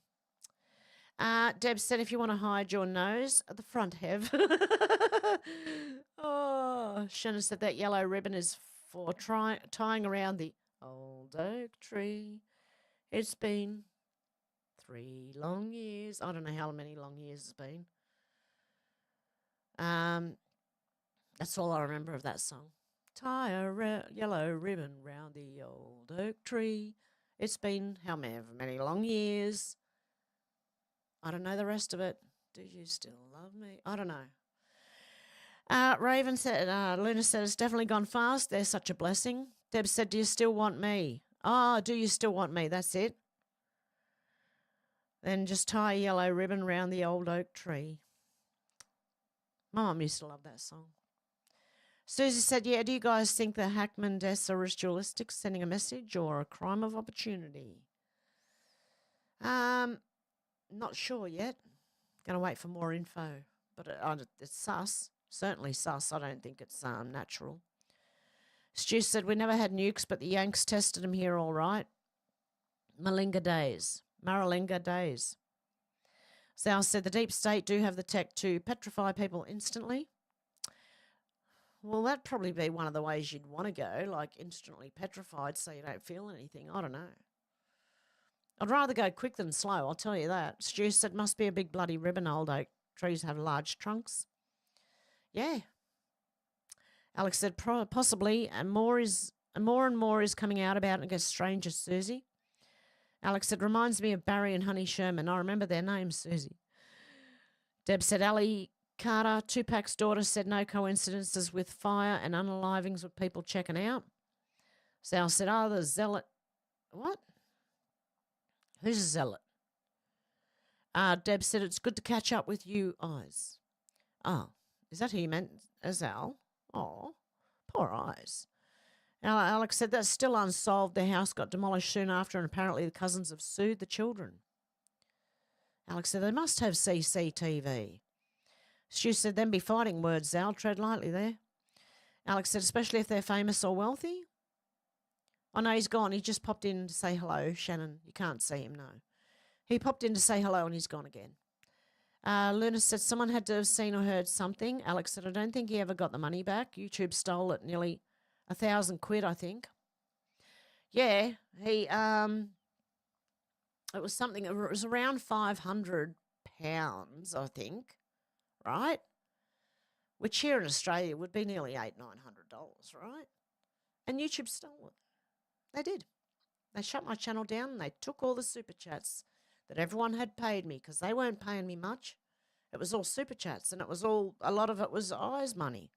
Speaker 2: Deb said, if you want to hide your nose at the front, Hev. Oh, Shannon said that yellow ribbon is for tying around the old oak tree. It's been 3 long years. I don't know how many long years it's been. That's all I remember of that song. Tie a yellow ribbon round the old oak tree. It's been however many long years. I don't know the rest of it. Do you still love me? I don't know. Raven said, Luna said, it's definitely gone fast. They're such a blessing. Deb said, do you still want me? Oh, do you still want me? That's it. Then just tie a yellow ribbon round the old oak tree. My mum used to love that song. Susie said, yeah, do you guys think the Hackman deaths are ritualistic, sending a message, or a crime of opportunity? Not sure yet. Going to wait for more info. But it's sus. Certainly sus. I don't think it's natural. Stu said, we never had nukes, but the Yanks tested them here all right. Maralinga days. Sal said, the deep state do have the tech to petrify people instantly. Well, that'd probably be one of the ways you'd want to go, like instantly petrified so you don't feel anything. I don't know. I'd rather go quick than slow, I'll tell you that. Stu said, must be a big bloody ribbon. Old oak trees have large trunks. Yeah. Alex said, possibly, and more and more is coming out about it. It gets stranger, Susie. Alex said, reminds me of Barry and Honey Sherman. I remember their names, Susie. Deb said, Ali Carter, Tupac's daughter, said no coincidences with fire and unalivings with people checking out. Sal said, oh, the zealot. What? Who's a zealot? Deb said, it's good to catch up with you, Eyes. Oh, is that who you meant as Al? Oh, poor Eyes. Alex said, that's still unsolved. Their house got demolished soon after, and apparently the cousins have sued the children. Alex said, they must have CCTV. Stu said, them be fighting words, Al. Tread lightly there. Alex said, especially if they're famous or wealthy. Oh, no, he's gone. He just popped in to say hello, Shannon. You can't see him, no. He popped in to say hello and he's gone again. Luna said, someone had to have seen or heard something. Alex said, I don't think he ever got the money back. YouTube stole it, nearly £1,000, I think. Yeah, he, it was something, it was around £500, I think, right? Which here in Australia would be nearly $800-900, right? And YouTube stole it. They did. They shut my channel down and they took all the super chats that everyone had paid me because they weren't paying me much. It was all super chats and it was all, a lot of it was Eyes money.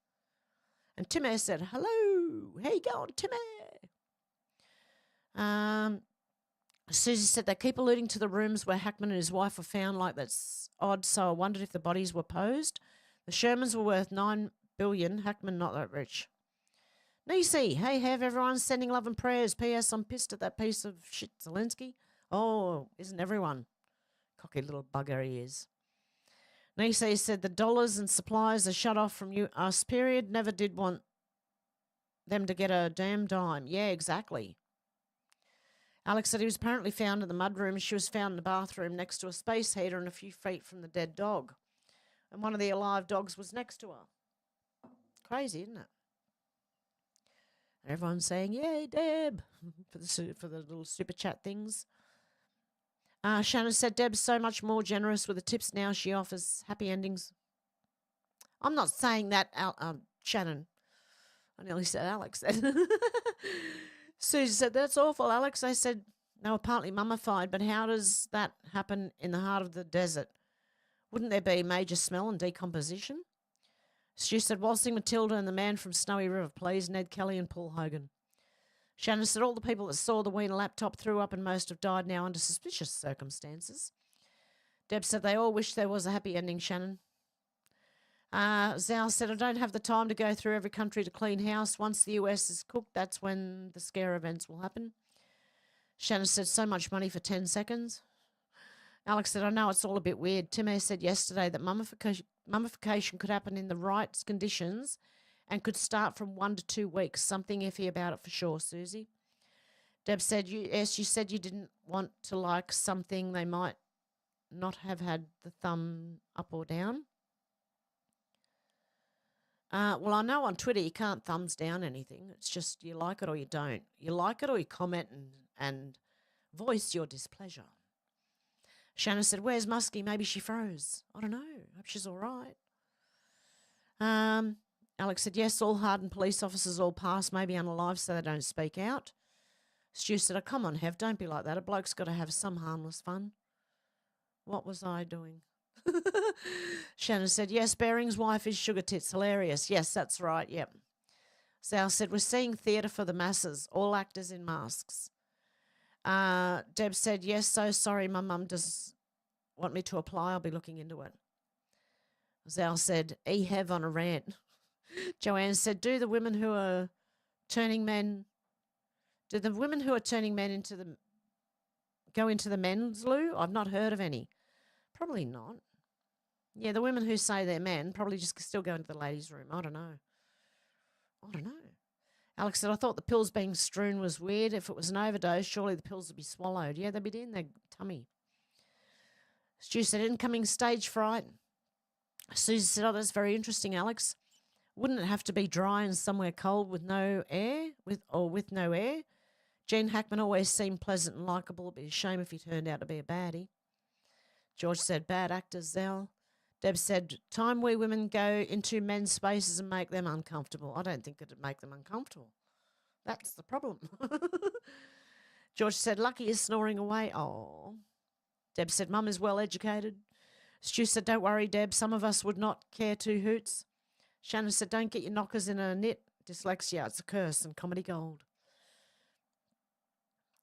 Speaker 2: And Timmy said, hello, how you going, Timmy? Susie said they keep alluding to the rooms where Hackman and his wife were found, like that's odd, so I wondered if the bodies were posed. The Shermans were worth $9 billion, Hackman not that rich. Nisi, hey, Hev, everyone's sending love and prayers. P.S. I'm pissed at that piece of shit, Zelensky. Oh, isn't everyone? Cocky little bugger he is. Nisi said the dollars and supplies are shut off from us, period. Never did want them to get a damn dime. Yeah, exactly. Alex said he was apparently found in the mudroom. She was found in the bathroom next to a space heater and a few feet from the dead dog. And one of the alive dogs was next to her. Crazy, isn't it? And everyone's saying, yay, Deb, for the little super chat things. Shannon said, Deb's so much more generous with the tips now. She offers happy endings. I'm not saying that, Shannon. I nearly said Alex then. Susie said, that's awful, Alex. I said, they were partly mummified, but how does that happen in the heart of the desert? Wouldn't there be major smell and decomposition? Stu said, Waltzing Matilda and the man from Snowy River, please, Ned Kelly and Paul Hogan. Shannon said, all the people that saw the Wiener laptop threw up and most have died now under suspicious circumstances. Deb said, they all wish there was a happy ending, Shannon. Zal said, I don't have the time to go through every country to clean house. Once the US is cooked, that's when the scare events will happen. Shannon said, so much money for 10 seconds. Alex said, I know it's all a bit weird. Tim said yesterday that mummification could happen in the right conditions and could start from 1 to 2 weeks. Something iffy about it for sure, Susie. Deb said, yes, you said you didn't want to like something they might not have had the thumb up or down. Well, I know on Twitter you can't thumbs down anything. It's just you like it or you don't. You like it or you comment and voice your displeasure. Shannon said, where's Muskie? Maybe she froze. I don't know. Hope she's all right. Alex said, yes, all hardened police officers all pass, maybe unalive so they don't speak out. Stu said, oh, come on, Hev, don't be like that. A bloke's got to have some harmless fun. What was I doing? Shannon said, yes, Bering's wife is sugar tits. Hilarious. Yes, that's right. Yep. Sal said, we're seeing theatre for the masses, all actors in masks. Deb said, yes, so sorry, my mum does want me to apply. I'll be looking into it. Zal said, Hev on a rant. Joanne said, do the women who are turning men into go into the men's loo? I've not heard of any. Probably not. Yeah, the women who say they're men probably just still go into the ladies' room. I don't know. Alex said, I thought the pills being strewn was weird. If it was an overdose, surely the pills would be swallowed. Yeah, they'd be in their tummy. Stu said, incoming stage fright. Susie said, oh, that's very interesting, Alex. Wouldn't it have to be dry and somewhere cold with no air? With no air? Gene Hackman always seemed pleasant and likeable. It'd be a shame if he turned out to be a baddie. George said, bad actors, Zal. Deb said, time we women go into men's spaces and make them uncomfortable. I don't think it'd make them uncomfortable. That's the problem. George said, Lucky is snoring away. Oh. Deb said, Mum is well educated. Stu said, don't worry, Deb. Some of us would not care two hoots. Shannon said, don't get your knockers in a knit. Dyslexia, it's a curse and comedy gold.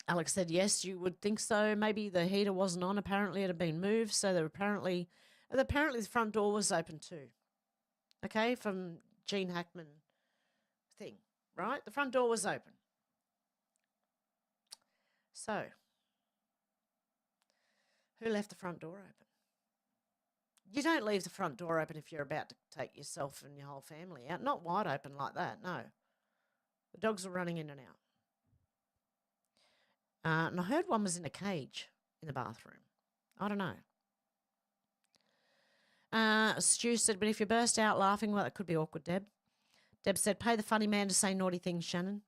Speaker 2: Alex said, yes, you would think so. Maybe the heater wasn't on. Apparently it had been moved. So apparently the front door was open too. Okay, from Gene Hackman thing, right? The front door was open. So, who left the front door open? You don't leave the front door open if you're about to take yourself and your whole family out. Not wide open like that, no. The dogs were running in and out. And I heard one was in a cage in the bathroom. I don't know. Stu said, but if you burst out laughing, well, it could be awkward, Deb. Deb said, pay the funny man to say naughty things, Shannon.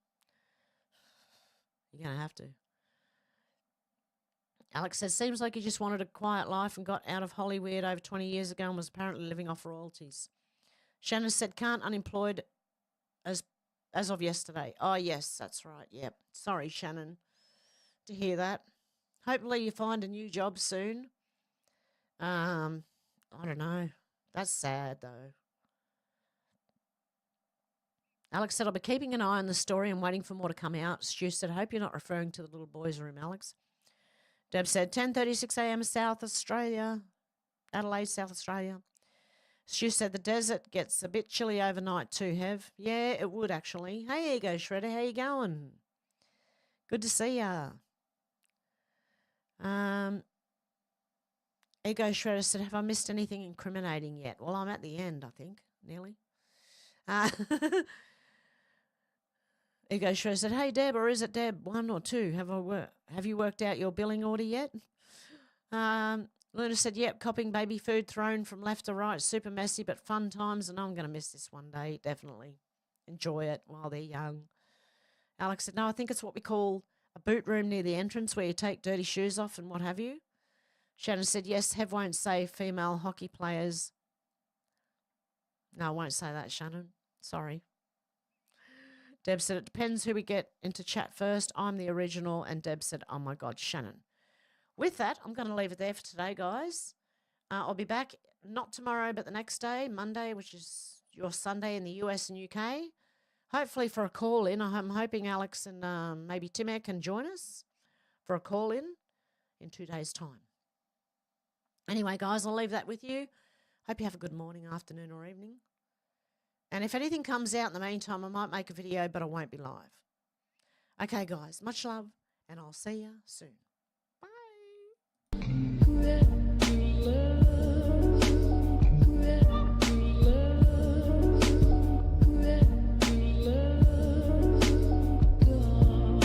Speaker 2: You're going to have to. Alex says, seems like you just wanted a quiet life and got out of Hollywood over 20 years ago and was apparently living off royalties. Shannon said, can't unemployed as of yesterday. Oh, yes, that's right. Yep. Sorry, Shannon, to hear that. Hopefully you find a new job soon. I don't know. That's sad, though. Alex said, I'll be keeping an eye on the story and waiting for more to come out. Stu said, I hope you're not referring to the little boys' room, Alex. Deb said, 10:36 a.m. South Australia, Adelaide, South Australia. Stu said, the desert gets a bit chilly overnight too, Hev. Yeah, it would actually. Hey, Ego Shredder, how you going? Good to see ya. Ego Shredder said, have I missed anything incriminating yet? Well, I'm at the end, I think, nearly. Ego Shredder said, hey, Deb, or is it Deb 1 or 2? Have you worked out your billing order yet? Luna said, yep, copying baby food thrown from left to right. Super messy, but fun times, and I'm going to miss this one day, definitely. Enjoy it while they're young. Alex said, no, I think it's what we call a boot room near the entrance where you take dirty shoes off and what have you. Shannon said, yes, Hev won't say female hockey players. No, I won't say that, Shannon. Sorry. Deb said, it depends who we get into chat first. I'm the original. And Deb said, oh, my God, Shannon. With that, I'm going to leave it there for today, guys. I'll be back not tomorrow, but the next day, Monday, which is your Sunday in the US and UK. Hopefully for a call-in. I'm hoping Alex and maybe Timek can join us for a call-in 2 days' time. Anyway, guys, I'll leave that with you. Hope you have a good morning, afternoon, or evening. And if anything comes out in the meantime, I might make a video, but I won't be live. Okay, guys, much love, and I'll see you soon.